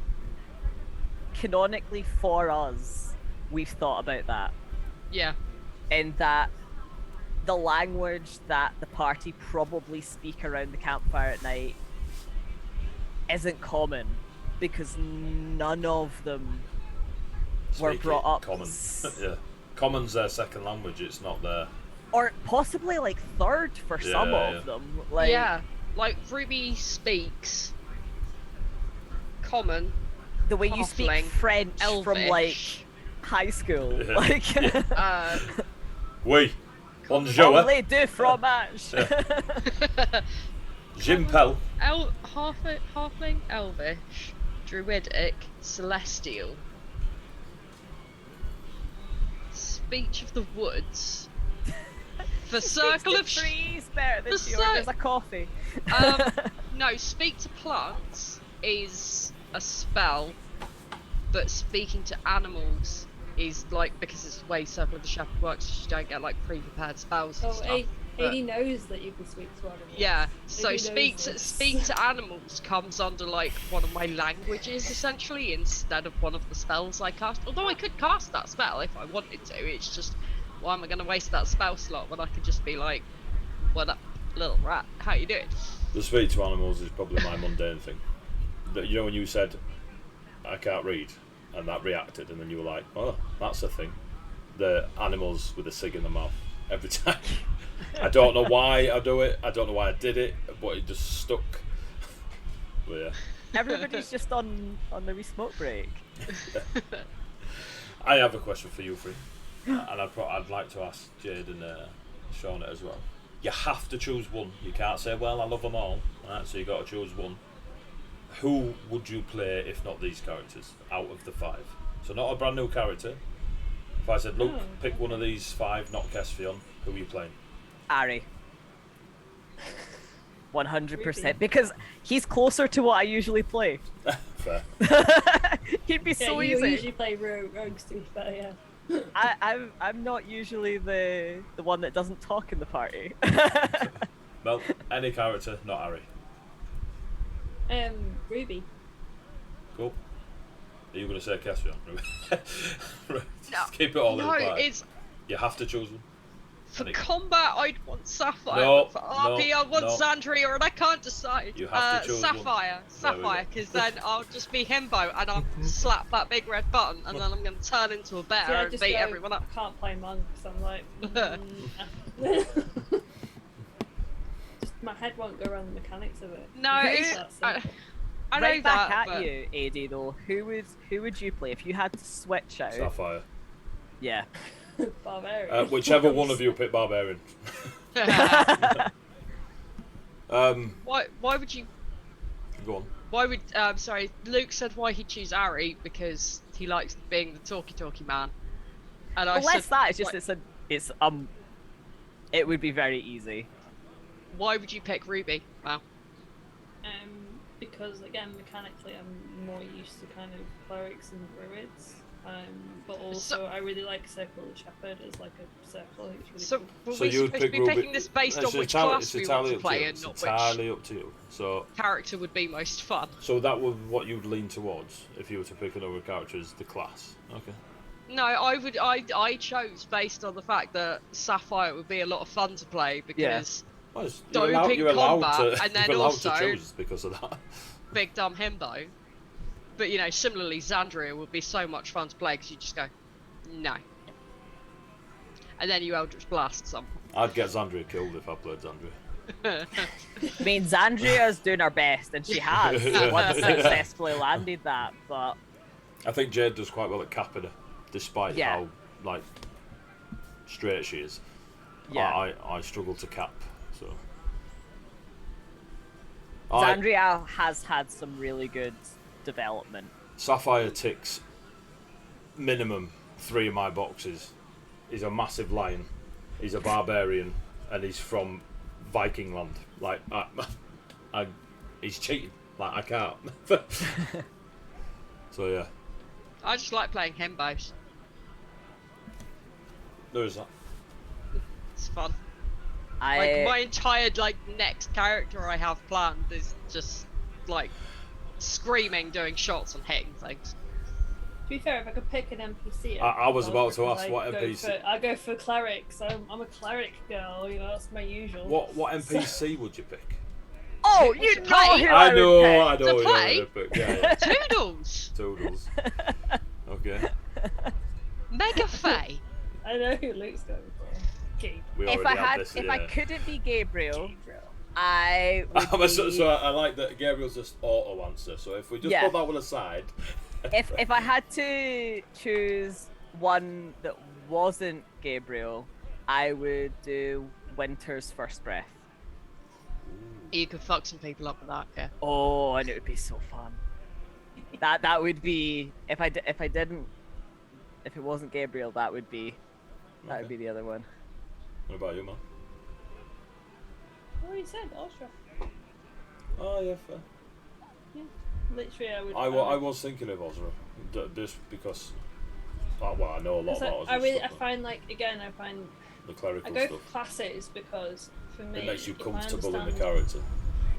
canonically for us, we've thought about that. yeah, In that the language that the party probably speak around the campfire at night isn't common because none of them were Speak brought it up common. Yeah, common's their second language. It's not their. or possibly like third for some Yeah, of yeah. them. Like, yeah. Like Ruby speaks Common, the way you speak Halfling, French from like Elvish. high school. Yeah. Like uh, Oui, bonjour. Only du fromage. Jimpel. Halfling, Elvish, Druidic, Celestial. Speech of the Woods. The Circle of trees better than the she orders a coffee. No, Speak to Plants is a spell, but speaking to animals is like, because it's the way Circle of the Shepherd works, you don't get like pre-prepared spells and Oh, stuff. A- but- 80 knows that you can speak to animals. Yeah, so 80 speak knows to, this. speak to animals comes under like one of my languages essentially, instead of one of the spells I cast. Although I could cast that spell if I wanted to. It's just, why am I going to waste that spell slot when I could just be like, "What up, little rat? How you doing?" The speak to animals is probably my mundane thing. You know when you said, I can't read, and that reacted, and then you were like, oh, that's a thing. The animals with a cig in the mouth every time. I don't know why I do it. I don't know why I did it, but it just stuck. But yeah, Everybody's just on the wee smoke break. I have a question for you, Free, and I'd like to ask Jade and Shauna as well. You have to choose one. You can't say, well, I love them all. Right, so you got to choose one. Who would you play if not these characters out of the 5? So not a brand new character. If I said, look, pick one of these 5, not Caspian, who are you playing? Ari. 100%. Really? Because he's closer to what I usually play. Fair. He'd be Yeah, so you easy. usually play rogues to be fair, yeah. I'm not usually the one that doesn't talk in the party. Well, any character, not Harry. Ruby. Cool. Are you going to say Caspian? Right. No, Keep it all no, in the party. it's You have to choose one. for Any- combat. I'd want Sapphire. No, but for RP, I want no. Xandria, and I can't decide. You have to choose one. Sapphire, There we go. Sapphire, because then I'll just be himbo, and I'll slap that big red button, and then I'm going to turn into a bear See, I and just beat go, everyone up. I can't play monk, so I'm like, just my head won't go around the mechanics of it. No, It's it's, that simple. I know Right that, back but at you, AD though. Who would you play if you had to switch out? Sapphire. Yeah. Barbarian. Whichever one of you pick Barbarian. why would you? Go on. Why would sorry? Luke said why he'd choose Ari because he likes being the talky man. And I Well, less said, that. It's just why- it would be very easy. Why would you pick Ruby? Wow. Because again, mechanically, I'm more used to kind of clerics and druids. But also, I really like Circle of the Shepherd as like a circle. It's really So cool. were So we you'd supposed to pick be Ruby. picking this based on It's which entirely- class it's we want entirely to up play you. and It's not which entirely up to you. So character would be most fun? that was what you'd lean towards if you were to pick another character as the class. Okay. No, I chose based on the fact that Sapphire would be a lot of fun to play because Well, Doping you're allowed combat, to, and then you're allowed also- to choose because of that. big dumb himbo. But you know, similarly, Xandria would be so much fun to play because you just go, no. And then you Eldritch Blast some. I'd get Xandria killed if I played Xandria. I mean, Xandria's doing her best, and she has once successfully landed that. But I think Jade does quite well at capping her, despite how like straight she is. yeah, I struggle to cap. So Xandria has had some really good development. Sapphire ticks minimum 3 of my boxes. He's a massive lion. He's a barbarian, and he's from Viking land. Like, he's cheating. Like, I can't. So yeah, I just like playing himbos. there is that. It's fun. I Like my entire next character I have planned is just like screaming, doing shots and hitting things. To be fair, if I could pick an NPC, I was about to ask I what go NPC. I go for clerics. I'm a cleric girl. You know, that's my usual. What NPC would you pick? Oh, To you play? know who I would know, pick. I know. To play? Yeah, but yeah. Toodles! Toodles. Okay. Mega Fae! I know who Luke's going for. Gabe. We If already I had had, this. if Yeah. I couldn't be Gabriel, Gabriel. I would So, be, so I like that Gabriel's just auto answer. So if we just Yeah. put that one aside, if I had to choose one that wasn't Gabriel, I would do Winter's First Breath. You could fuck some people up with that, yeah. Oh, and it would be so fun. That would be if it wasn't Gabriel, that would be the other one. what about you, man? What he said, Ultra. Oh yeah, fair. Literally, I would. I was thinking of Ozra, just because. Well, I know a lot about Ozra. I find like again, I find the clerical I go stuff. for classes because for me It makes you if I comfortable in the understand- character.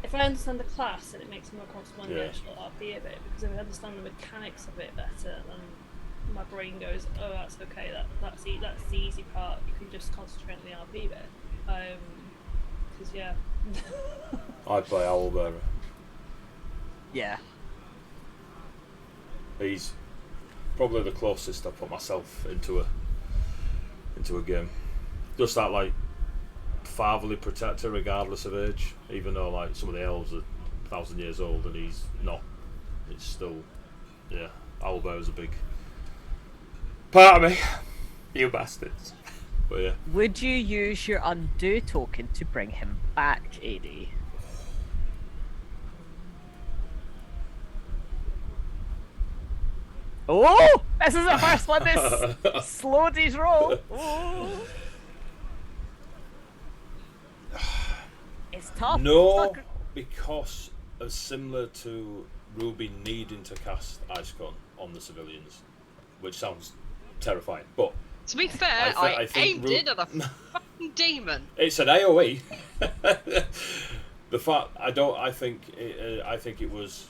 If I understand the class, then it makes me more comfortable in Yeah. the actual RP of it. Because if I understand the mechanics of it better, then my brain goes, "Oh, that's okay. That's the easy part. You can just concentrate on the RP bit." Because yeah. I play Owlbearer. Yeah. He's probably the closest I put myself into a game. Just that like fatherly protector regardless of age, even though like some of the elves are 1,000 years old and he's not. It's still, yeah, Owlbearer's a big part of me. You bastards. But yeah. Would you use your undo token to bring him back, AD? Oh! This is the first one this slowed his roll. Oh. It's tough. No, It's not because of similar to Ruby needing to cast Icecon on the civilians, which sounds terrifying, but To be fair, I think aimed in at a fucking demon. it's an AOE. The fact I think it was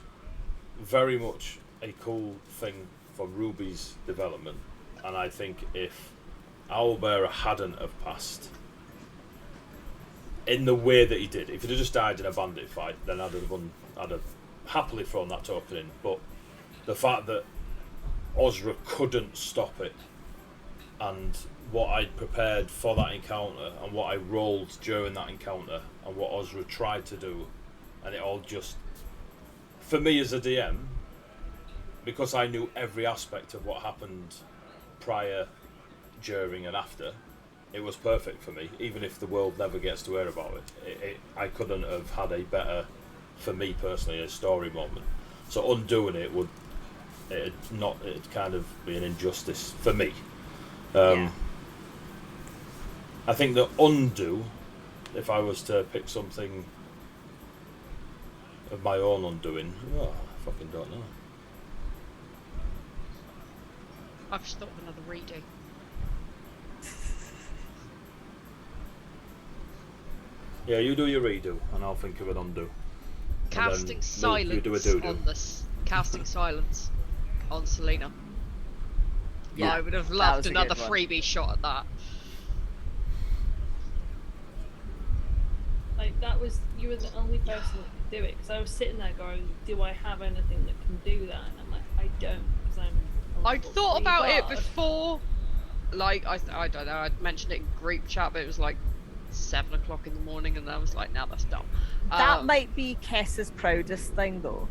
very much a cool thing for Ruby's development, and I think if Owlbearer hadn't have passed in the way that he did, if he'd have just died in a bandit fight, then I'd have happily thrown that token in. But the fact that Ozra couldn't stop it, and what I'd prepared for that encounter, and what I rolled during that encounter, and what Ozra tried to do, and it all just, for me as a DM, because I knew every aspect of what happened prior, during, and after, it was perfect for me. Even if the world never gets to hear about it, I couldn't have had a better, for me personally, a story moment. So undoing it it'd kind of be an injustice for me. Yeah. I think the undo, if I was to pick something of my own undoing, I fucking don't know. I've just thought of another redo. Yeah, you do your redo, and I'll think of an undo. Casting Luke, silence you do a doo-doo. on this. Casting silence on Selena. Yeah, I would have that loved was a good another one. freebie shot at that. Like that was you were the only person that could do it because I was sitting there going, do I have anything that can do that? And I'm like, I don't because I'm. a I'd level thought 3 about it bard. before. Like I don't know. I'd mentioned it in group chat, but it was like 7 o'clock in the morning, and I was like, now that's dumb. That might be Kessa's proudest thing, though,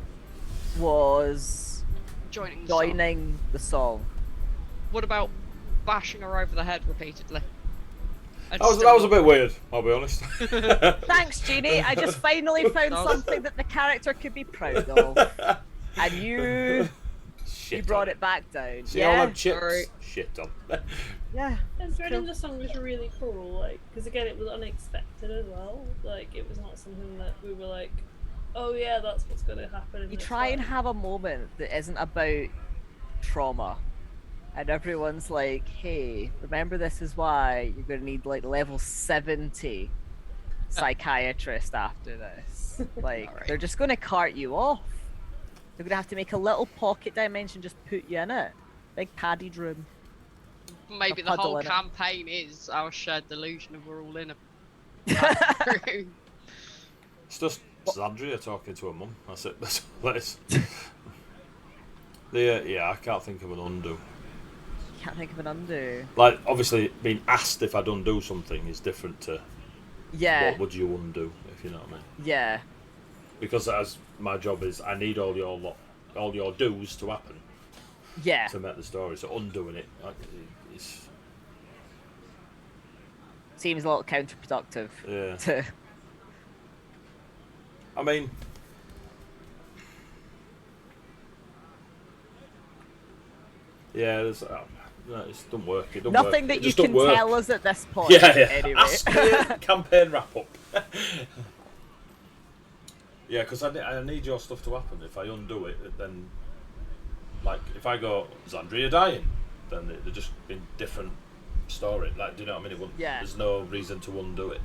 was joining the song. What about bashing her over the head repeatedly? That was a bit weird, I'll be honest. Thanks, Jeannie. I just finally found something that the character could be proud of. And you brought it back down. See all them chips? Shit on. Yeah. And threading the song was really cool, like, because again, it was unexpected as well. Like, it was not something that we were like, oh yeah, that's what's going to happen. You try and have a moment that isn't about trauma. And everyone's like, hey, remember this is why you're going to need like level 70 psychiatrist after this. Like, Right. they're just going to cart you off. They're going to have to make a little pocket dimension, just put you in it. Big padded room. Maybe A the puddle whole in it. campaign is our shared delusion of we're all in a room. It's just Zandria talking to her mum. That's it. That's all that is. Yeah, I can't think of an undo. Can't think of an undo. Like, obviously, being asked if I'd undo something is different to Yeah. what would you undo, if you know what I mean. Yeah. Because as my job is, I need all your do's to happen Yeah. to make the story. So undoing it, it's Seems a little counterproductive. yeah. To... I mean, yeah, there's, no, it just don't work. It don't work. Nothing It that you just don't can work. tell us at this point. Yeah. Anyway. Ask me a campaign wrap up. Yeah, because I need your stuff to happen. If I undo it, then, like, if I go, Zandria dying, then they're just in different story. Like, do you know what I mean? It wouldn't, Yeah. There's no reason to undo it.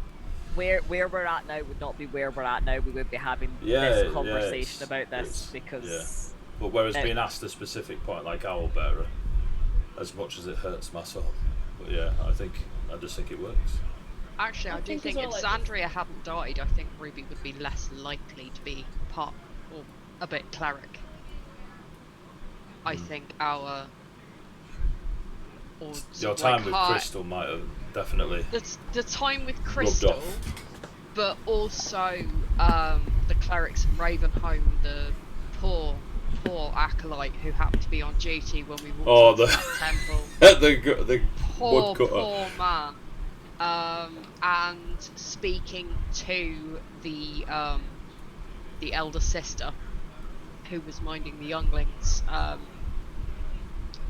Where we're at now would not be where we're at now. We would be having Yeah, this yeah, conversation it's- about this it's- because But whereas No. being asked a specific point, like Owlbearer, as much as it hurts my soul, but yeah, I just think it works. Actually, I I do think think as if well, like- Zandria hadn't died, I think Ruby would be less likely to be part or a bit cleric. I think our or Your sort of time like with high- Crystal might have definitely the time with Crystal, off. but also the clerics in Ravenholm, the poor acolyte who happened to be on duty when we walked into that temple. the Poor woodcutter. man. And speaking to the elder sister who was minding the younglings,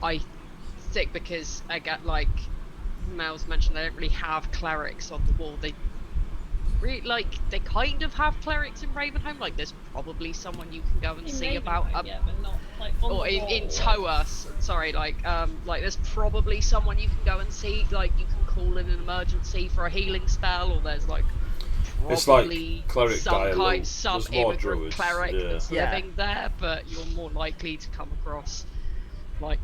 I think because I get like Mel's mentioned, they don't really have clerics on the wall. They they kind of have clerics in Ravenholm. Like there's probably someone you can go and In see Ravenholm, about. yeah, but not like on Or the in wall, Toa, sorry, like there's probably someone you can go and see, like you can call in an emergency for a healing spell, or there's like It's probably like cleric dialogue. some There's more immigrant druids, cleric yeah. that's Yeah. living there, but you're more likely to come across like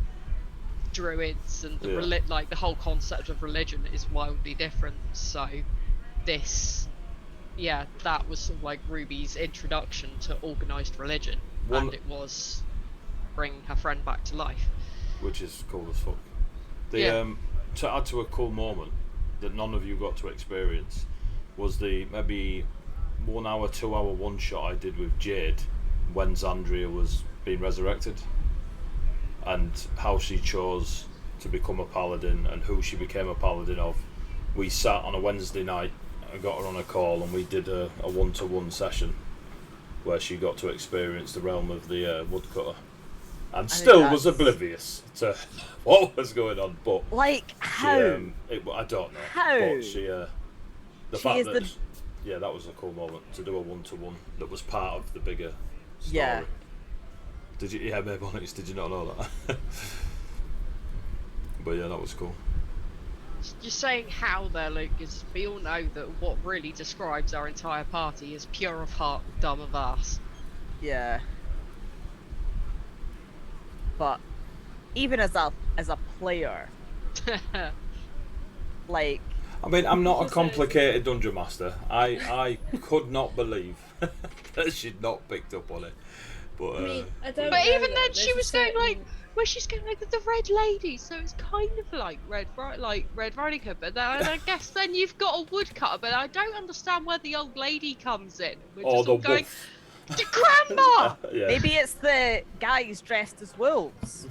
druids and the Yeah. like the whole concept of religion is wildly different. So this, yeah, that was sort of like Ruby's introduction to organised religion, One- and it was bring her friend back to life. Which is cool as fuck. The Yeah. To add to a cool moment that none of you got to experience was the maybe 1 hour, 2 hour one shot I did with Jade when Zandria was being resurrected, and how she chose to become a paladin and who she became a paladin of. We sat on a Wednesday night, I got her on a call, and we did a one-to-one session where she got to experience the realm of the woodcutter, and still was that's- oblivious to what was going on. But like she, how I don't know. How? But she, the She fact is that, the- yeah, that was a cool moment to do a one-to-one that was part of the bigger story. Yeah. Did you? Yeah, maybe Onyx. Did you not know that? But yeah, that was cool. You're saying how there, Luke, is we all know that what really describes our entire party is pure of heart, dumb of ass. yeah. But even as a player, like I mean, I'm not a Just complicated dungeon master. I could not believe that she'd not picked up on it. But I mean, I don't But know even though, then, she there's a was going like, certain- where she's going like the Red Lady, so it's kind of like Red Riding Hood, but then I guess then you've got a woodcutter, but I don't understand where the old lady comes in. We're Or just the all going, wolf. the grandma! Yeah. Maybe it's the guys dressed as wolves.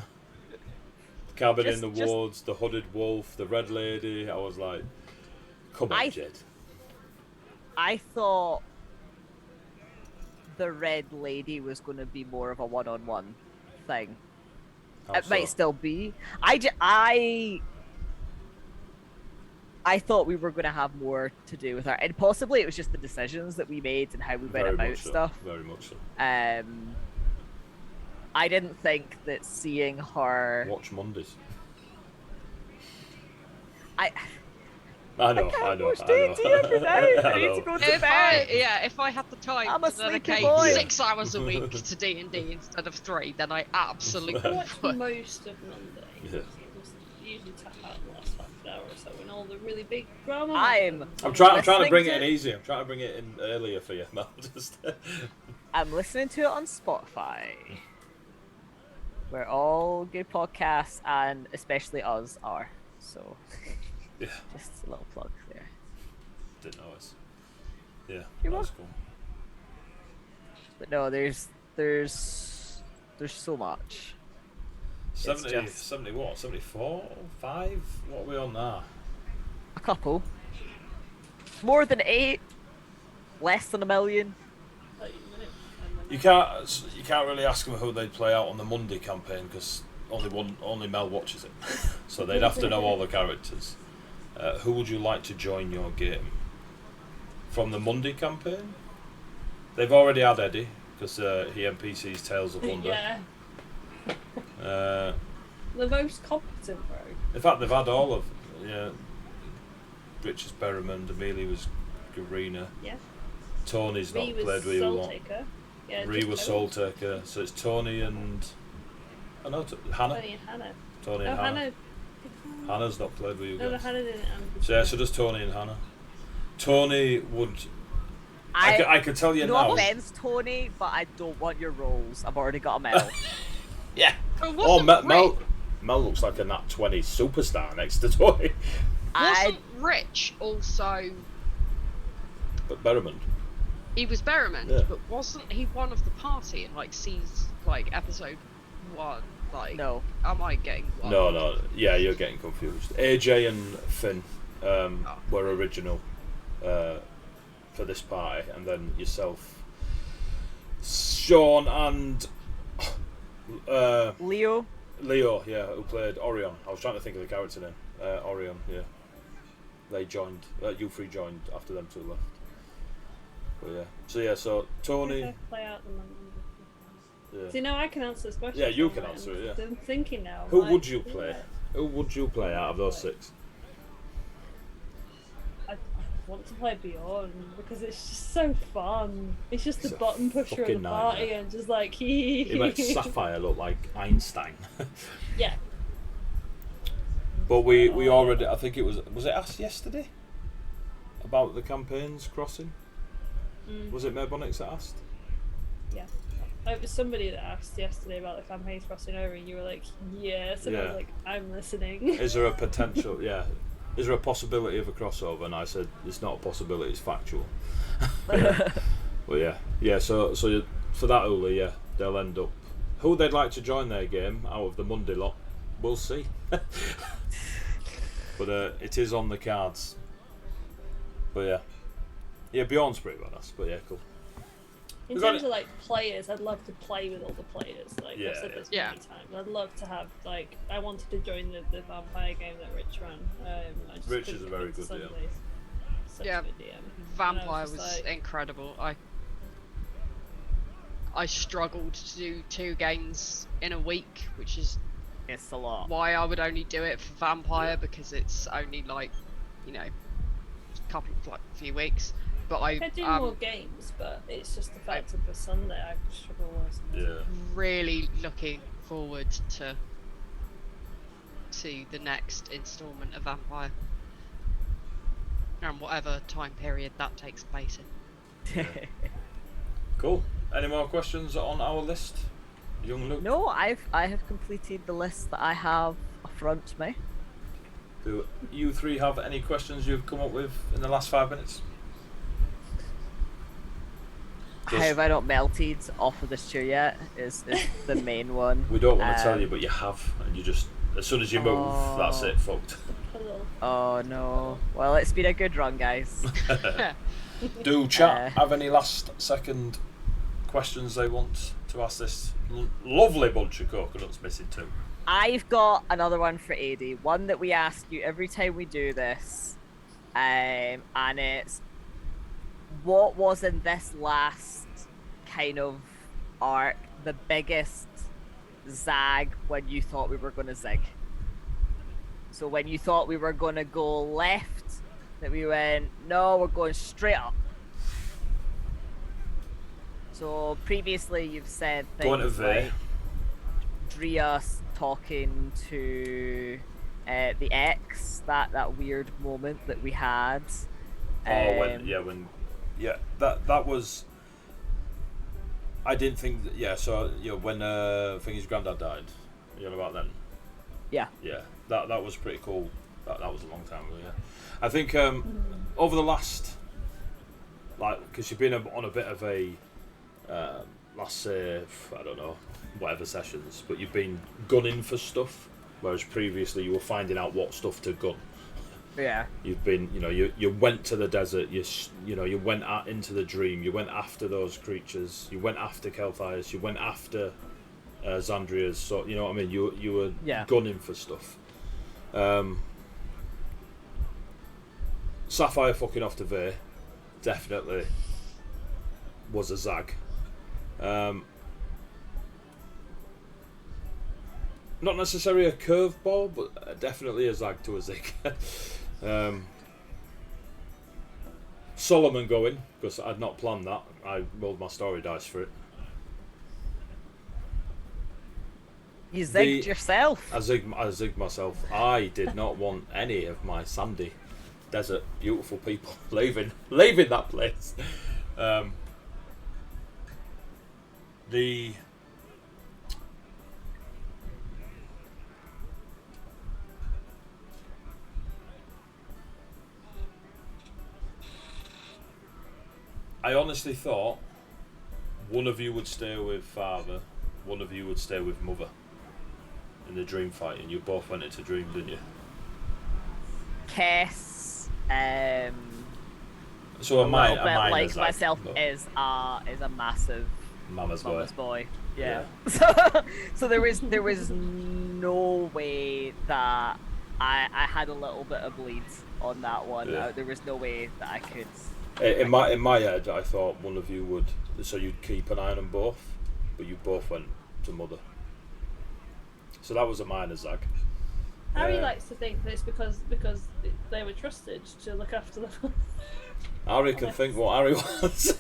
Cabin Just- in the Woods, the Hooded Wolf, the Red Lady. I was like, come on, Jed. I thought the Red Lady was going to be more of a one-on-one thing. How It might so? still be. I thought we were going to have more to do with her, and possibly it was just the decisions that we made and how we went Very about much so. stuff. Very much so. I didn't think that seeing her. Watch Mondays. I I can't know. watch D&D every night. I need to go to bed. If I had the time I'm a to sleepy dedicate boy. 6 hours a week to D&D instead of 3, then I absolutely I watch would. most of Monday. Yeah. Usually tap out the last half an hour or so when all the really big drama I'm happens. I'm trying to listening bring to- it in easy. I'm trying to bring it in earlier for you, Mel. Just I'm listening to it on Spotify, where all good podcasts and especially us are. So, yeah, just a little plug there. didn't notice. Yeah, You're that's welcome. cool. But no, there's so much. 70, just- 70 what? 74? 5? What are we on now? A couple. More than 8. Less than 1 million. Like, You can't really ask them who they'd play out on the Monday campaign because only Mel watches it, so they'd have to know all the characters. Who would you like to join your game from the Monday campaign? They've already had Eddie because he NPCs Tales of Wonder. yeah, The most competent, bro. In fact, they've had all of Rich is Berriman, Amelia was Garena, Yeah. Tony's not Ree was played with you a Soul lot. Taker. Yeah, Ree just was Tony. Soul Taker, so it's Tony and Hannah. Tony and Hannah. Tony No, and Hannah. Hannah. Hannah's not played with you No, guys. Hannah didn't. So yeah, so just Tony and Hannah. Tony would. I could tell you No now. offense, Tony, but I don't want your roles. I've already got a medal. Yeah. But Oh, wasn't Mel looks like a Nat 20 superstar next to Tony. Wasn't Rich also... But Berriman. He was Berriman, Yeah. but wasn't he one of the party in episode 1? Like, No. am I getting one? No. Yeah, you're getting confused. AJ and Finn were original for this party, and then yourself, Sean, and Leo. Leo, yeah, who played Orion. I was trying to think of the character name. Orion, yeah. They joined. You three joined after them two left. But yeah. So Tony. Okay, play out the Monday. Yeah. See, now I can answer this question. Yeah, you now, can right? answer it, yeah. I'm thinking now. Who like, would you play? Who would you play out of those 6? I want to play Beyond because it's just so fun. It's just He's the a button pusher of fucking the party nightmare. and just like He makes Sapphire look like Einstein. yeah. But we already, I think it was it asked yesterday about the campaigns crossing? Was it Merbonix that asked? Yeah. It was somebody that asked yesterday about the campaigns crossing over, and you were like, yes. And I Yeah. was like, I'm listening. Is there a potential, is there a possibility of a crossover? And I said, it's not a possibility, it's factual. But yeah, so for that Uli, yeah, they'll end up, who they'd like to join their game out of the Monday lot, we'll see. But it is on the cards. But yeah, Beyond's pretty badass, but yeah, cool. In We got terms it. of like players, I'd love to play with all the players. Like Yeah, I've said this yeah. many times. I'd love to have I wanted to join the vampire game that Rich ran. I just Rich couldn't is a very get to good DM. Sundays. Such Yeah, a good DM. Vampire And was I just like, incredible. I struggled to do 2 games in a week, which is It's a lot. why I would only do it for Vampire, because it's only a few weeks. But I do more games, but it's just the fact of the Sunday I struggle with. Yeah. really looking forward to the next instalment of Vampire, and whatever time period that takes place in. Cool. Any more questions on our list? young Luke? No, I have completed the list that I have affront me. Do you three have any questions you've come up with in the last 5 minutes? How have I not melted off of this chair yet? Is the main one. We don't want to tell you, but you have, and you just as soon as you move, that's it, fucked. Oh no. Well, it's been a good run, guys. Do chat have any last second questions they want to ask this lovely bunch of coconuts missing too? I've got another one for AD, one that we ask you every time we do this, and it's what was in this last kind of arc the biggest zag when you thought we were going to zig? So when you thought we were going to go left, that we went, no, we're going straight up. So previously you've said things like Drea talking to the ex, that weird moment that we had. That was. I didn't think that, so when Thingy's granddad died, you know about then. Yeah, that was pretty cool. That was a long time ago. Yeah, I think over the last, because you've been on a bit of a last say, I don't know, whatever sessions, but you've been gunning for stuff, whereas previously you were finding out what stuff to gun. Yeah. You've been, you went to the desert. You went out into the dream. You went after those creatures. You went after Kelthias. You went after Xandria's. So you know what I mean. You were gunning for stuff. Sapphire fucking off to Vey definitely was a zag. Not necessarily a curveball, but definitely a zag to a zig. Solomon going, because I'd not planned that. I rolled my story dice for it. You zigged yourself. I zigged myself. I did not want any of my sandy desert beautiful people leaving that place. I honestly thought one of you would stay with father, one of you would stay with mother in the dream fight, and you both went into dream, didn't you? Kess, so a little bit mine like is myself is a massive mama's boy. Yeah. So there was no way that I had a little bit of bleed on that one. Yeah. There was no way that I could. In my head, I thought one of you would, so you'd keep an eye on them both, but you both went to mother. So that was a minor zag. Harry likes to think that it's because they were trusted to look after them. Harry can think what Harry wants.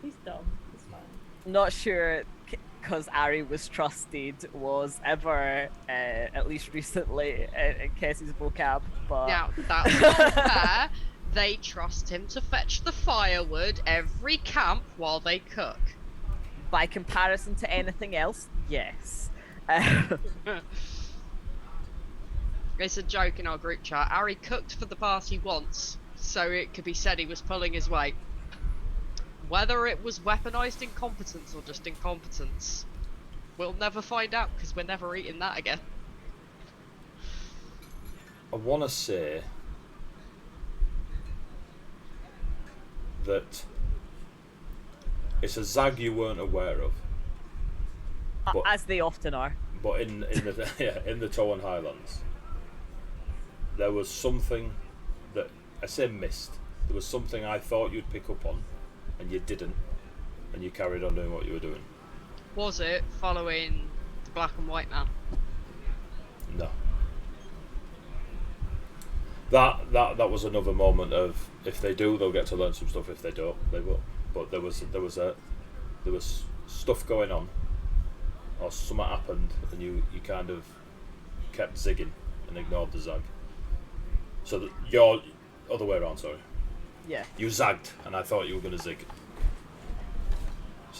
He's dumb. It's fine. Not sure, because Ari was trusted was ever, at least recently, in Kessie's vocab. But Now, that's not fair. They trust him to fetch the firewood every camp while they cook. by comparison to anything else, yes. It's a joke in our group chat. Ari cooked for the party once, so it could be said he was pulling his weight. Whether it was weaponized incompetence or just incompetence, we'll never find out because we're never eating that again. I want to say that it's a zag you weren't aware of. But, as they often are. But in the in the Towan Highlands, there was something that I say missed. There was something I thought you'd pick up on, and you didn't, and you carried on doing what you were doing. Was it following the black and white man? No. That was another moment of if they do, they'll get to learn some stuff. If they don't, they will. But there was stuff going on, or something happened, and you kind of kept zigging and ignored the zag. So that you're other way around. Sorry. Yeah. You zagged, and I thought you were going to zig.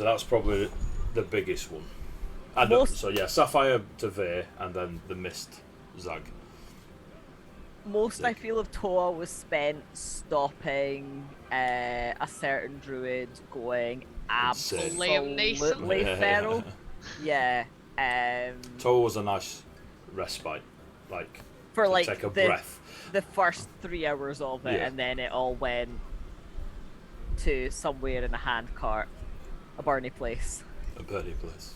So that's probably the biggest one. And so yeah, Sapphire to Vey, and then the Mist Zag. Most I feel of Toa was spent stopping a certain druid going Insane. Liam Neeson. absolutely feral. Yeah. Toa was a nice respite, like For to like take a breath. the first 3 hours of it, Yeah. and then it all went to somewhere in a handcart, a Barney place. A birdie place.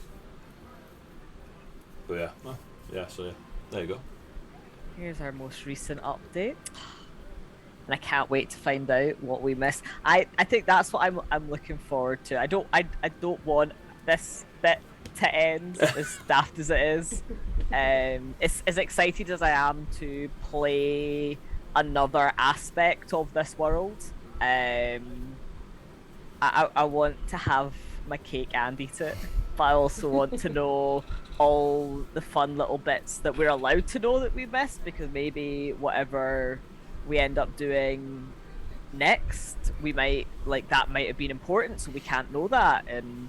But yeah, well, yeah. So yeah, there you go. Here's our most recent update. And I can't wait to find out what we missed. I think that's what I'm looking forward to. I don't want this bit to end as daft as it is. It's as excited as I am to play another aspect of this world. I want to have my cake and eat it, but I also want to know all the fun little bits that we're allowed to know that we missed, because maybe whatever we end up doing next, we might that might have been important, so we can't know that, and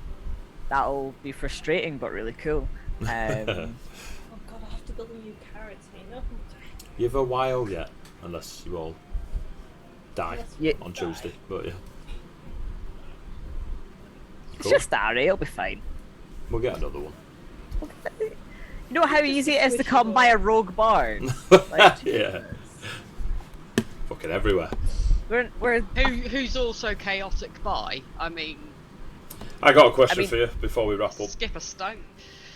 that'll be frustrating but really cool. Oh god, I have to build a new character, you know? You have a while yet, unless you all die on Tuesday. But yeah, It's just Ari, it'll be fine. we'll get another one. You know how easy it is to come by a rogue bard? Like, Yeah, fucking everywhere. we're Who's also chaotic by? I mean, I got a question for you before we wrap up. skip a stone.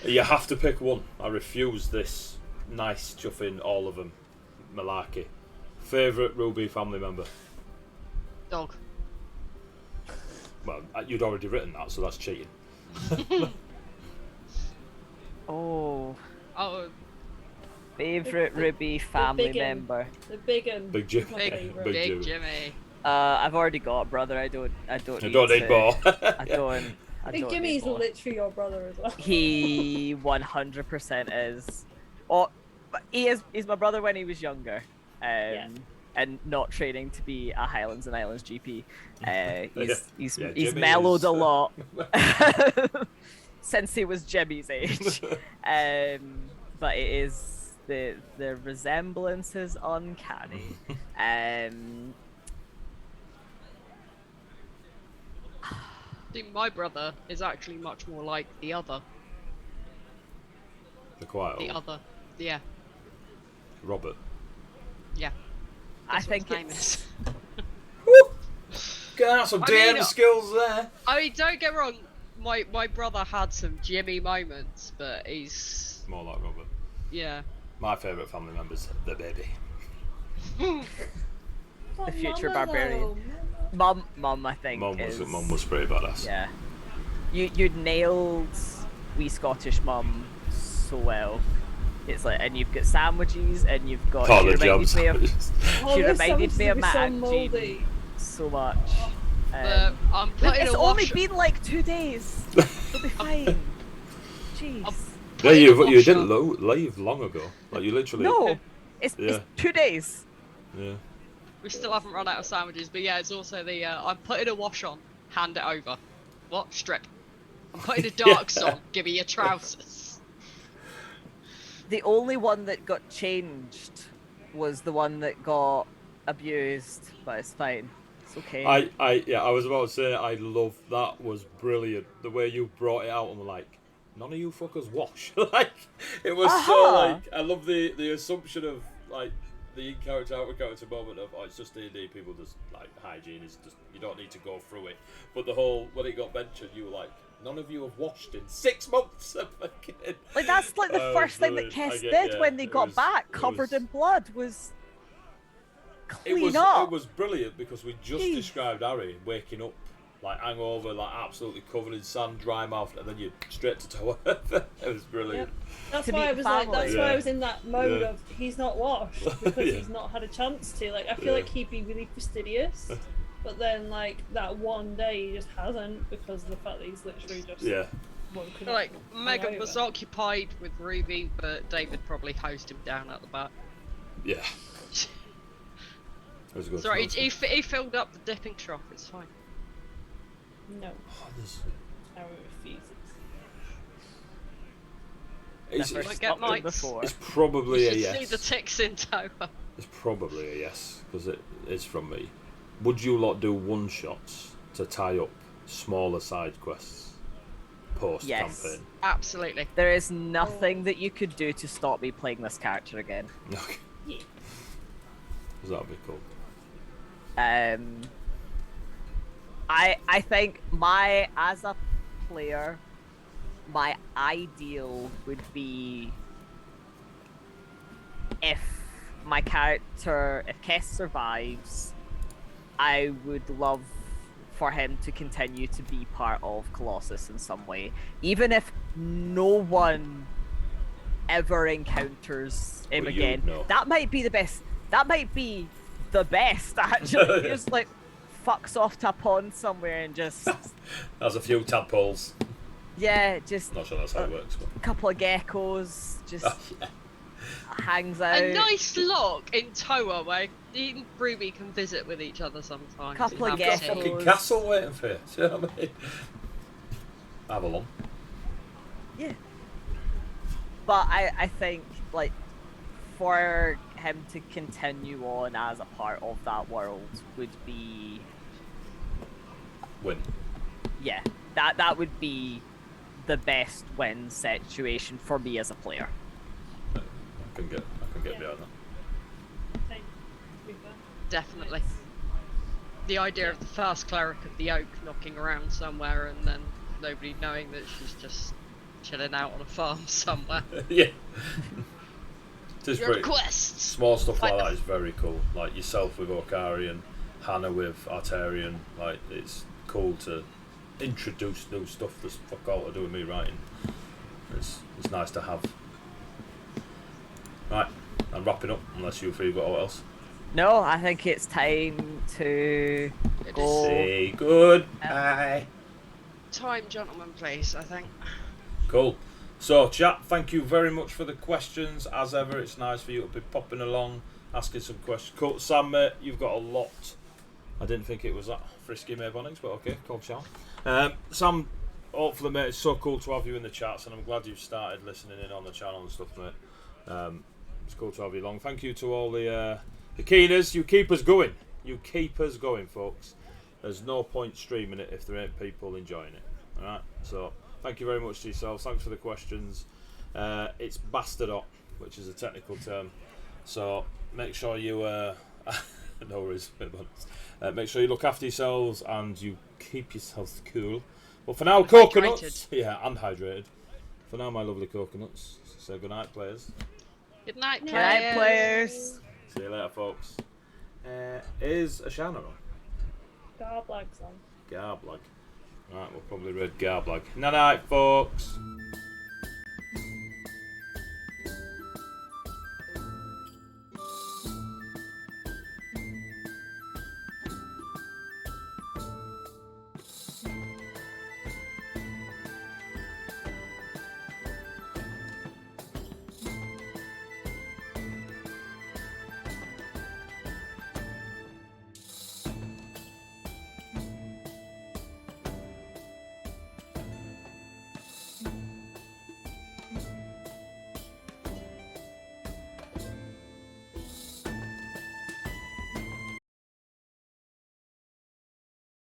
You have to pick one. I refuse this nice chuffing all of them malarkey. Favourite Ruby family member? Dog. Well, you'd already written that, so that's cheating. oh, favorite The- Ruby the family big un. member. The big un. Big Jim. is my Big, favourite. Big big Jimmy. Jimmy. I've already got a brother. I don't You don't need more. I don't. Big don't Jimmy's need more. literally your brother as well. He 100% is. Oh, but he's my brother when he was younger, and not training to be a Highlands and Islands GP. He's Jimmy mellowed is, a lot since he was Jimmy's age. But it is the resemblance is uncanny. See, my brother is actually much more like the other. The quiet The old other. Yeah. Robert. Yeah. I That's what think his name it's. is. Get some I DM mean, skills there. I mean, don't get me wrong. My brother had some Jimmy moments, but he's More like Robert. yeah. My favourite family member's the baby. The future Mama, barbarian. though. Mum, I think. Mum is, was pretty badass. Yeah. You nailed wee Scottish mum so well. It's like, and you've got sandwiches, and you've got. Oh, She the jam reminded me of. sandwiches. Oh, She those reminded me of sandwiches Matt are and so Jean mouldy. so much. I'm putting It's a only wash. been like 2 days. It'll be fine. Jeez. I'm Yeah, putting a you wash didn't up. leave long ago. Like you literally. No, it's Yeah. 2 days. Yeah. We still haven't run out of sandwiches, but yeah, it's also the I'm putting a wash on. Hand it over. What? Strip. I'm putting a dark on. Give me your trousers. The only one that got changed was the one that got abused, but it's fine. It's okay. I was about to say I love that was brilliant. The way you brought it out and were like, none of you fuckers wash. Like it was so like I love the assumption of like the in-character out-of-character moment of it's just D&D, people just like hygiene is just you don't need to go through it. But the whole when it got mentioned, you were like, none of you have washed in 6 months. Like that's like the first thing that brilliant. Kess I get- did yeah, when they it got was- back, it covered was- in blood, was It clean was up. it was brilliant because we just Jeez. described Harry waking up like hangover, like absolutely covered in sand, dry mouth, and then you straight to tower. It was brilliant. That's To why meet I was like. family. That's why Yeah. I was in that mode Yeah. of he's not washed because Yeah. he's not had a chance to. Like I feel Yeah. like he'd be really fastidious, but then like that one day he just hasn't because of the fact that he's literally just Yeah. woken Like up Megan hungover. was occupied with Ruby, but David probably hosed him down at the back. Yeah. It was a good. Sorry, smells. he filled up the dipping trough. It's fine. No, Oh, there's- Harry refuses. It's, Never it's, Like, get stopped them mites. before. it's probably You a should see the yes. ticks in tower. It's probably a yes because it is from me. Would you lot do one shots to tie up smaller side quests post Yes. campaign? Absolutely. There is nothing that you could do to stop me playing this character again. Okay, Yeah. 'cause that'd be cool. I think as a player, my ideal would be if if Kess survives, I would love for him to continue to be part of Colossus in some way, even if no one ever encounters him Well, you again. would know. That might be the best. That might be the best actually. He just like fucks off to a pond somewhere and just There's a few tadpoles. just Not sure that's how it works, but a couple of geckos, just yeah. hangs out. A nice lock in Toa where he and Ruby can visit with each other sometimes. Couple of Have Got a tea. geckos. fucking castle waiting for you. Do you know what I mean? Avalon. Yeah. But I think like for him to continue on as a part of that world would be Win. that would be the best win situation for me as a player. I can get Yeah. behind that. Same. To be fair. Definitely. The idea of the first cleric of the oak knocking around somewhere and then nobody knowing that she's just chilling out on a farm somewhere. Yeah. It is Your pretty quests! small stuff like Like- that is very cool. Like yourself with Okari and Hannah with Artarian. Like it's cool to introduce new stuff that's fuck all to do with me writing. It's nice to have. Right, I'm wrapping up unless you three got what else. No, I think it's time to It go. Say goodbye. Time, gentlemen, please, I think. Cool. So, chat, thank you very much for the questions. As ever, it's nice for you to be popping along, asking some questions. Cool. Sam, mate, you've got a lot. I didn't think it was that frisky, Mabonix, but okay, cool, Sean. Sam, hopefully, mate, it's so cool to have you in the chats, and I'm glad you've started listening in on the channel and stuff, mate. It's cool to have you along. Thank you to all the keeners. You keep us going. You keep us going, folks. There's no point streaming it if there ain't people enjoying it. Alright, so thank you very much to yourselves. Thanks for the questions. It's bastard hot, which is a technical term. So make sure you no worries, make sure you look after yourselves and you keep yourselves cool. But for now, coconuts. Hydrated. Yeah, and hydrated. For now, my lovely coconuts. Say good night, players. Good night, Good Good night, players. See you later, folks. Is Ashana on? Garblag song. Garblag. Right, we'll probably read Garblag. Night night, folks.